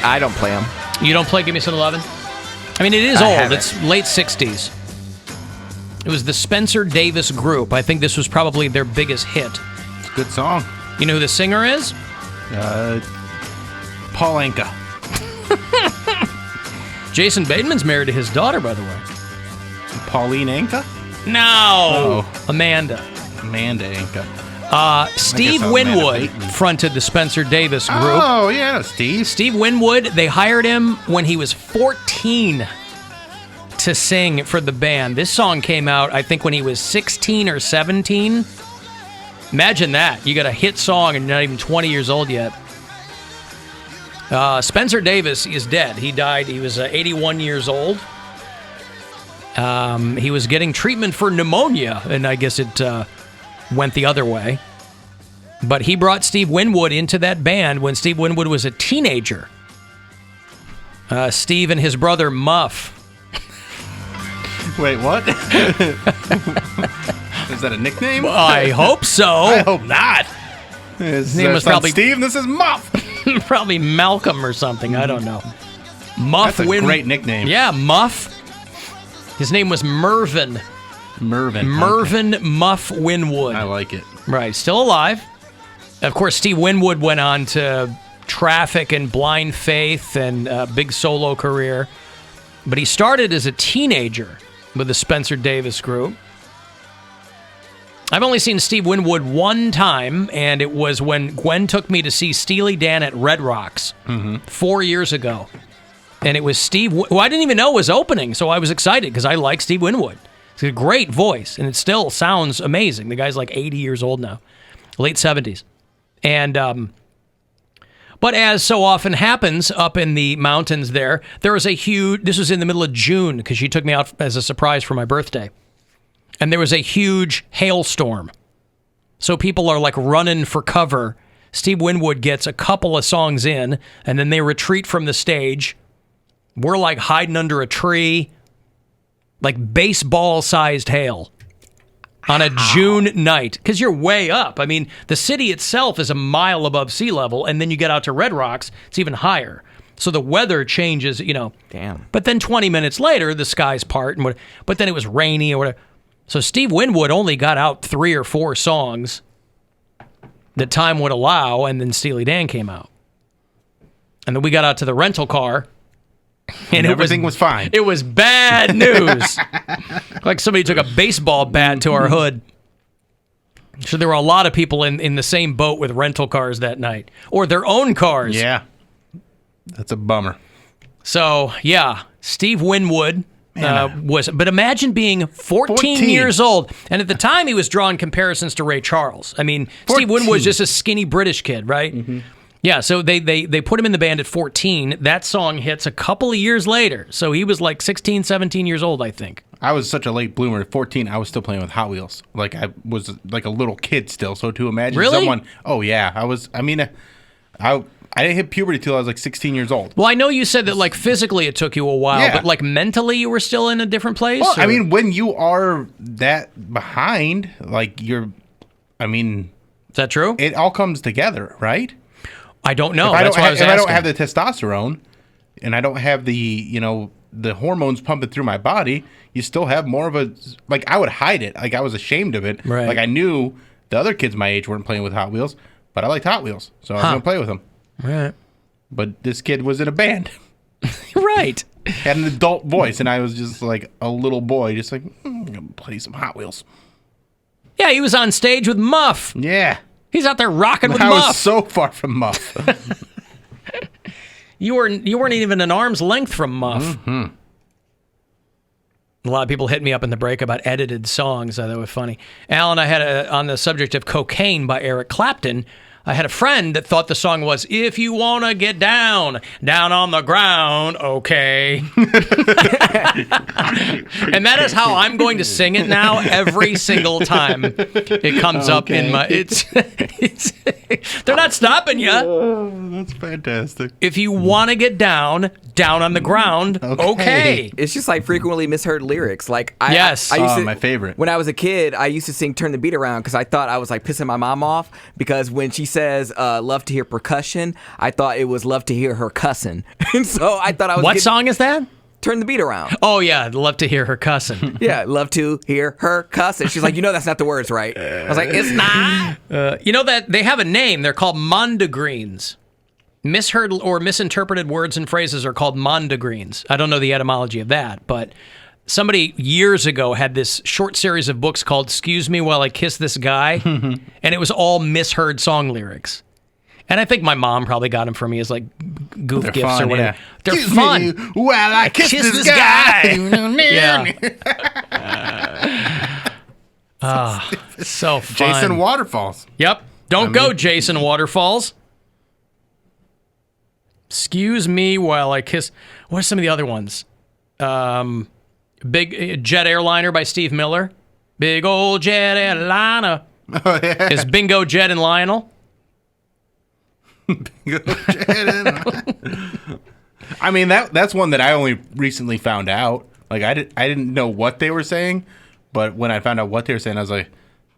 I don't play them. You don't play Give Me Some Lovin'? I mean, it is old. It's late 60s. It was the Spencer Davis Group. I think this was probably their biggest hit. It's a good song. You know who the singer is? Paul Anka. Jason Bateman's married to his daughter, by the way. Pauline Anka? No! Amanda Anka. Steve Winwood fronted the Spencer Davis Group. Oh, yeah, Steve. Steve Winwood, they hired him when he was 14 to sing for the band. This song came out, I think, when he was 16 or 17. Imagine that. You got a hit song and you're not even 20 years old yet. Spencer Davis is dead. He died. He was 81 years old. He was getting treatment for pneumonia, and I guess it went the other way. But he brought Steve Winwood into that band when Steve Winwood was a teenager. Steve and his brother Muff. Wait, what? Is that a nickname? I hope so. I hope not. His name was probably Steve. This is Muff. Probably Malcolm or something. I don't know. Muff. That's a great nickname. Yeah, Muff. His name was Mervyn. Mervyn Muff Winwood. I like it. Right. Still alive. Of course, Steve Winwood went on to Traffic and Blind Faith and a big solo career. But he started as a teenager with the Spencer Davis Group. I've only seen Steve Winwood one time, and it was when Gwen took me to see Steely Dan at Red Rocks 4 years ago. And it was Steve, who I didn't even know was opening, so I was excited because I like Steve Winwood. He's a great voice, and it still sounds amazing. The guy's like 80 years old now, late 70s. And, but as so often happens up in the mountains there was a huge, this was in the middle of June because she took me out as a surprise for my birthday. And there was a huge hailstorm. So people are like running for cover. Steve Winwood gets a couple of songs in, and then they retreat from the stage. We're like hiding under a tree, like baseball-sized hail on a June night. Because you're way up. I mean, the city itself is a mile above sea level, and then you get out to Red Rocks, it's even higher. So the weather changes, you know. Damn. But then 20 minutes later, the skies part, but then it was rainy or whatever. So Steve Winwood only got out 3 or 4 songs that time would allow, and then Steely Dan came out. And then we got out to the rental car, and everything was fine. It was bad news. Like somebody took a baseball bat to our hood. So there were a lot of people in the same boat with rental cars that night, or their own cars. Yeah, that's a bummer. So, yeah, Steve Winwood... but imagine being 14 years old. And at the time, he was drawing comparisons to Ray Charles. I mean, 14. Steve Winwood was just a skinny British kid, right? Mm-hmm. Yeah, so they put him in the band at 14. That song hits a couple of years later. So he was like 16, 17 years old, I think. I was such a late bloomer. At 14, I was still playing with Hot Wheels. Like, I was like a little kid still. So to imagine someone... Oh, yeah. I didn't hit puberty till I was like 16 years old. Well, I know you said that like phically it took you a while, but like mentally you were still in a different place? Well, I mean, when you are that behind, like Is that true? It all comes together, right? I don't know. If I don't have the testosterone and I don't have the hormones pumping through my body, you still have more of a... Like, I would hide it. Like, I was ashamed of it. Right. Like, I knew the other kids my age weren't playing with Hot Wheels, but I liked Hot Wheels, so I was going to play with them. Right. But this kid was in a band. Right. Had an adult voice, and I was just like a little boy, just like, I'm going to play some Hot Wheels. Yeah, he was on stage with Muff. Yeah. He's out there rocking with Muff. I was so far from Muff. You weren't even an arm's length from Muff. Mm-hmm. A lot of people hit me up in the break about edited songs. That was funny. Alan, I had on the subject of Cocaine by Eric Clapton, I had a friend that thought the song was, if you want to get down on the ground, okay. And that is how I'm going to sing it now every single time it comes up in my... It's They're not stopping you. Oh, that's fantastic. If you want to get down Down on the ground. Okay. It's just like frequently misheard lyrics. Like I used to, my favorite. When I was a kid, I used to sing "Turn the Beat Around" because I thought I was like pissing my mom off because when she says "love to hear percussion," I thought it was "love to hear her cussing," and so I thought I was. What song is that? Turn the Beat Around. Oh yeah, love to hear her cussing. Yeah, love to hear her cussing. She's like, that's not the words, right? I was like, it's not. You know that they have a name. They're called mondegreens. Misheard or misinterpreted words and phrases are called mondegreens. I don't know the etymology of that, but somebody years ago had this short series of books called "Excuse Me While I Kiss This Guy," and it was all misheard song lyrics. And I think my mom probably got them for me as like goof They're gifts fun, or whatever. yeah. They're Excuse fun. me while I kiss this guy. Yeah. So fun. Jason Waterfalls. Yep. Don't go, Jason Waterfalls. Excuse me while I kiss. What are some of the other ones? Big Jet Airliner by Steve Miller. Big old jet airliner. Oh, yeah. Is Bingo Jet and Lionel. I mean that's one that I only recently found out. Like I didn't know what they were saying, but when I found out what they were saying, I was like,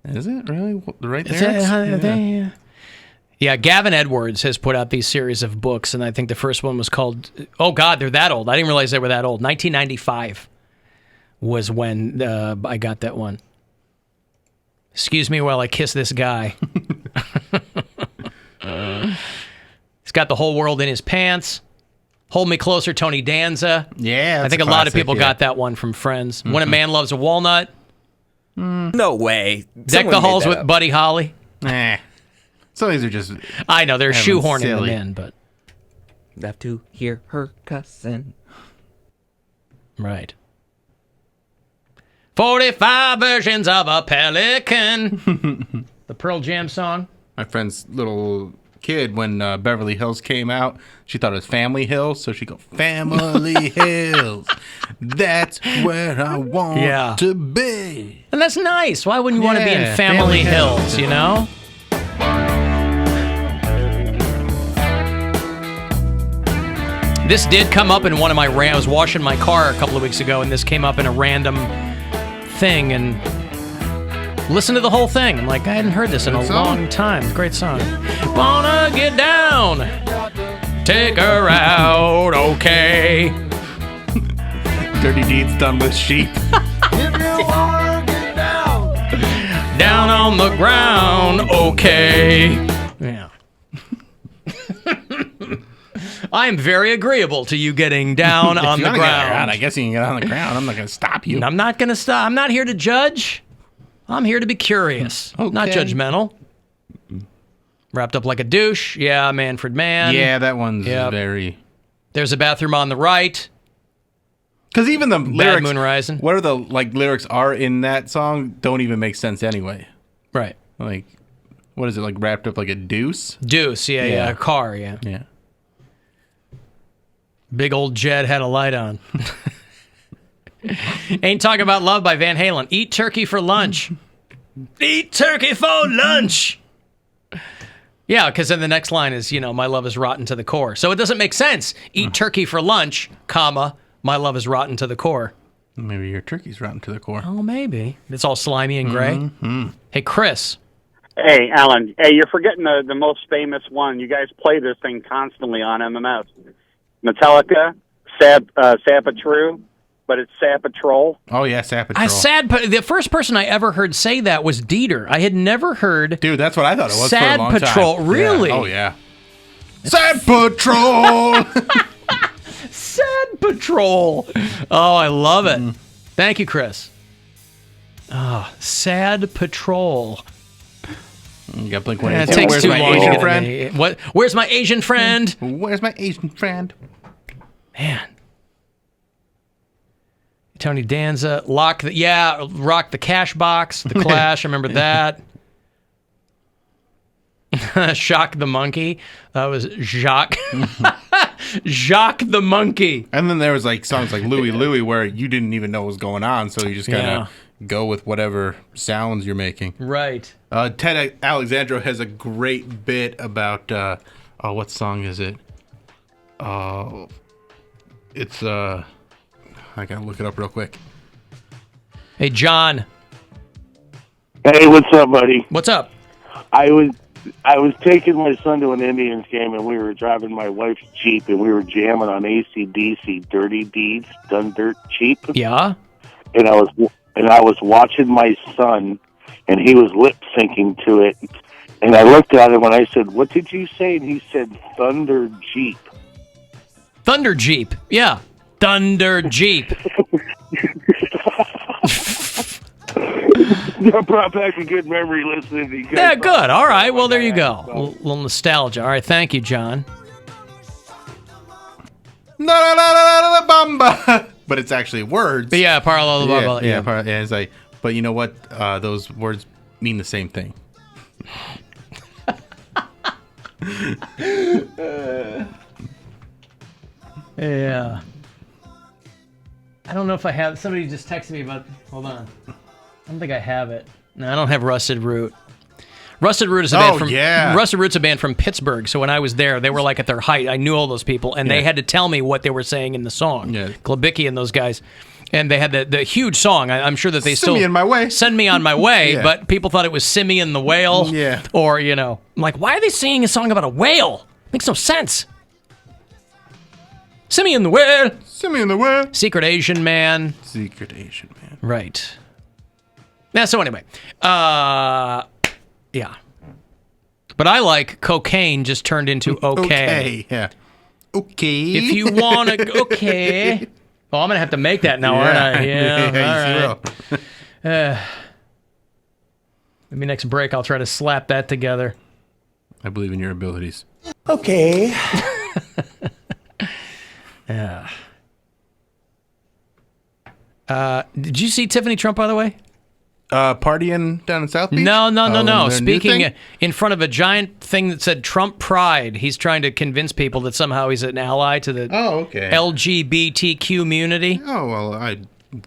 "Is it really the right lyrics?" Yeah, Gavin Edwards has put out these series of books, and I think the first one was called. Oh God, they're that old. I didn't realize they were that old. 1995 was when I got that one. Excuse me while I kiss this guy. He's got the whole world in his pants. Hold Me Closer, Tony Danza. Yeah, I think a lot of people got that one from Friends. When a Man Loves a Walnut. No way. Deck the Halls with Buddy Holly. Nah. Some of these are just. I know they're shoehorning silly. them in, but love to hear her cussing. Right. 45 versions of a pelican. The Pearl Jam song. My friend's little kid, when Beverly Hills came out, she thought it was Family Hills, so she'd go, Family Hills, that's where I want to be. And that's nice. Why wouldn't you want to be in Family Hills, you know? This did come up in one of my I was washing my car a couple of weeks ago, and this came up in a random thing, and listen to the whole thing. I'm like, I hadn't heard this in a long time. Great song. Wanna get down, take her out, okay. Dirty deeds done with sheep. If you wanna get down on the ground, okay. Yeah. I am very agreeable to you getting down on the ground. I guess you can get on the ground. I'm not going to stop you. I'm not going to stop. I'm not here to judge. I'm here to be curious, not judgmental. Wrapped up like a douche. Yeah, Manfred Mann. Yeah, that one's very... There's a bathroom on the right. Because even the lyrics... Moon Rising. What are the lyrics are in that song don't even make sense anyway. Right. Like, what is it, like wrapped up like a deuce? Deuce, yeah. A car, yeah. Yeah. Big old Jed had a light on. Ain't Talking About Love by Van Halen. Eat turkey for lunch. Eat turkey for lunch. Yeah, because then the next line is, my love is rotten to the core. So it doesn't make sense. Eat turkey for lunch, comma, my love is rotten to the core. Maybe your turkey's rotten to the core. Oh, maybe. It's all slimy and gray. Mm-hmm. Hey, Chris. Hey, Alan. Hey, you're forgetting the most famous one. You guys play this thing constantly on MMS. Metallica, Sappatrue, but it's Sappatrol. Oh, yeah, Sappatrol. The first person I ever heard say that was Dieter. I had never heard... Dude, that's what I thought it was Sad for a long Patrol. time. Really? Yeah. Oh, yeah. Sad Patrol! Sad Patrol. Oh, I love it. Thank you, Chris. Oh, Sad Patrol. You got Blink-182. It takes Where's too my long Asian to get friend? in the- What? Where's my Asian friend? Where's my Asian friend? Man. Tony Danza, Rock the Cash Box, The Clash, I remember that. Shock the Monkey. That was Jacques. Jacques the Monkey. And then there was songs like Louie Louie where you didn't even know what was going on, so you just kind of go with whatever sounds you're making. Right. Ted Alexandro has a great bit about, what song is it? It's I gotta look it up real quick. Hey, John. Hey, what's up, buddy? What's up? I was taking my son to an Indians game, and we were driving my wife's Jeep, and we were jamming on AC/DC, Dirty Deeds, Done Dirt Cheap. Yeah. And I was watching my son, and he was lip syncing to it. And I looked at him and I said, "What did you say?" And he said, "Thunder Jeep." Thunder Jeep. Yeah. Thunder Jeep. That brought back a good memory listening to you guys. Yeah, good. All right. Well, there you go. A little nostalgia. All right. Thank you, John. But it's actually words. But yeah, parallel. Yeah. It's like, but you know what? Those words mean the same thing. Yeah. I don't know if I have. Somebody just texted me about. Hold on. I don't think I have it. No, I don't have Rusted Root. Rusted Root is a band from Rusted Root's a band from Pittsburgh. So when I was there, they were like at their height. I knew all those people, and they had to tell me what they were saying in the song. Yeah. Glebicki and those guys, and they had the huge song. I'm sure that they Send me on my way. Send me on my way. Yeah. But people thought it was Simeon the Whale. Yeah. Or I'm like, why are they singing a song about a whale? Makes no sense. Simeon the Whale. Simeon the Whale. Secret Asian Man. Secret Asian Man. Right. Yeah, so anyway. Yeah. But I like cocaine just turned into okay. Okay, yeah. Okay. If you want to, okay. Oh, I'm going to have to make that now, aren't I? Yeah, all right. Maybe next break I'll try to slap that together. I believe in your abilities. Okay. Yeah. Did you see Tiffany Trump, by the way? Partying down in South Beach? No. Speaking in front of a giant thing that said Trump Pride, he's trying to convince people that somehow he's an ally to the LGBTQ community. Oh, well, I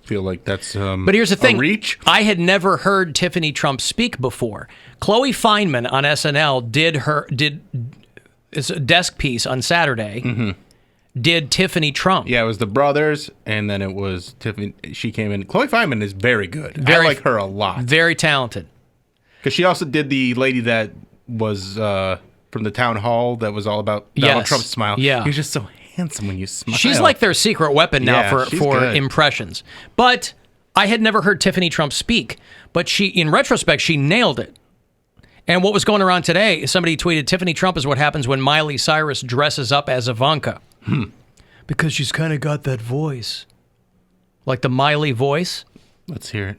feel like that's but here's the thing. A reach. I had never heard Tiffany Trump speak before. Chloe Fineman on SNL did it's a desk piece on Saturday. Mm-hmm. Did Tiffany Trump. Yeah, it was the brothers, and then it was Tiffany. She came in. Chloe Fineman is very good. I like her a lot. Very talented. Because she also did the lady that was from the town hall that was all about Donald Trump's smile. Yeah. You're just so handsome when you smile. She's like their secret weapon now for good. impressions. But I had never heard Tiffany Trump speak. But in retrospect, she nailed it. And what was going around today, somebody tweeted, Tiffany Trump is what happens when Miley Cyrus dresses up as Ivanka. Because she's kind of got that voice. Like the Miley voice. Let's hear it.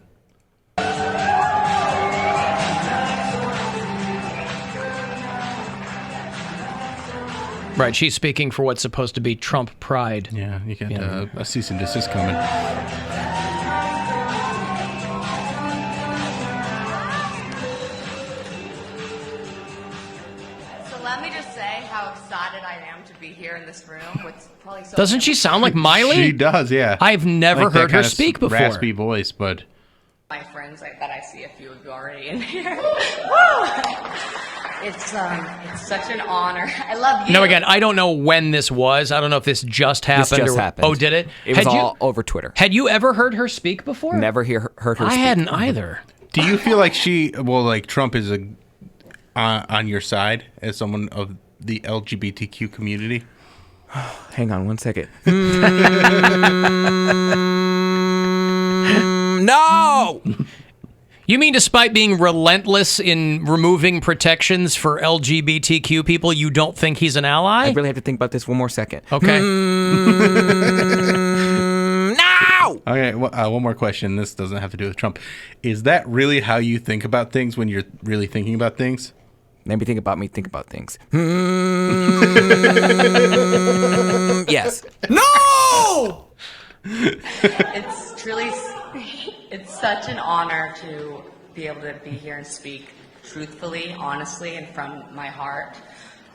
Right, she's speaking for what's supposed to be Trump Pride. Yeah, you got a cease and desist coming. Let me just say how excited I am to be here in this room with probably so Doesn't she sound like Miley? She does, yeah. I've never heard her speak before. Raspy voice, but my friends, I bet I see a few of you already in here. It's such an honor. I love you. Now again, I don't know when this was. I don't know if this just happened. This just happened. Oh, did it? It was all over Twitter. Had you ever heard her speak before? Never heard her speak. I hadn't either. Do you feel like Trump is on your side as someone of the LGBTQ community? Hang on one second. No! You mean despite being relentless in removing protections for LGBTQ people, you don't think he's an ally? I really have to think about this one more second. Okay. No! Okay, one more question. This doesn't have to do with Trump. Is that really how you think about things when you're really thinking about things? Maybe think about me, think about things. Yes. No! It's such an honor to be able to be here and speak truthfully, honestly, and from my heart.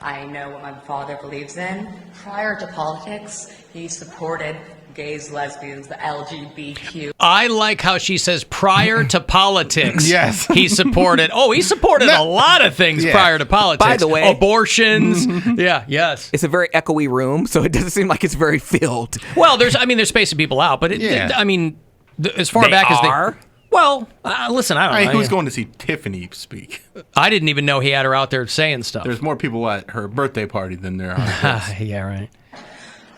I know what my father believes in. Prior to politics, he supported gays, lesbians, the LGBTQ. I like how she says prior to politics. Yes. He supported a lot of things prior to politics. By the way, abortions. Yeah, yes. It's a very echoey room, so it doesn't seem like it's very filled. Well, there's spacing people out, but as far back as they are. Well, listen, I don't know. Who's going to see Tiffany speak? I didn't even know he had her out there saying stuff. There's more people at her birthday party than there are. Yeah, right.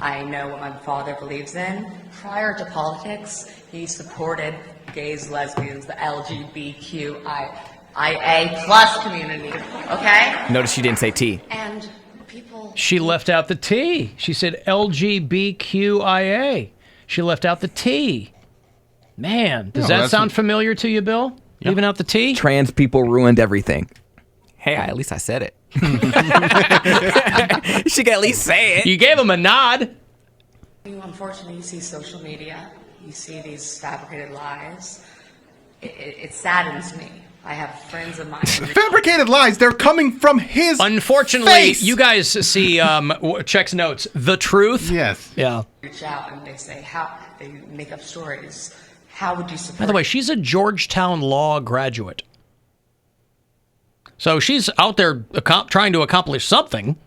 I know what my father believes in. Prior to politics, he supported gays, lesbians, the LGBTQIA plus community. Okay? Notice she didn't say T. And people. She left out the T. She said LGBTQIA. She left out the T. Man, does that sound familiar to you, Bill? Yep. Leaving out the T? Trans people ruined everything. Hey, at least I said it. She can at least say it. You gave him a nod. Unfortunately, you see social media. You see these fabricated lies. It saddens me. I have friends of mine. Fabricated lies. They're coming from his Unfortunately, face. You guys see Check's notes. The truth. Yes. Yeah. Reach out and they say how they make up stories. How would you support? By the way, she's a Georgetown law graduate. So she's out there trying to accomplish something.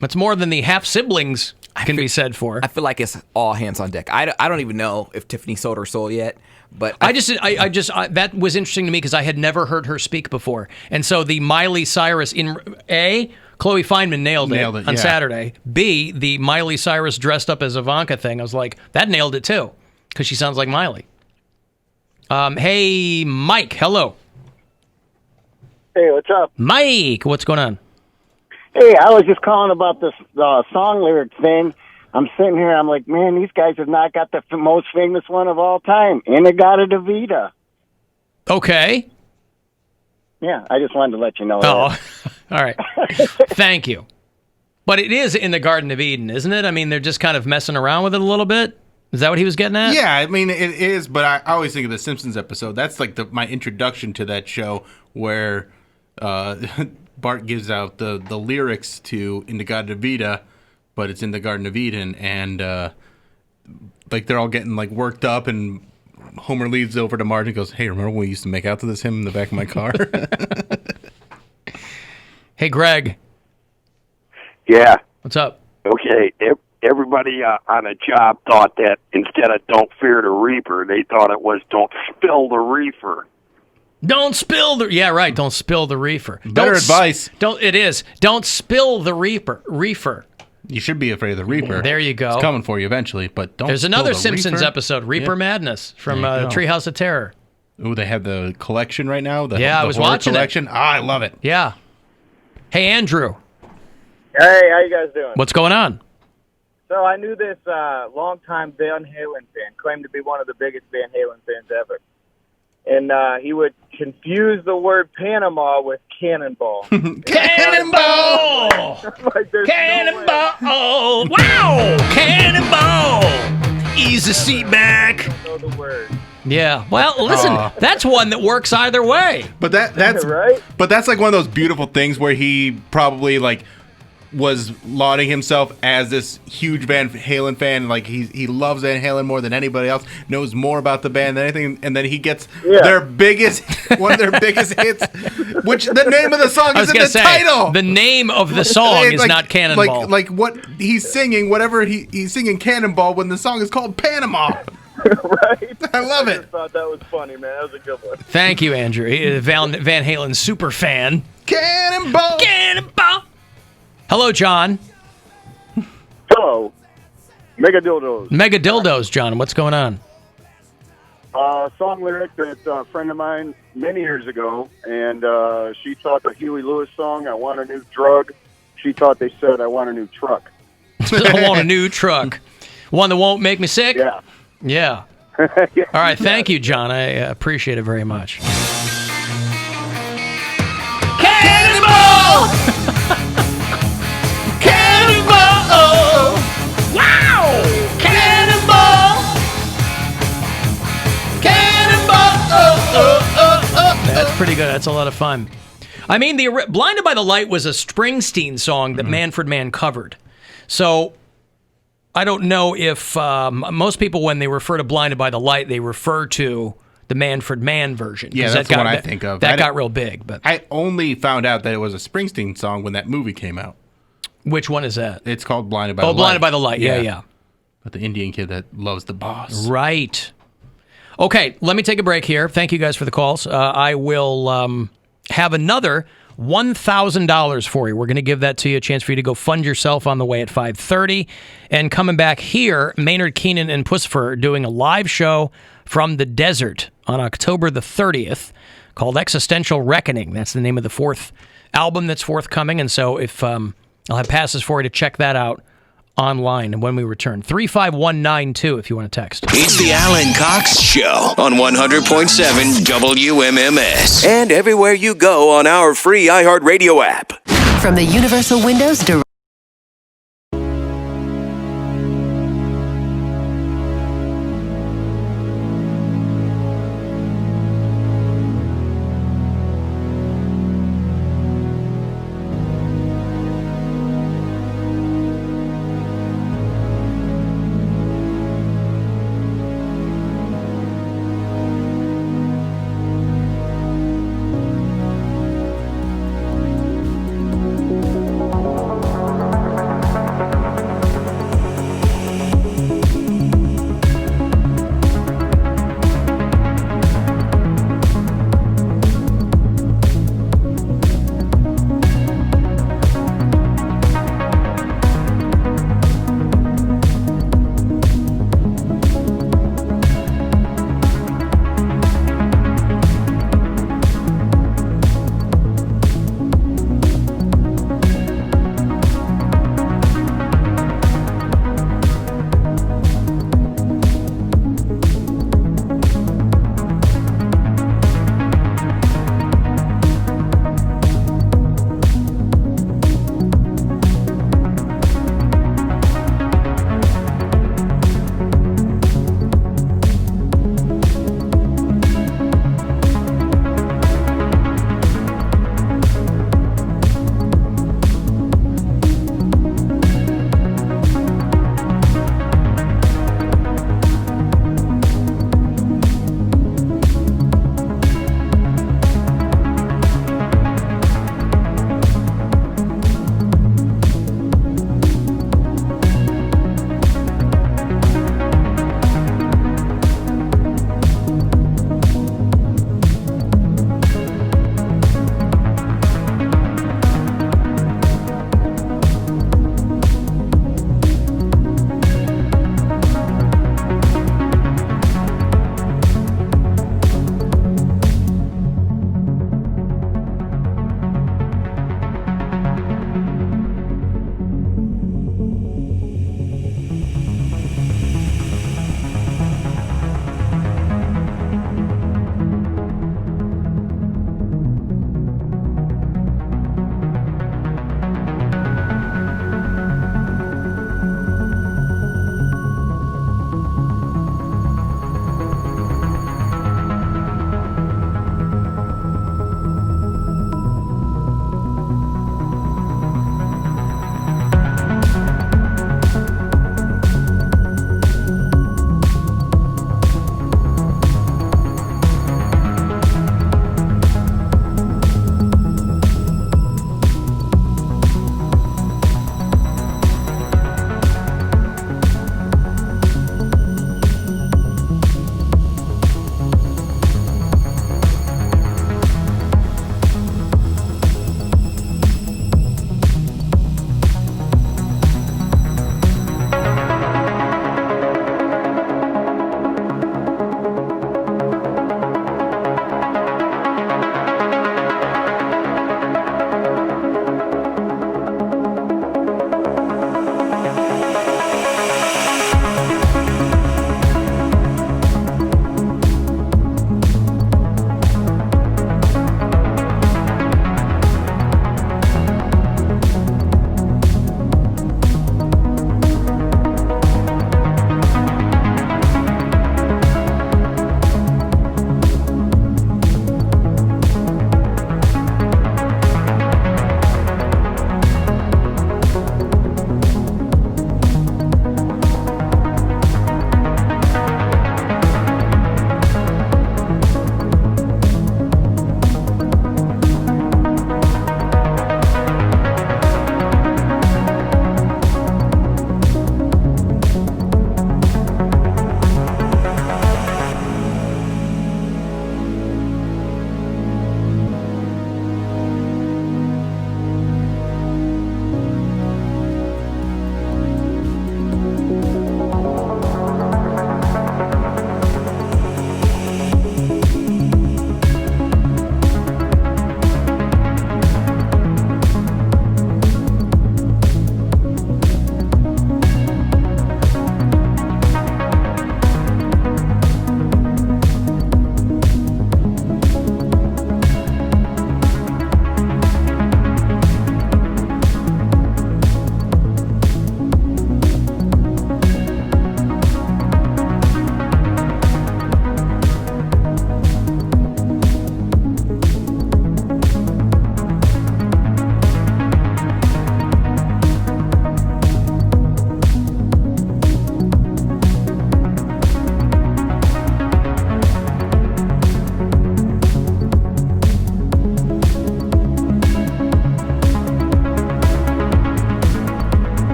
It's more than the half-siblings can be said for. I feel like it's all hands on deck. I don't even know if Tiffany sold her soul yet. But I just that was interesting to me because I had never heard her speak before. And so the Miley Cyrus Chloe Fineman nailed it on Saturday. B, the Miley Cyrus dressed up as Ivanka thing. I was like, that nailed it too because she sounds like Miley. Hey, Mike, hello. Hey, what's up? Mike, what's going on? Hey, I was just calling about this song lyric thing. I'm sitting here, I'm like, man, these guys have not got the most famous one of all time, Inagata-Davida. Okay. Yeah, I just wanted to let you know Oh, that. all right. Thank you. But it is in the Garden of Eden, isn't it? I mean, they're just kind of messing around with it a little bit. Is that what he was getting at? Yeah, I mean, it is, but I always think of the Simpsons episode. That's like my introduction to that show where Bart gives out the lyrics to Inagata-Davida, but it's in the Garden of Eden, and like they're all getting like worked up, and Homer leaves over to Marge and goes, "Hey, remember when we used to make out to this hymn in the back of my car?" Hey, Greg. Yeah. What's up? Okay. Everybody on a job thought that instead of "Don't fear the reaper," they thought it was "Don't spill the reefer." Don't spill the... Yeah, right. Don't spill the reefer. Better advice. It is. Don't spill the reefer. You should be afraid of the reaper. There you go. It's coming for you eventually, but don't. There's spill another the Simpsons reefer. episode, Reaper Madness, from Treehouse of Terror. Ooh, they have the collection right now. I was watching collection. I love it. Yeah. Hey, Andrew. Hey, how you guys doing? What's going on? So I knew this longtime Van Halen fan, claimed to be one of the biggest Van Halen fans ever. And he would confuse the word Panama with cannonball. Cannonball! Cannonball! Wow! Cannonball! Ease the seat back. Know the word. Yeah. Well, listen, that's one that works either way. But that's right. But that's like one of those beautiful things where he probably like was lauding himself as this huge Van Halen fan. Like he loves Van Halen more than anybody else, knows more about the band than anything, and then he gets their biggest one of their biggest hits, which the name of the song is in the title. The name of the song is not Cannonball. Like what he's singing, whatever he's singing Cannonball when the song is called Panama. Right? I love it. I thought that was funny, man. That was a good one. Thank you, Andrew. Van Halen super fan. Cannonball! Cannonball! Hello, John. Hello. Mega Dildos. Mega Dildos, John. What's going on? Song lyric that a friend of mine many years ago, and she thought the Huey Lewis song, I Want a New Drug, she thought they said, I want a new truck. I want a new truck. One that won't make me sick? Yeah. Yeah. All right, thank you, John. I appreciate it very much. Cannonball! Cannonball! Wow! Cannonball! Cannonball! That's pretty good. That's a lot of fun. I mean, Blinded by the Light was a Springsteen song that Manfred Mann covered. So I don't know if most people, when they refer to Blinded by the Light, they refer to the Manfred Mann version. Yeah, that's what I think of. That got real big. But I only found out that it was a Springsteen song when that movie came out. Which one is that? It's called Blinded by the Light. Oh, Blinded by the Light. Yeah. But the Indian kid that loves the boss. Right. Okay, let me take a break here. Thank you guys for the calls. I will have another $1,000 for you. We're going to give that to you, a chance for you to go fund yourself on the way at 5:30. And coming back here, Maynard Keenan and Pussifer are doing a live show from the desert on October the 30th called Existential Reckoning. That's the name of the fourth album that's forthcoming. And so if I'll have passes for you to check that out online. And when we return, 35192 if you want to text. It's the Alan Cox Show on 100.7 WMMS and everywhere you go on our free iHeartRadio app. From the Universal Windows Direct.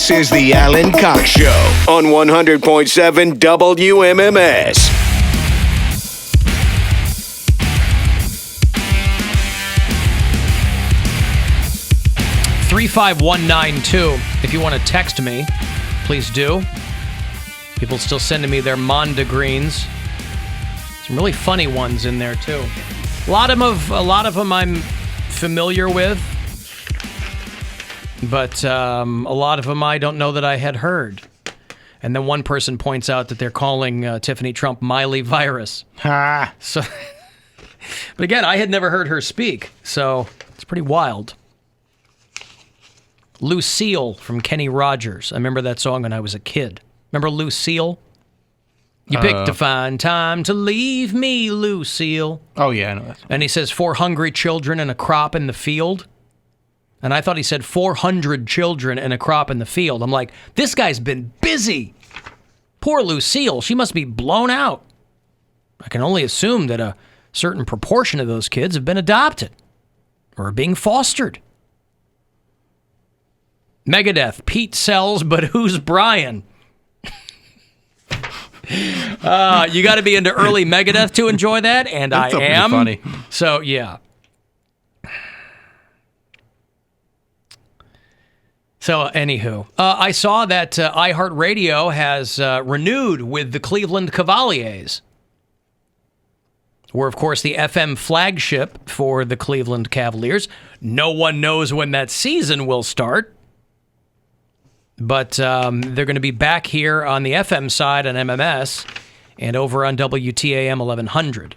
This is the Alan Cox Show on 100.7 WMMS. 35192. If you want to text me, please do. People still sending me their Monda greens. Some really funny ones in there too. A lot of them I'm familiar with, but a lot of them I don't know that I had heard. And then one person points out that they're calling Tiffany Trump Miley Virus. Ha! So, but again, I had never heard her speak, so it's pretty wild. Lucille from Kenny Rogers. I remember that song when I was a kid. Remember Lucille? You picked a fine time to leave me, Lucille. Oh, yeah, I know that song. And he says 4 hungry children and a crop in the field. And I thought he said 400 children and a crop in the field. I'm like, this guy's been busy. Poor Lucille. She must be blown out. I can only assume that a certain proportion of those kids have been adopted or are being fostered. Megadeth, Pete sells, but who's Brian? You got to be into early Megadeth to enjoy that, and That's I am. Funny. So, yeah. So, anywho, I saw that iHeartRadio has renewed with the Cleveland Cavaliers. We're, of course, the FM flagship for the Cleveland Cavaliers. No one knows when that season will start. But they're going to be back here on the FM side on MMS and over on WTAM 1100.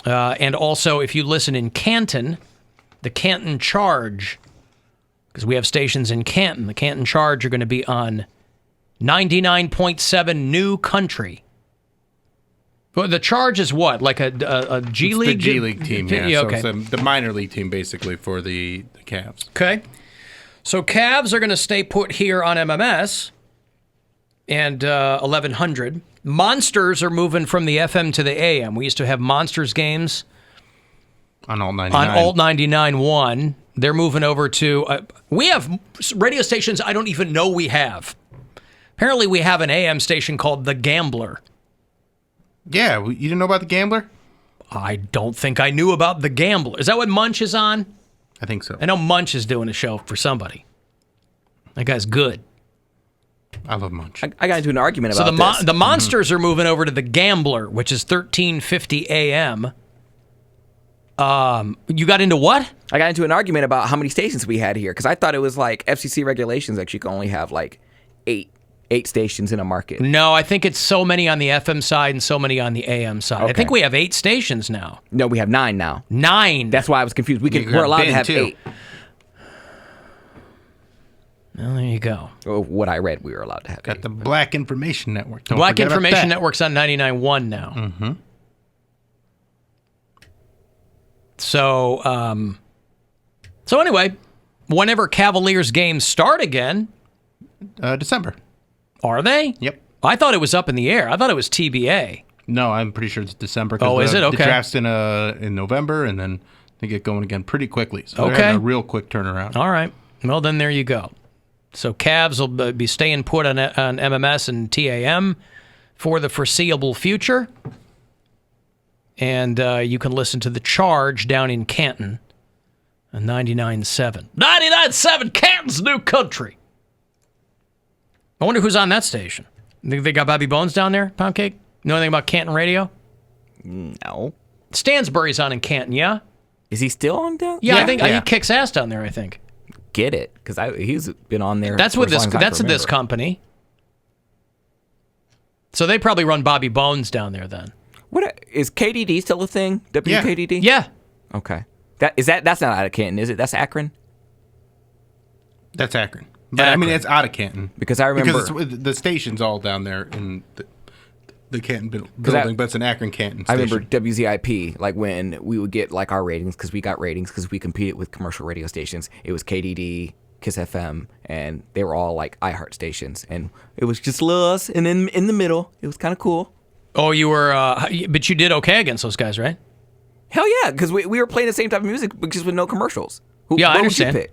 And also, if you listen in Canton, the Canton Charge, because we have stations in Canton, the Canton Charge are going to be on 99.7 New Country. Well, the Charge is what? Like a G League? The G League team, yeah. Yeah, So okay. it's the minor league team, basically, for the Cavs. Okay. So Cavs are going to stay put here on MMS and 1100. Monsters are moving from the FM to the AM. We used to have Monsters games on Alt 99. On Alt 99.1. They're moving over to... we have radio stations I don't even know we have. Apparently we have an AM station called The Gambler. Yeah, you didn't know about The Gambler? I don't think I knew about The Gambler. Is that what Munch is on? I think so. I know Munch is doing a show for somebody. That guy's good. I love Munch. I got into an argument about this. So the Monsters are moving over to The Gambler, which is 1350 AM. You got into what? I got into an argument about how many stations we had here, because I thought it was like FCC regulations that you can only have like eight stations in a market. No, I think it's so many on the FM side and so many on the AM side. Okay. I think we have 8 stations now. No, we have 9 now. 9. That's why I was confused. We're allowed to have 8. Well, there you go. What I read, we were allowed to have. Got the Black Information Network. Don't Black forget about Information that. Network's on 99.1 now. Mm-hmm. So anyway, whenever Cavaliers games start again, December. Are they? Yep. I thought it was up in the air. I thought it was TBA. No, I'm pretty sure it's December. Oh, is it? Okay. The draft's in November, and then they get going again pretty quickly. So they're Okay. having a real quick turnaround. All right. Well, then there you go. So Cavs will be staying put on MMS and TAM for the foreseeable future. And you can listen to The Charge down in Canton on 99.7. 99.7 Canton's New Country. I wonder who's on that station. Think they got Bobby Bones down there, Poundcake? Know anything about Canton radio? No. Stansbury's on in Canton, yeah? Is he still on down? Yeah, I think he kicks ass down there, I think. Get it, because he's been on there. That's for with as this. long as I That's can this remember. company. So they probably run Bobby Bones down there then. What is KDD still a thing? WKDD? Yeah. Okay. That's not out of Canton, is it? That's Akron. That's Akron. But I mean, it's out of Canton. Because I remember the station's all down there in the Canton building, but it's an Akron Canton I station. remember WZIP, like when we would get like our ratings, because we got ratings because we competed with commercial radio stations. It was KDD, Kiss FM, and they were all like iHeart stations, and it was just us, and then in the middle, it was kind of cool. Oh, you were, but you did okay against those guys, right? Hell yeah, because we were playing the same type of music, but just with no commercials. Yeah, I what would you understand. pick?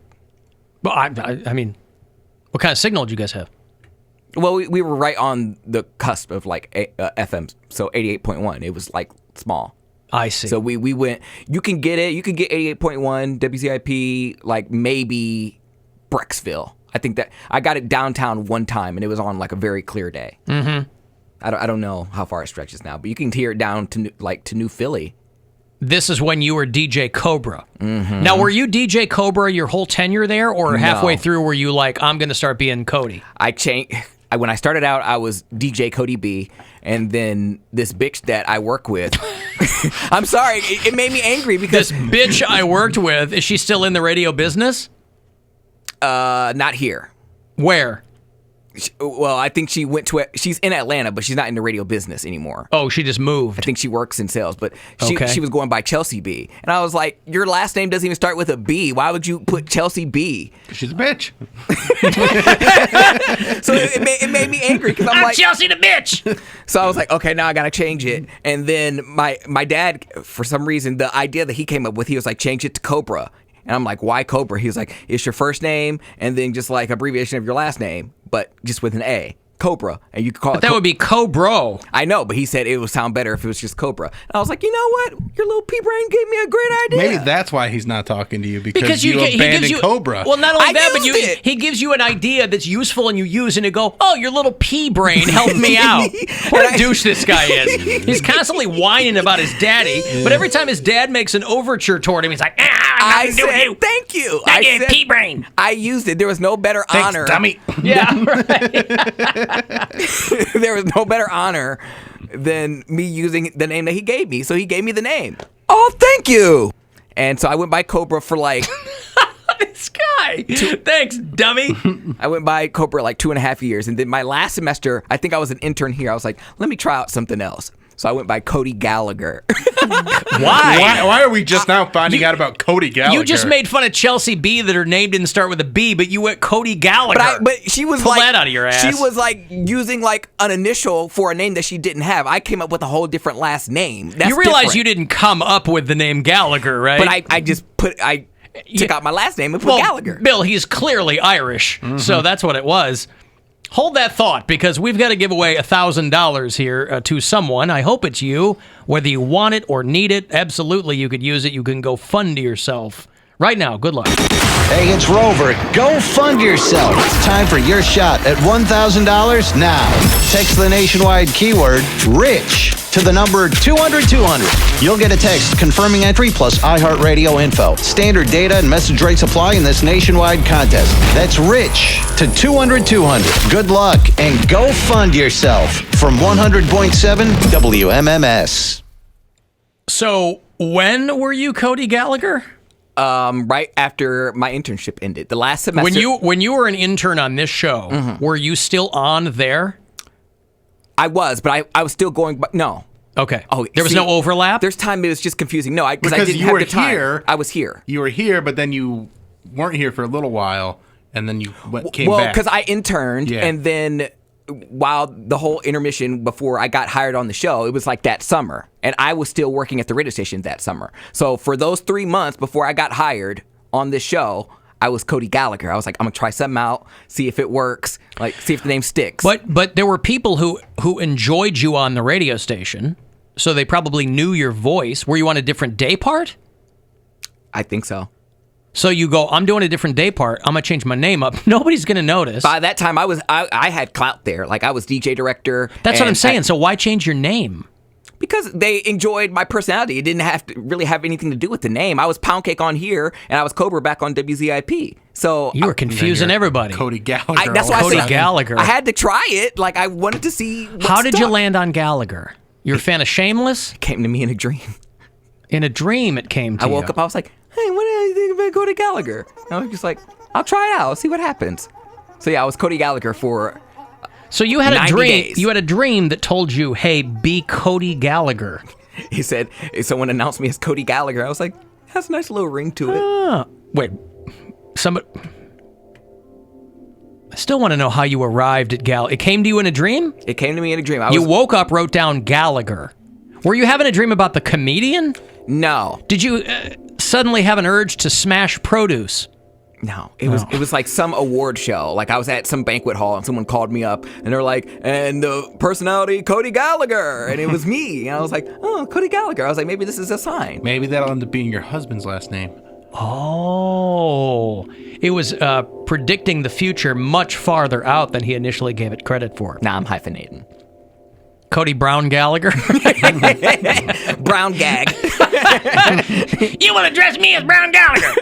Well, I mean, what kind of signal did you guys have? Well, we were right on the cusp of like FM, so 88.1. It was like small. I see. So we went. You can get it. You can get 88.1 WZIP, like maybe Brecksville. I think that I got it downtown one time, and it was on like a very clear day. Mm-hmm. I don't know how far it stretches now, but you can hear it down to New Philly. This is when you were DJ Cobra. Mm-hmm. Now, were you DJ Cobra your whole tenure there, or halfway through were you like, I'm going to start being Cody? I changed. When I started out, I was DJ Cody B, and then this bitch that I work with, I'm sorry, it made me angry because... This bitch I worked with, is she still in the radio business? Not here. Where? Well, I think she went to she's in Atlanta, but she's not in the radio business anymore. Oh, she just moved. I think she works in sales, but she was going by Chelsea B. And I was like, your last name doesn't even start with a B. Why would you put Chelsea B? She's a bitch. So it made me angry because I'm like, Chelsea the bitch. So I was like, okay, now I got to change it. And then my dad, for some reason, the idea that he came up with, he was like, change it to Cobra. And I'm like, why Cobra? He was like, it's your first name and then just like abbreviation of your last name, but just with an A. Cobra. And you could call it that would be Cobro. I know, but he said it would sound better if it was just Cobra. And I was like, you know what? Your little pea brain gave me a great idea. Maybe that's why he's not talking to you because you abandoned Cobra. Well, not only that, but he gives you an idea that's useful and you use and you go, oh, your little pea brain helped me out. What a douche this guy is. He's constantly whining about his daddy, but every time his dad makes an overture toward him, he's like, I said, thank you. I said, pea brain. I used it. There was no better honor. Dummy. Yeah, right. There was no better honor than me using the name that he gave me. So he gave me the name. Oh, thank you. And so I went by Cobra for like... This guy. Thanks, dummy. I went by Cobra like 2.5 years. And then my last semester, I think I was an intern here. I was like, let me try out something else. So I went by Cody Gallagher. Why? Why are we just now finding out about Cody Gallagher? You just made fun of Chelsea B that her name didn't start with a B, but you went Cody Gallagher. But she was Pull like, that out of your ass. She was like using like an initial for a name that she didn't have. I came up with a whole different last name. That's you realize different. you didn't come up with the name Gallagher, right? But I just took out my last name and put Gallagher. Bill, he's clearly Irish, so that's what it was. Hold that thought, because we've got to give away $1,000 here to someone. I hope it's you. Whether you want it or need it, absolutely you could use it. You can go fund yourself. Right now, good luck. Hey, it's Rover. Go fund yourself. It's time for your shot at $1,000 now. Text the nationwide keyword RICH to the number 200-200. You'll get a text confirming entry plus iHeartRadio info. Standard data and message rates apply in this nationwide contest. That's RICH to 200-200. Good luck and go fund yourself from 100.7 WMMS. So, when were you Cody Gallagher? Right after my internship ended. The last semester. When you were an intern on this show, were you still on there? I was, but I was still going. But no. Okay. Oh, there was no overlap. There's time it was just confusing. No, because I didn't you have were the time. here. I was here. You were here, but then you weren't here for a little while, and then you came back. Well, because I interned, and then while the whole intermission before I got hired on the show, it was like that summer, and I was still working at the radio station that summer. So for those 3 months before I got hired on this show, I was Cody Gallagher. I was like, I'm gonna try something out, see if it works, like see if the name sticks. But there were people who enjoyed you on the radio station, so they probably knew your voice. Were you on a different day part? I think so. So you go, I'm doing a different day part. I'm gonna change my name up. Nobody's gonna notice. By that time, I had clout there. Like I was DJ director. That's what I'm saying. So why change your name? Because they enjoyed my personality. It didn't have to really have anything to do with the name. I was Poundcake on here, and I was Cobra back on WZIP. So you were confusing everybody. Cody Gallagher. That's why Cody Gallagher. I had to try it. Like I wanted to see. How did you land on Gallagher? You're a fan of Shameless? It came to me in a dream. In a dream, it came to you. I woke up. I was like, hey, what do you think about Cody Gallagher? And I was just like, I'll try it out. I'll see what happens. So yeah, I was Cody Gallagher for. So you had a dream. Days. You had a dream that told you, "Hey, be Cody Gallagher." He said, someone announced me as Cody Gallagher. I was like, has a nice little ring to it. Wait, somebody. I still want to know how you arrived at Gallagher. It came to you in a dream? It came to me in a dream. You woke up, wrote down Gallagher. Were you having a dream about the comedian? No. Did you suddenly have an urge to smash produce? No, it was like some award show. Like I was at some banquet hall and someone called me up and they're like, and the personality Cody Gallagher, and it was me. And I was like, oh, Cody Gallagher. I was like, maybe this is a sign. Maybe that'll end up being your husband's last name. Oh, it was predicting the future much farther out than he initially gave it credit for. Nah, I'm hyphenating. Cody Brown Gallagher. Brown Gag. You want to dress me as Brown Gallagher?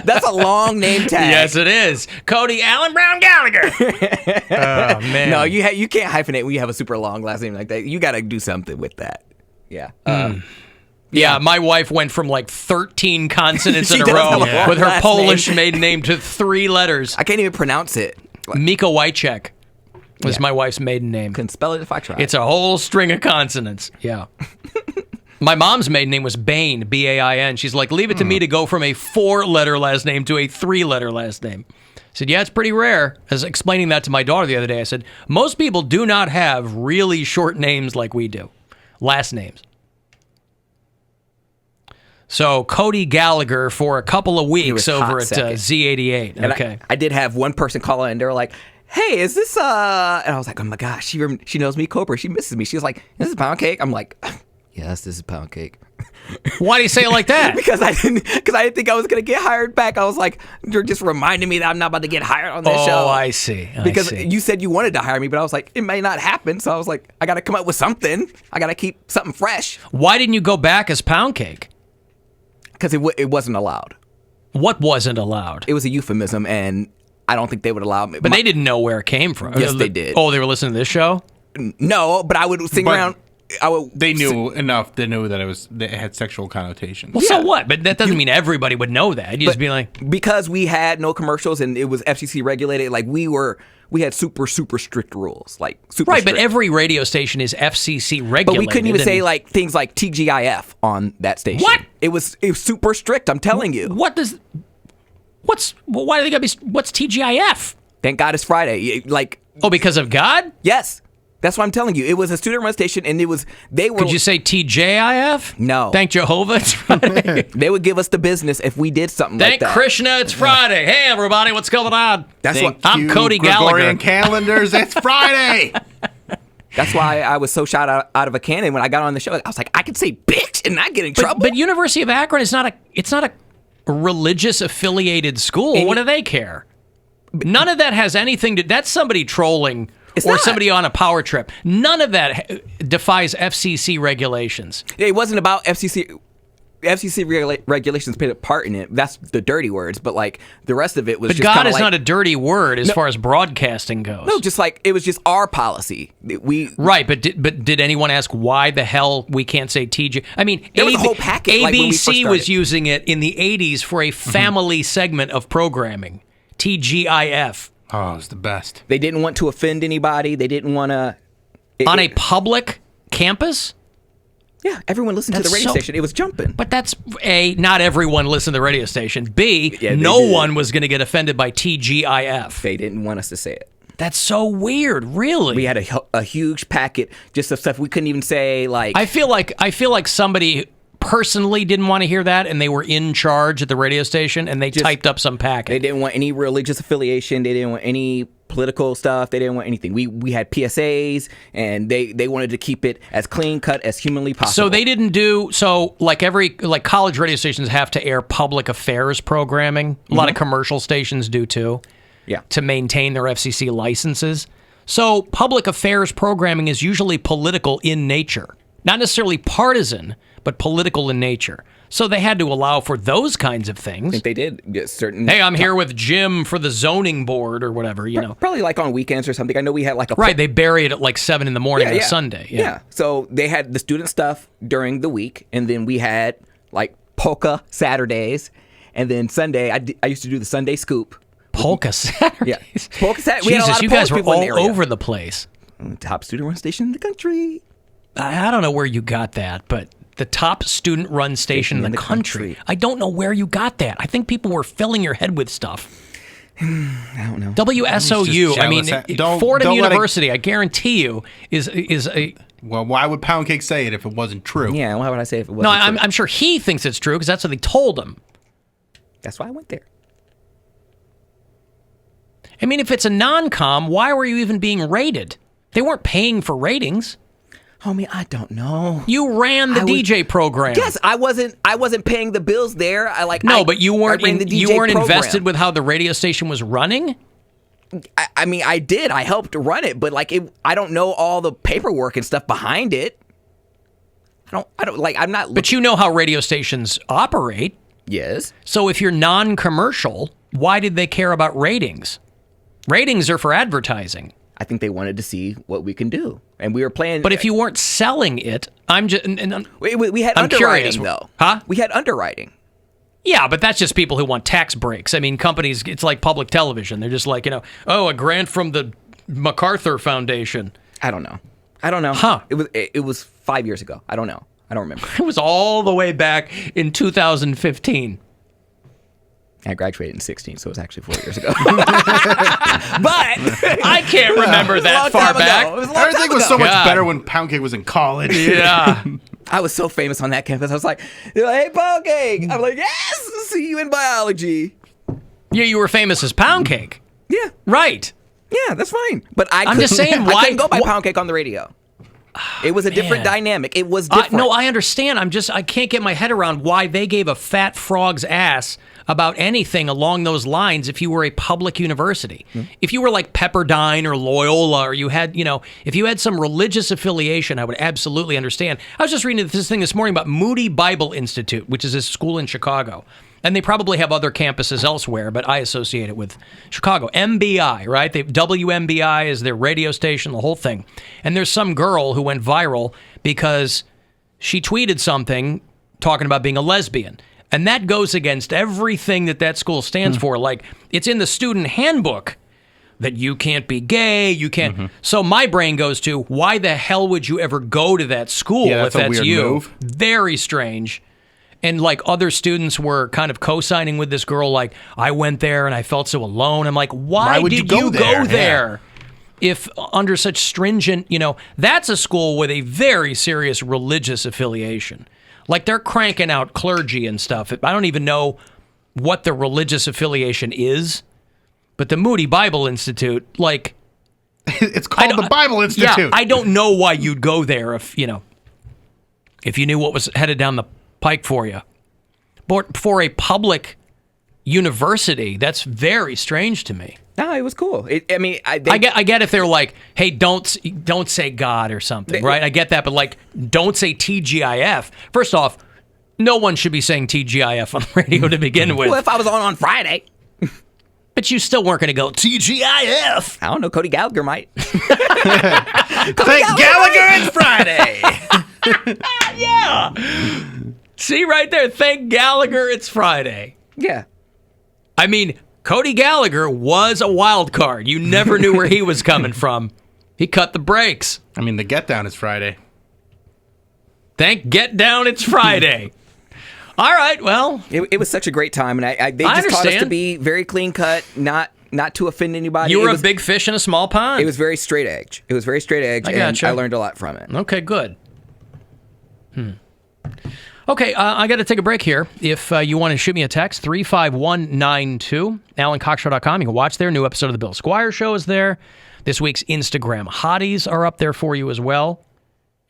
That's a long name tag. Yes, it is. Cody Allen Brown Gallagher. Oh, man. No, you can't hyphenate when you have a super long last name like that. You got to do something with that. Yeah. Yeah, my wife went from like 13 consonants in a row Yeah. with her Last Polish name. maiden name to 3 letters. I can't even pronounce it. Mika Wycheck was my wife's maiden name. Couldn't spell it if I tried. It's a whole string of consonants. Yeah. My mom's maiden name was Bain, B-A-I-N. She's like, leave it to me to go from a 4-letter last name to a 3-letter last name. I said, yeah, it's pretty rare. I was explaining that to my daughter the other day. I said, most people do not have really short names like we do. Last names. So Cody Gallagher for a couple of weeks over at Z88. Okay. I did have one person call in. They were like, hey, is this, and I was like, oh my gosh, she knows me, Cobra. She misses me. She was like, this is Poundcake. I'm like, yes, this is Poundcake. Why do you say it like that? because I didn't think I was going to get hired back. I was like, you're just reminding me that I'm not about to get hired on this show. Oh, I see. Because you said you wanted to hire me, but I was like, it may not happen. So I was like, I got to come up with something. I got to keep something fresh. Why didn't you go back as Poundcake? Because it wasn't allowed. What wasn't allowed? It was a euphemism, and I don't think they would allow me. But they didn't know where it came from. Yes, they did. Oh, they were listening to this show? No, but I would sing around. They knew enough. They knew that it had sexual connotations. Well, so what? But that doesn't mean everybody would know that. You just be like, because we had no commercials and it was FCC regulated. Like we had super strict rules. Like super right, strict. but every radio station is FCC regulated. But we couldn't even say like things like TGIF on that station. What? It was super strict. I'm telling you. Why do they gotta be? What's TGIF? Thank God it's Friday. Because of God? Yes. That's what I'm telling you. It was a student-run station, and they were. Could you say TJIF? No. Thank Jehovah, it's Friday. They would give us the business if we did something like that. Thank Krishna, it's Friday. Hey, everybody, what's going on? I'm Cody Gregorian Gallagher. calendars, it's Friday. That's why I was so shot out of a cannon when I got on the show. I was like, I could say bitch and not get in trouble. But University of Akron is not a religious affiliated school. What do they care? None of that has anything to. That's somebody trolling. Somebody on a power trip. None of that defies FCC regulations. It wasn't about FCC. FCC regulations played a part in it. That's the dirty words, but like the rest of it was. But just God is not a dirty word as far as broadcasting goes. No, just like it was just our policy. Right, but did anyone ask why the hell we can't say TJ? I mean, there was a whole packet. ABC was using it in the '80s for a family segment of programming. TGIF. Oh, it's the best. They didn't want to offend anybody. They didn't want to. On a public campus? Yeah, everyone listened to the radio station. It was jumping. But that's A, not everyone listened to the radio station. B, no one was going to get offended by TGIF. They didn't want us to say it. That's so weird, really. We had a huge packet just of stuff we couldn't even say, like. I feel like somebody personally didn't want to hear that, and they were in charge at the radio station, and they typed up some packet. They didn't want any religious affiliation. They didn't want any political stuff. They didn't want anything. We had PSAs, and they wanted to keep it as clean cut as humanly possible. So they didn't do like college radio stations have to air public affairs programming. A lot of commercial stations do too. Yeah. To maintain their FCC licenses. So public affairs programming is usually political in nature, not necessarily partisan, but political in nature. So they had to allow for those kinds of things. I think they did. Get certain. Hey, I'm here with Jim for the zoning board or whatever, you know. Probably like on weekends or something. I know we had like a... Right, they bury it at like 7 in the morning on a Sunday. Yeah. So they had the student stuff during the week, and then we had like polka Saturdays, and then Sunday, I used to do the Sunday scoop. Polka Saturdays? Yeah. Polka Saturdays. Jesus, you guys were all over the place. Top student-run station in the country. I don't know where you got that, but... The top student-run station in the country. I don't know where you got that. I think people were filling your head with stuff. I don't know. WSOU. I mean, Fordham University. I guarantee you is a. Well, why would Poundcake say it if it wasn't true? Yeah, why would I say it if it wasn't true? No, I'm sure he thinks it's true because that's what they told him. That's why I went there. I mean, if it's a non-com, why were you even being rated? They weren't paying for ratings. Homie, I don't know. You ran the DJ program. Yes, I wasn't paying the bills there. But you weren't invested with how the radio station was running? I mean, I did. I helped run it, but I don't know all the paperwork and stuff behind it. I'm not. But you know how radio stations operate. Yes. So if you're non-commercial, why did they care about ratings? Ratings are for advertising. I think they wanted to see what we can do, and we were playing. But if you weren't selling it, we had underwriting though. Huh? We had underwriting. Yeah, but that's just people who want tax breaks. I mean, companies, it's like public television. They're just like, a grant from the MacArthur Foundation. I don't know. Huh. It was 5 years ago. I don't know. I don't remember. It was all the way back in 2015. I graduated in 16, so it was actually 4 years ago. But I can't remember that far back. Everything was so much better when Poundcake was in college. Yeah. I was so famous on that campus. I was like, hey, Poundcake. I'm like, yes, see you in biology. Yeah, you were famous as Poundcake. Yeah. Right. Yeah, that's fine. But I'm just saying, why I couldn't go by Poundcake on the radio. It was a different dynamic. It was different. No, I understand. I can't get my head around why they gave a fat frog's ass about anything along those lines if you were a public university. Mm-hmm. If you were like Pepperdine or Loyola, or you had, if you had some religious affiliation, I would absolutely understand. I was just reading this thing this morning about Moody Bible Institute, which is a school in Chicago. And they probably have other campuses elsewhere, but I associate it with Chicago. MBI, right? WMBI is their radio station, the whole thing. And there's some girl who went viral because she tweeted something talking about being a lesbian. And that goes against everything that school stands for. Like, it's in the student handbook that you can't be gay, you can't. Mm-hmm. So my brain goes to, why the hell would you ever go to that school if that's you? Move. Very strange. And like other students were kind of co-signing with this girl, like, I went there and I felt so alone. I'm like, why did you go there? If under such stringent, that's a school with a very serious religious affiliation. Like, they're cranking out clergy and stuff. I don't even know what the religious affiliation is, but the Moody Bible Institute, like... It's called the Bible Institute. Yeah, I don't know why you'd go there if you knew what was headed down the pike for you. But for a public university, that's very strange to me. No, it was cool. I get if they're like, hey, don't say God or something, right? I get that, but like, don't say TGIF. First off, no one should be saying TGIF on the radio to begin with. Well, if I was on Friday. But you still weren't going to go, TGIF. I don't know, Cody Gallagher might. Thank Gallagher, it's Friday. Yeah. See right there, thank Gallagher, it's Friday. Yeah. I mean, Cody Gallagher was a wild card. You never knew where he was coming from. He cut the brakes. I mean, the Get Down is Friday. Thank Get Down, it's Friday. All right, well. It was such a great time, and they just taught us to be very clean cut, not to offend anybody. You were a big fish in a small pond. It was very straight edge. And I learned a lot from it. Okay, good. Okay, I got to take a break here. If you want to shoot me a text, 35192, AlanCoxShow.com. You can watch there. New episode of The Bill Squire Show is there. This week's Instagram hotties are up there for you as well.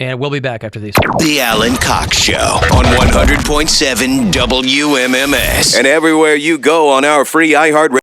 And we'll be back after these. The Alan Cox Show on 100.7 WMMS. And everywhere you go on our free iHeartRadio.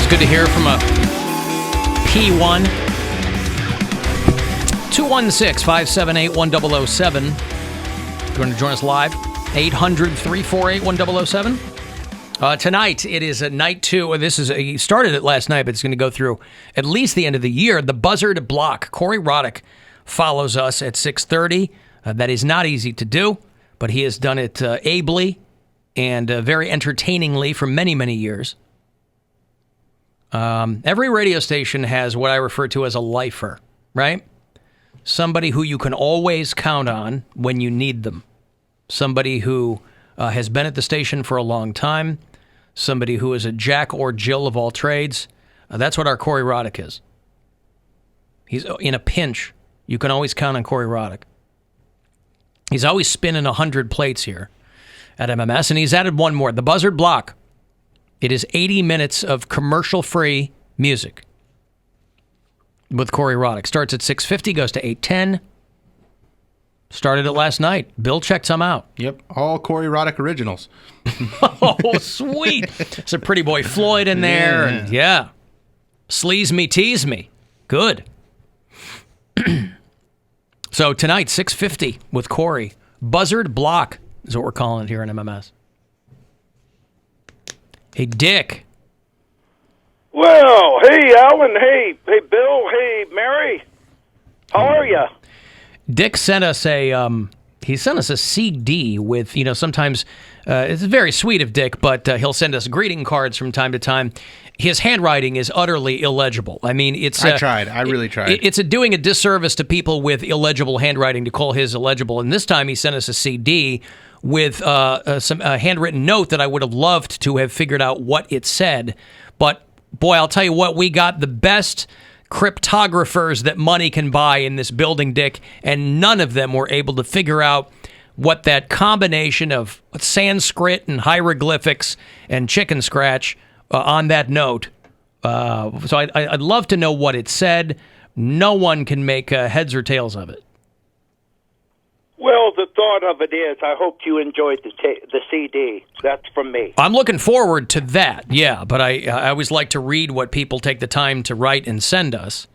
It's good to hear from a P1. 216-578-1007. If you want to join us live, 800-348-1007. Tonight, it is night 2. He started it last night, but it's going to go through at least the end of the year. The Buzzard block. Corey Roddick follows us at 6:30. That is not easy to do, but he has done it ably and very entertainingly for many, many years. Every radio station has what I refer to as a lifer, right? Somebody who you can always count on when you need them. Somebody who has been at the station for a long time. Somebody who is a Jack or Jill of all trades. That's what our Corey Roddick is. He's in a pinch. You can always count on Corey Roddick. He's always spinning 100 plates here at MMS, and he's added one more. The Buzzard block. It is 80 minutes of commercial-free music with Corey Roddick. Starts at 6:50, goes to 8:10. Started it last night. Bill checked some out. Yep, all Corey Roddick originals. Oh, sweet. It's a Pretty Boy Floyd in there. Yeah. And yeah. Sleaze Me, Tease Me. Good. So tonight, 6:50 with Corey. Buzzard block is what we're calling it here in MMS. Hey, Dick. Well, hey, Alan. Hey, Bill. Hey, Mary. How are you? Dick sent us a CD with, sometimes it's very sweet of Dick, but he'll send us greeting cards from time to time. His handwriting is utterly illegible. I mean, it's... I tried. I really tried. It's doing a disservice to people with illegible handwriting to call his illegible. And this time he sent us a CD with some handwritten note that I would have loved to have figured out what it said. But, boy, I'll tell you what, we got the best cryptographers that money can buy in this building, Dick, and none of them were able to figure out what that combination of Sanskrit and hieroglyphics and chicken scratch on that note. So I'd love to know what it said. No one can make heads or tails of it. Well, the thought of it is, I hope you enjoyed the CD. That's from me. I'm looking forward to that, yeah. But I always like to read what people take the time to write and send us.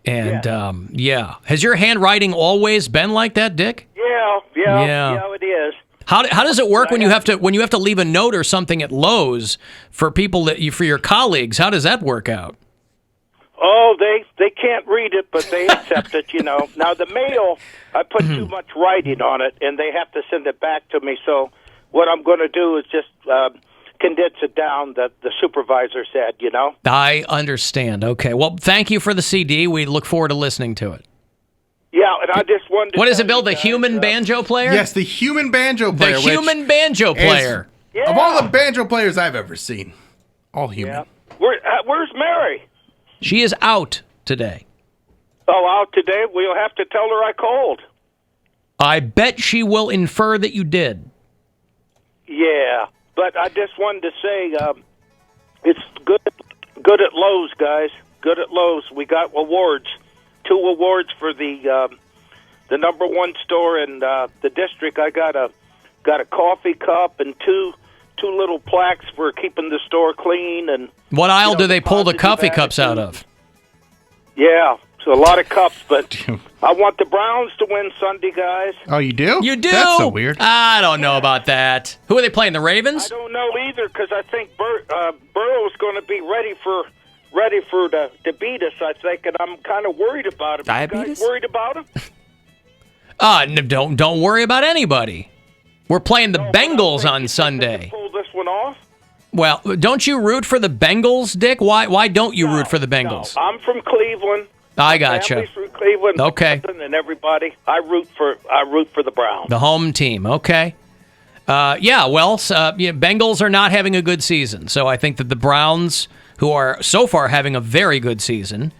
And, yeah. Has your handwriting always been like that, Dick? Yeah, it is. How does it work when you have to leave a note or something at Lowe's for people for your colleagues? How does that work out? Oh, they can't read it, but they accept it, Now, the mail, I put too much writing on it, and they have to send it back to me. So what I'm going to do is just condense it down that the supervisor said, I understand. Okay. Well, thank you for the CD. We look forward to listening to it. Yeah, and I just wanted to... What is it, Bill? The human banjo player? Yes, the human banjo player. The human banjo player. Of all the banjo players I've ever seen. All human. Yeah. Where's Mary? She is out today. Oh, out today? We'll have to tell her I called. I bet she will infer that you did. Yeah, but I just wanted to say it's good at Lowe's, guys. Good at Lowe's. We got awards. 2 awards for the number 1 store in the district. I got a coffee cup and two little plaques for keeping the store clean. And what aisle do they pull the coffee cups out of? Yeah, so a lot of cups, but I want the Browns to win Sunday, guys. Oh, you do? You do? That's so weird. I don't know about that. Who are they playing, the Ravens? I don't know either, because I think Burrow's going to be ready to beat us, I think, and I'm kind of worried about him. Diabetes? You guys worried about him? No, don't worry about anybody. We're playing the Bengals on Sunday. Pull this one off? Well, don't you root for the Bengals, Dick? Why don't you root for the Bengals? No, I'm from Cleveland. I gotcha. Family's from Cleveland. Okay. And everybody, I root for the Browns. The home team. Okay. Bengals are not having a good season, so I think that the Browns, who are so far having a very good season,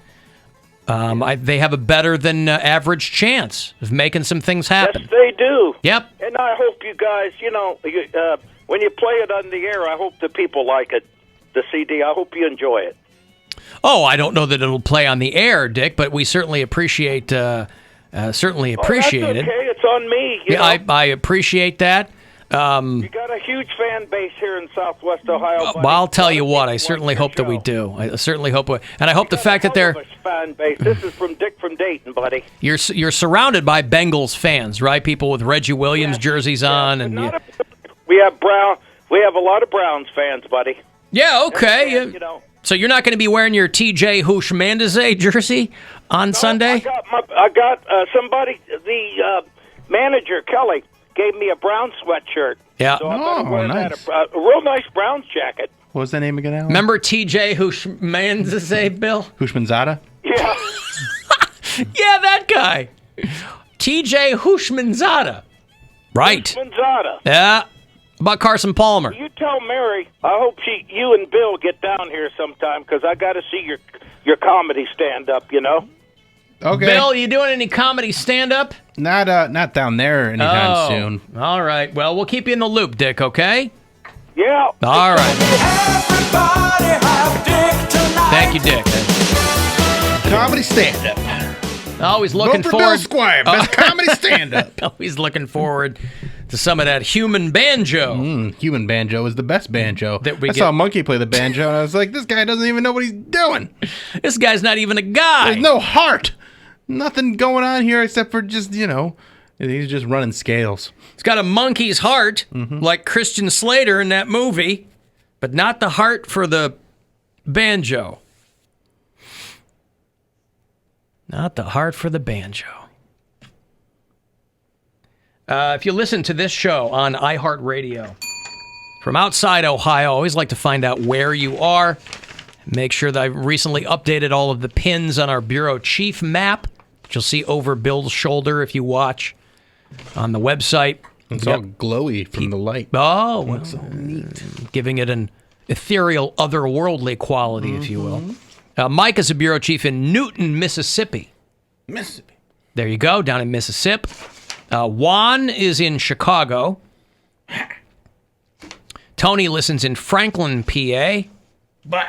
they have a better than average chance of making some things happen. Yes, they do. Yep. And I hope you guys, when you play it on the air, I hope the people like it, the CD. I hope you enjoy it. Oh, I don't know that it'll play on the air, Dick, but we certainly appreciate it. That's okay. It's on me. I appreciate that. You got a huge fan base here in Southwest Ohio. Well, I'll tell you what. I certainly hope that we do. I certainly hope, and I hope the fact that they're fan base. This is from Dick from Dayton, buddy. You're surrounded by Bengals fans, right? People with Reggie Williams jerseys on, and we have a lot of Browns fans, buddy. Yeah, okay. You know. So you're not going to be wearing your TJ Houshmandeze jersey on Sunday? I got somebody. The manager Kelly gave me a brown sweatshirt. Yeah. So I'm gonna wear that, a real nice Browns jacket. What was the name again, Alan? Remember TJ Houshmandeze, Bill? Houshmandzadeh? Yeah. Yeah, that guy. TJ Houshmandzadeh. Right. Houshmandzadeh. Yeah. About Carson Palmer. You tell Mary. I hope you and Bill get down here sometime because I got to see your comedy stand up. You know. Okay. Bill, you doing any comedy stand up? Not down there anytime soon. All right. Well, we'll keep you in the loop, Dick. Okay. Yeah. All right. Thank you, Dick. Comedy stand up. Always looking Vote for forward. Bill Squire, best comedy stand up. Always looking forward to some of that human banjo. Human banjo is the best banjo. I saw a monkey play the banjo, and I was like, this guy doesn't even know what he's doing. This guy's not even a guy. There's no heart. Nothing going on here except for just, he's just running scales. He's got a monkey's heart, like Christian Slater in that movie, but not the heart for the banjo. Not the heart for the banjo. If you listen to this show on iHeartRadio from outside Ohio, I always like to find out where you are. Make sure that I've recently updated all of the pins on our bureau chief map, which you'll see over Bill's shoulder if you watch on the website. It's all glowy from the light. Oh, well, looks all neat. Giving it an ethereal, otherworldly quality, if you will. Mike is a bureau chief in Newton, Mississippi. There you go, down in Mississippi. Juan is in Chicago. Tony listens in Franklin, PA. Bah.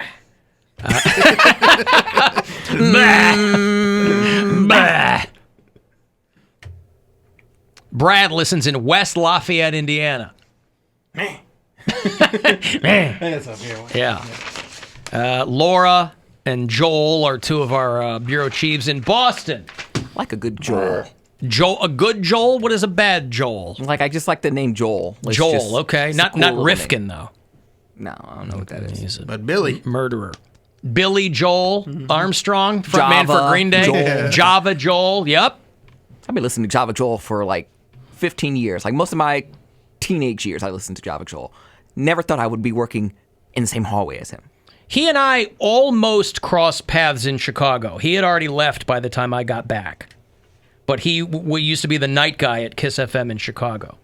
Bah. Brad listens in West Lafayette, Indiana. Yeah. Laura and Joel are two of our bureau chiefs in Boston. Like a good Joel. A good Joel? What is a bad Joel? I just like the name Joel. Joel, okay. Not Rifkin, though. No, I don't know what that is. But Billy. Murderer. Billy Joel Armstrong, frontman for Green Day. Joel. Java Joel, yep. I've been listening to Java Joel for 15 years. Most of my teenage years, I listened to Java Joel. Never thought I would be working in the same hallway as him. He and I almost crossed paths in Chicago. He had already left by the time I got back. But we used to be the night guy at Kiss FM in Chicago.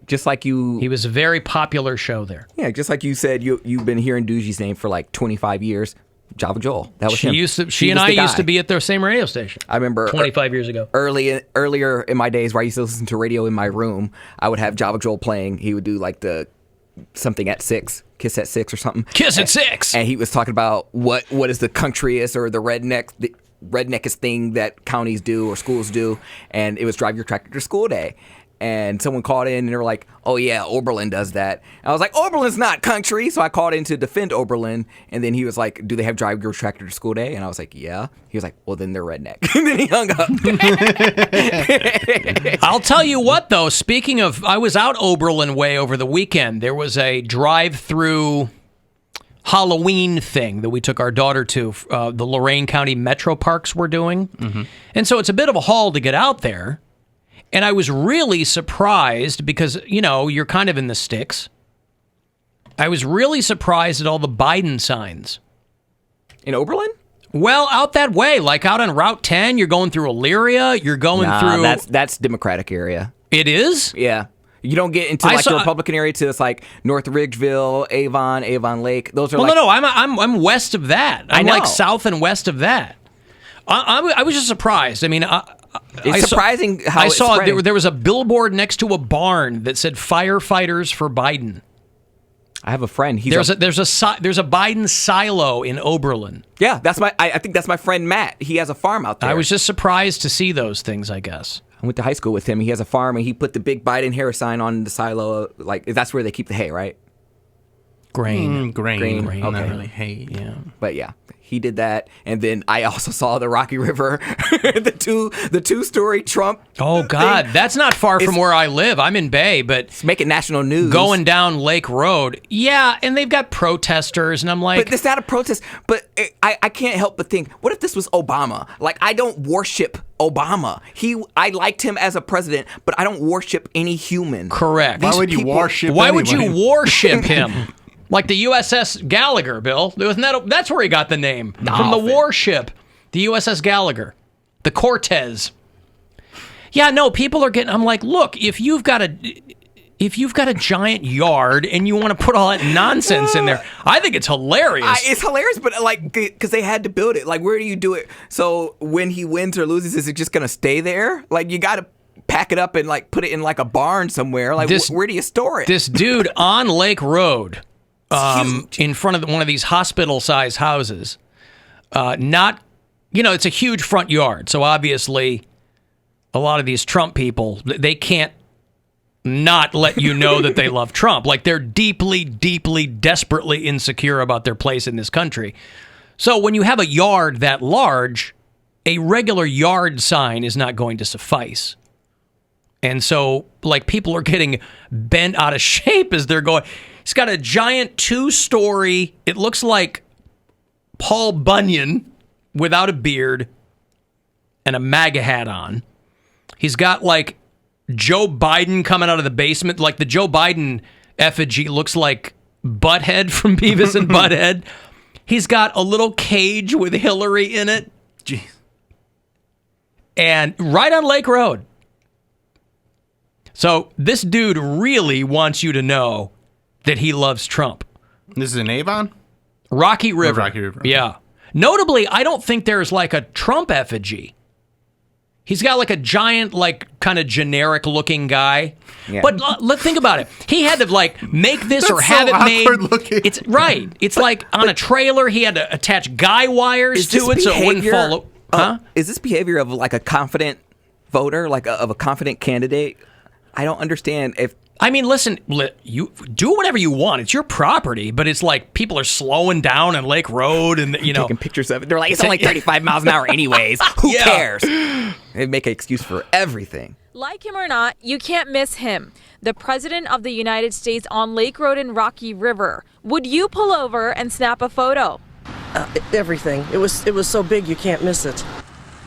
Just like you... He was a very popular show there. Yeah, just like you said, you've been hearing Doogie's name for 25 years. Java Joel. That was him. She and I used to be at their same radio station. I remember 25 years ago. Earlier in my days where I used to listen to radio in my room, I would have Java Joel playing. He would do the something at 6, Kiss at 6 or something. Kiss at 6! And he was talking about what is the countryest or the redneckest thing that counties do or schools do, and it was drive your tractor to school day. And someone called in and they were like, oh yeah, Oberlin does that. And I was like, Oberlin's not country. So I called in to defend Oberlin. And then he was like, do they have drive your tractor to school day? And I was like, yeah. He was like, well, then they're redneck. And then he hung up. I'll tell you what, though, speaking of, I was out Oberlin way over the weekend. There was a drive-through Halloween thing that we took our daughter to. The Lorain County Metro Parks were doing. Mm-hmm. And so it's a bit of a haul to get out there. And I was really surprised because, you're kind of in the sticks. I was really surprised at all the Biden signs. In Oberlin? Well, out that way, out on Route 10, you're going through Elyria, you're going through... That's Democratic area. It is? Yeah. You don't get into the Republican area to North Ridgeville, Avon Lake. Those are no, I'm west of that. I'm I know. South and west of that. I was just surprised. I mean, it's surprising how I saw spreading. there was a billboard next to a barn that said "Firefighters for Biden." I have a friend. There's a Biden silo in Oberlin. Yeah, I think that's my friend Matt. He has a farm out there. I was just surprised to see those things, I guess. I went to high school with him. He has a farm, and he put the big Biden Harris sign on the silo. Like, that's where they keep the hay, right? Grain. Grain. Okay. Not really hay. Yeah. But yeah, he did that. And then I also saw the Rocky River, the two-story Trump. Oh, God. That's not far from where I live. I'm in Bay, but it's making national news. Going down Lake Road. Yeah, and they've got protesters, and I'm like... But it's not a protest. But I can't help but think, what if this was Obama? Like, I don't worship Obama. I liked him as a president, but I don't worship any human. Correct. Why would you worship Why would you worship him? Like the USS Gallagher, Bill. That's where he got the name. From the warship. The USS Gallagher. The Cortez. Yeah, no, people are getting... I'm like, look, if you've got a giant yard and you want to put all that nonsense in there, I think it's hilarious. It's hilarious, but like, because they had to build it. Like, where do you do it? So when he wins or loses, is it just going to stay there? Like, you got to pack it up and like put it in like a barn somewhere. Like, where do you store it? This dude on Lake Road, in front of one of these hospital-sized houses, it's a huge front yard. So obviously, a lot of these Trump people, they can't not let you know that they love Trump. Like, they're deeply, deeply, desperately insecure about their place in this country. So when you have a yard that large, a regular yard sign is not going to suffice. And so, like, people are getting bent out of shape as they're going. He's got a giant 2-story, it looks like Paul Bunyan without a beard and a MAGA hat on. He's got, like, Joe Biden coming out of the basement. Like, the Joe Biden effigy looks like Butthead from Beavis and Butthead. He's got a little cage with Hillary in it. Jeez. And right on Lake Road. So this dude really wants you to know that he loves Trump. This is in Avon? Rocky River. Rocky River. Yeah. Notably, I don't think there's like a Trump effigy. He's got like a giant, like kind of generic looking guy. Yeah. But let's think about it. He had to like make this or have it made. Looking. It's right. It's like on a trailer. He had to attach guy wires to it so it wouldn't fall. Huh? Is this behavior of like a confident voter, like of a confident candidate? I don't understand if. I mean, listen, you do whatever you want. It's your property, but it's like people are slowing down on Lake Road and, taking pictures of it. They're like, it's only 35 miles an hour anyways. Who cares? They make an excuse for everything. Like him or not, you can't miss him. The President of the United States on Lake Road and Rocky River. Would you pull over and snap a photo? Everything. It was so big you can't miss it.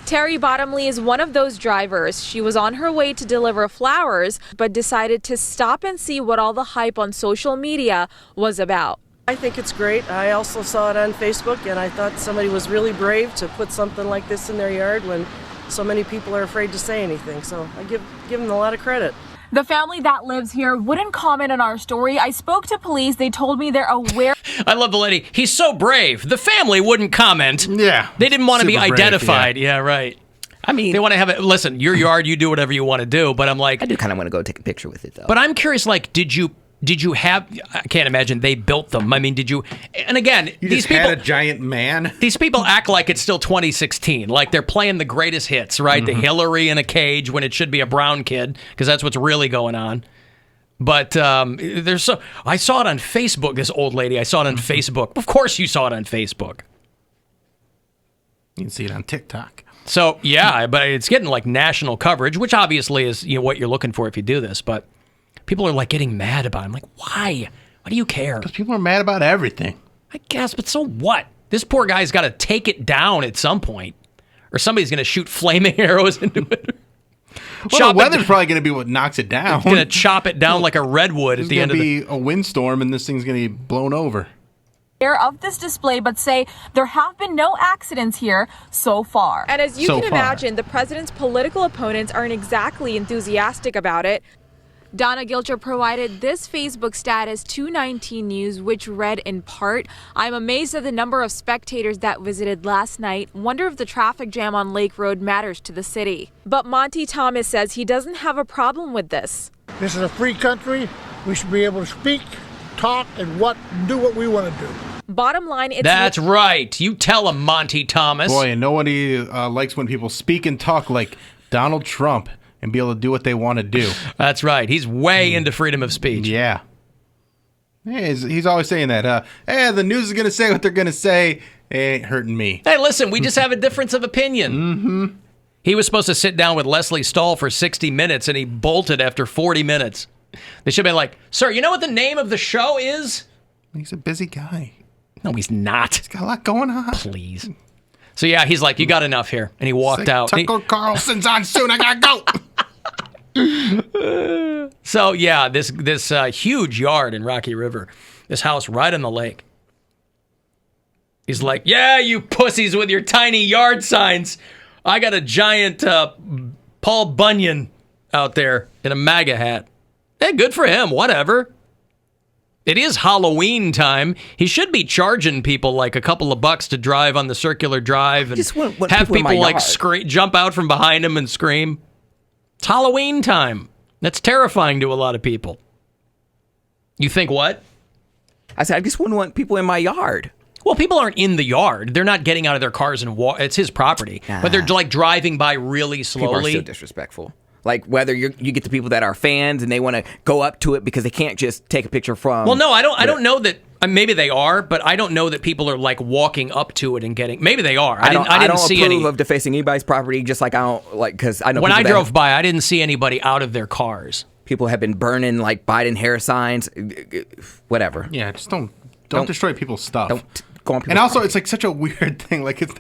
Terry Bottomley is one of those drivers. She was on her way to deliver flowers, but decided to stop and see what all the hype on social media was about. I think it's great. I also saw it on Facebook, and I thought somebody was really brave to put something like this in their yard when so many people are afraid to say anything. So I give them a lot of credit. The family that lives here wouldn't comment on our story. I spoke to police. They told me they're aware. I love the lady. He's so brave. The family wouldn't comment. Yeah. They didn't want to be identified. Brave, yeah, right. I mean, they want to have it. Listen, your yard, you do whatever you want to do. But I'm like, I do kind of want to go take a picture with it, though. But I'm curious, like, did you have? I can't imagine they built them. I mean, did you? And again, these people had a giant man. These people act like it's still 2016, like they're playing the greatest hits, right? The Hillary in a cage when it should be a brown kid, because that's what's really going on. But I saw it on Facebook. This old lady, I saw it on Facebook. Of course, you saw it on Facebook. You can see it on TikTok. So yeah, but it's getting like national coverage, which obviously is what you're looking for if you do this, but. People are like getting mad about it. I'm like, why? Why do you care? Because people are mad about everything. I guess, but so what? This poor guy's got to take it down at some point, or somebody's going to shoot flaming arrows into it. Well, the weather's probably going to be what knocks it down. It's going to chop it down like a redwood at the end of the... There's going to be a windstorm, and this thing's going to be blown over. Of this display, but say there have been no accidents here so far. And as you can imagine, the president's political opponents aren't exactly enthusiastic about it. Donna Gilcher provided this Facebook status to 19 News, which read in part, I'm amazed at the number of spectators that visited last night. Wonder if the traffic jam on Lake Road matters to the city. But Monty Thomas says he doesn't have a problem with this. This is a free country. We should be able to speak talk and do what we want to do. Bottom line, it's... That's right. You tell him, Monty Thomas. Boy, and nobody likes when people speak and talk like Donald Trump and be able to do what they want to do. That's right. He's way into freedom of speech. Yeah. He's always saying that. Hey, the news is going to say what they're going to say. It ain't hurting me. Hey, listen, we just have a difference of opinion. Mm-hmm. He was supposed to sit down with Leslie Stahl for 60 minutes, and he bolted after 40 minutes. They should have been like, sir, you know what the name of the show is? He's a busy guy. No, he's not. He's got a lot going on. Please. So, yeah, he's like, you got enough here. And he walked out. Tucker Carlson's on soon. I got to go. So, yeah, this huge yard in Rocky River, this house right on the lake. He's like, yeah, you pussies with your tiny yard signs. I got a giant Paul Bunyan out there in a MAGA hat. Hey, good for him. Whatever. It is Halloween time. He should be charging people like a couple of bucks to drive on the circular drive and have people like jump out from behind him and scream. It's Halloween time. That's terrifying to a lot of people. You think what? I said, I just wouldn't want people in my yard. Well, people aren't in the yard. They're not getting out of their cars and it's his property. But they're like driving by really slowly. People are so disrespectful. Like whether you get the people that are fans and they want to go up to it because they can't just take a picture from. Well, no, I don't know that. Maybe they are, but I don't know that people are like walking up to it and getting. Maybe they are. I didn't see any of defacing anybody's property. Just like I don't like because I know when I drove by, I didn't see anybody out of their cars. People have been burning like Biden Harris signs, whatever. Yeah, just don't destroy people's stuff. Don't go on people's and also, property. it's like such a weird thing. Like it's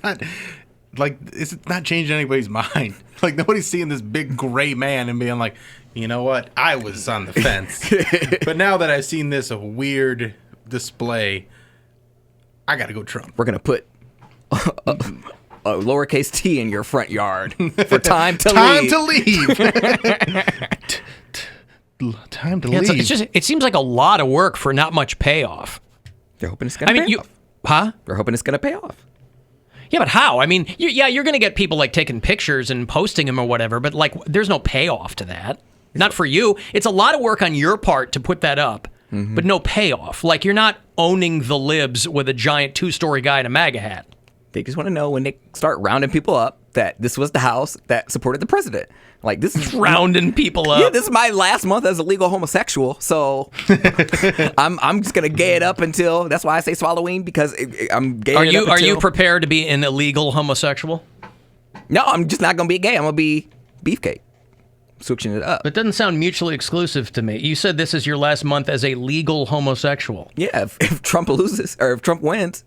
not changing anybody's mind. Like nobody's seeing this big gray man and being like, you know what? I was on the fence, but now that I've seen this weird display, I gotta go Trump. We're gonna put a lowercase t in your front yard for time to leave. Time to leave. It seems like a lot of work for not much payoff. They're hoping it's gonna pay off. Huh? They're hoping it's gonna pay off. Yeah, but how? I mean, you're going to get people like taking pictures and posting them or whatever, but like there's no payoff to that. Not for you. It's a lot of work on your part to put that up, but no payoff. Like you're not owning the libs with a giant 2-story guy in a MAGA hat. They just want to know when they start rounding people up that this was the house that supported the president. Like this is rounding people up. Yeah, this is my last month as a legal homosexual, so I'm just gonna gay it up until. That's why I say it's Halloween because I'm gay. Are you prepared to be an illegal homosexual? No, I'm just not gonna be gay. I'm gonna be beefcake, switching it up. That doesn't sound mutually exclusive to me. You said this is your last month as a legal homosexual. Yeah, if Trump loses or if Trump wins,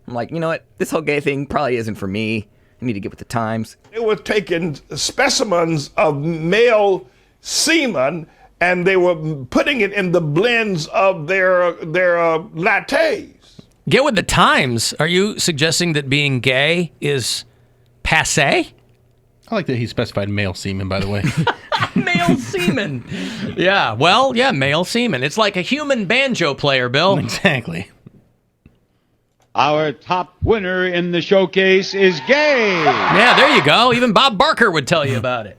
I'm like, you know what? This whole gay thing probably isn't for me. I need to get with the times. They were taking specimens of male semen and they were putting it in the blends of their lattes. Get with the times. Are you suggesting that being gay is passé? I like that he specified male semen, by the way. Male semen. Yeah, well, yeah, male semen. It's like a human banjo player, Bill. Exactly. Our top winner in the showcase is gay. Yeah, there you go. Even Bob Barker would tell you about it.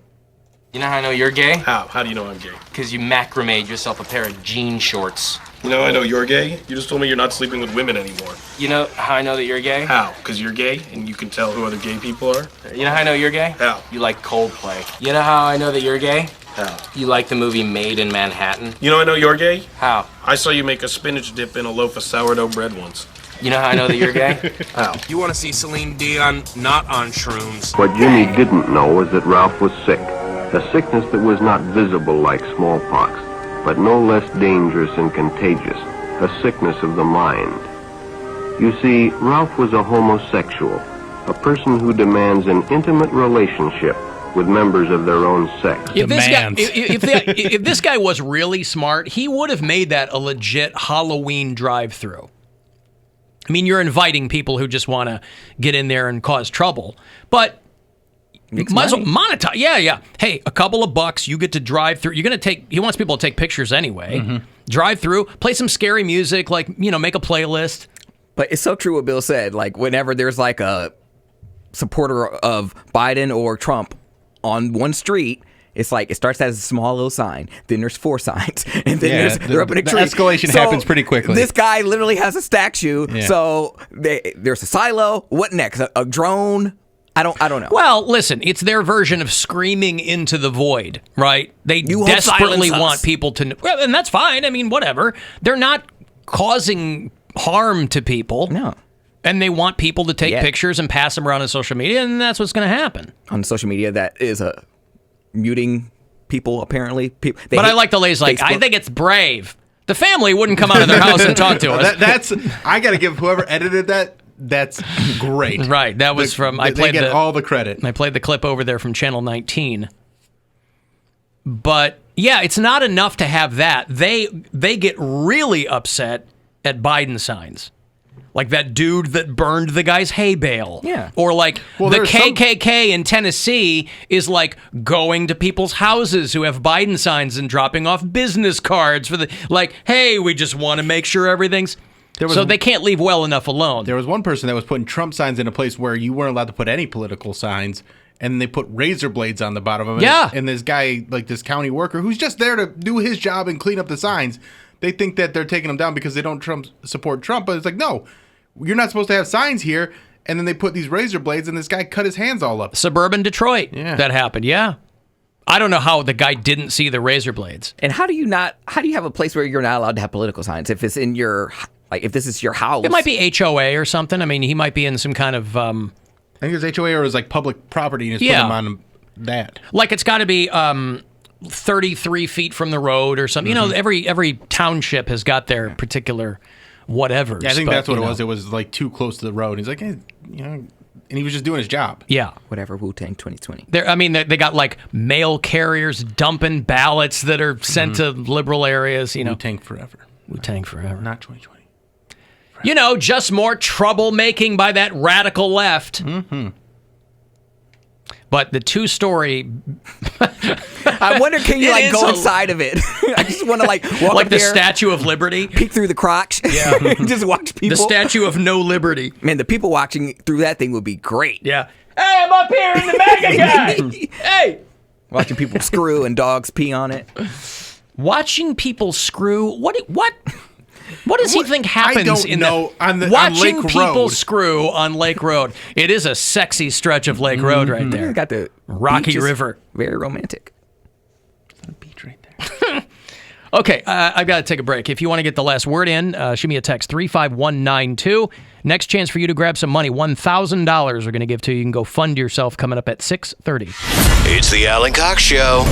You know how I know you're gay? How? How do you know I'm gay? Because you macrame'd yourself a pair of jean shorts. You know I know you're gay? You just told me you're not sleeping with women anymore. You know how I know that you're gay? How? Because you're gay and you can tell who other gay people are? You know how I know you're gay? How? You like Coldplay. You know how I know that you're gay? How? You like the movie Made in Manhattan? You know I know you're gay? How? I saw you make a spinach dip in a loaf of sourdough bread once. You know how I know that you're gay? How? You want to see Celine Dion not on shrooms. What Jimmy didn't know was that Ralph was sick. A sickness that was not visible like smallpox, but no less dangerous and contagious. A sickness of the mind. You see, Ralph was a homosexual, a person who demands an intimate relationship with members of their own sex. If this guy was really smart, he would have made that a legit Halloween drive-thru. I mean, you're inviting people who just want to get in there and cause trouble, but might as well monetize. Yeah. Hey, a couple of bucks, you get to drive through. You're going to take. He wants people to take pictures anyway. Mm-hmm. Drive through, play some scary music, like make a playlist. But it's so true what Bill said. Like whenever there's like a supporter of Biden or Trump on one street, It's like it starts as a small little sign, then there's 4 signs, and then they're up in a tree. The escalation happens pretty quickly. This guy literally has a statue. Yeah. So there's a silo. What next? A drone? I don't know. Well, listen, it's their version of screaming into the void, right? They desperately want people to know. Well, and that's fine. I mean, whatever. They're not causing harm to people. No. And they want people to take pictures and pass them around on social media, and that's what's going to happen. On social media, that is muting people, apparently. But I like the lady's like, I think it's brave. The family wouldn't come out of their house and talk to us. I got to give whoever edited that, that's great. Right. That was they get all the credit. I played the clip over there from Channel 19. But, yeah, it's not enough to have that. They get really upset at Biden signs. Like that dude that burned the guy's hay bale. Yeah. Or like the KKK in Tennessee is like going to people's houses who have Biden signs and dropping off business cards for hey, we just want to make sure everything's... So they can't leave well enough alone. There was one person that was putting Trump signs in a place where you weren't allowed to put any political signs, and they put razor blades on the bottom of it. Yeah. And this guy, like this county worker, who's just there to do his job and clean up the signs, they think that they're taking them down because they don't support Trump, but it's like, no, you're not supposed to have signs here. And then they put these razor blades, and this guy cut his hands all up. Suburban Detroit. Yeah. That happened, yeah. I don't know how the guy didn't see the razor blades. And how do you have a place where you're not allowed to have political signs if it's in your, if this is your house? It might be HOA or something. I mean, he might be in some kind of... I think it's HOA or it's like public property, and it's put him on that. Like it's got to be 33 feet from the road or something. Mm-hmm. You know, every township has got their particular whatever. Yeah, I think that's what it was. It was like too close to the road. He's like, hey, and he was just doing his job. Yeah. Whatever, Wu-Tang 2020. They got like mail carriers dumping ballots that are sent to liberal areas. Wu-Tang forever. Wu-Tang forever. Not 2020. Forever. Just more troublemaking by that radical left. Mm-hmm. But the 2-story... I wonder, can you go inside of it? I just want to walk like up the there, Statue of Liberty? Peek through the crotch. Yeah. Just watch people. The Statue of No Liberty. Man, the people watching through that thing would be great. Yeah. Hey, I'm up here in the mega guy. Hey. Watching people screw and dogs pee on it. Watching people screw? What does he think happens I don't know. On watching Lake people Road. Screw on Lake Road? It is a sexy stretch of Lake Road right there. Got the Rocky River. Very romantic. There's a beach right there. Okay, I've got to take a break. If you want to get the last word in, shoot me a text, 35192. Next chance for you to grab some money, $1,000 we're going to give to you. You can go fund yourself coming up at 6:30. It's the Alan Cox Show.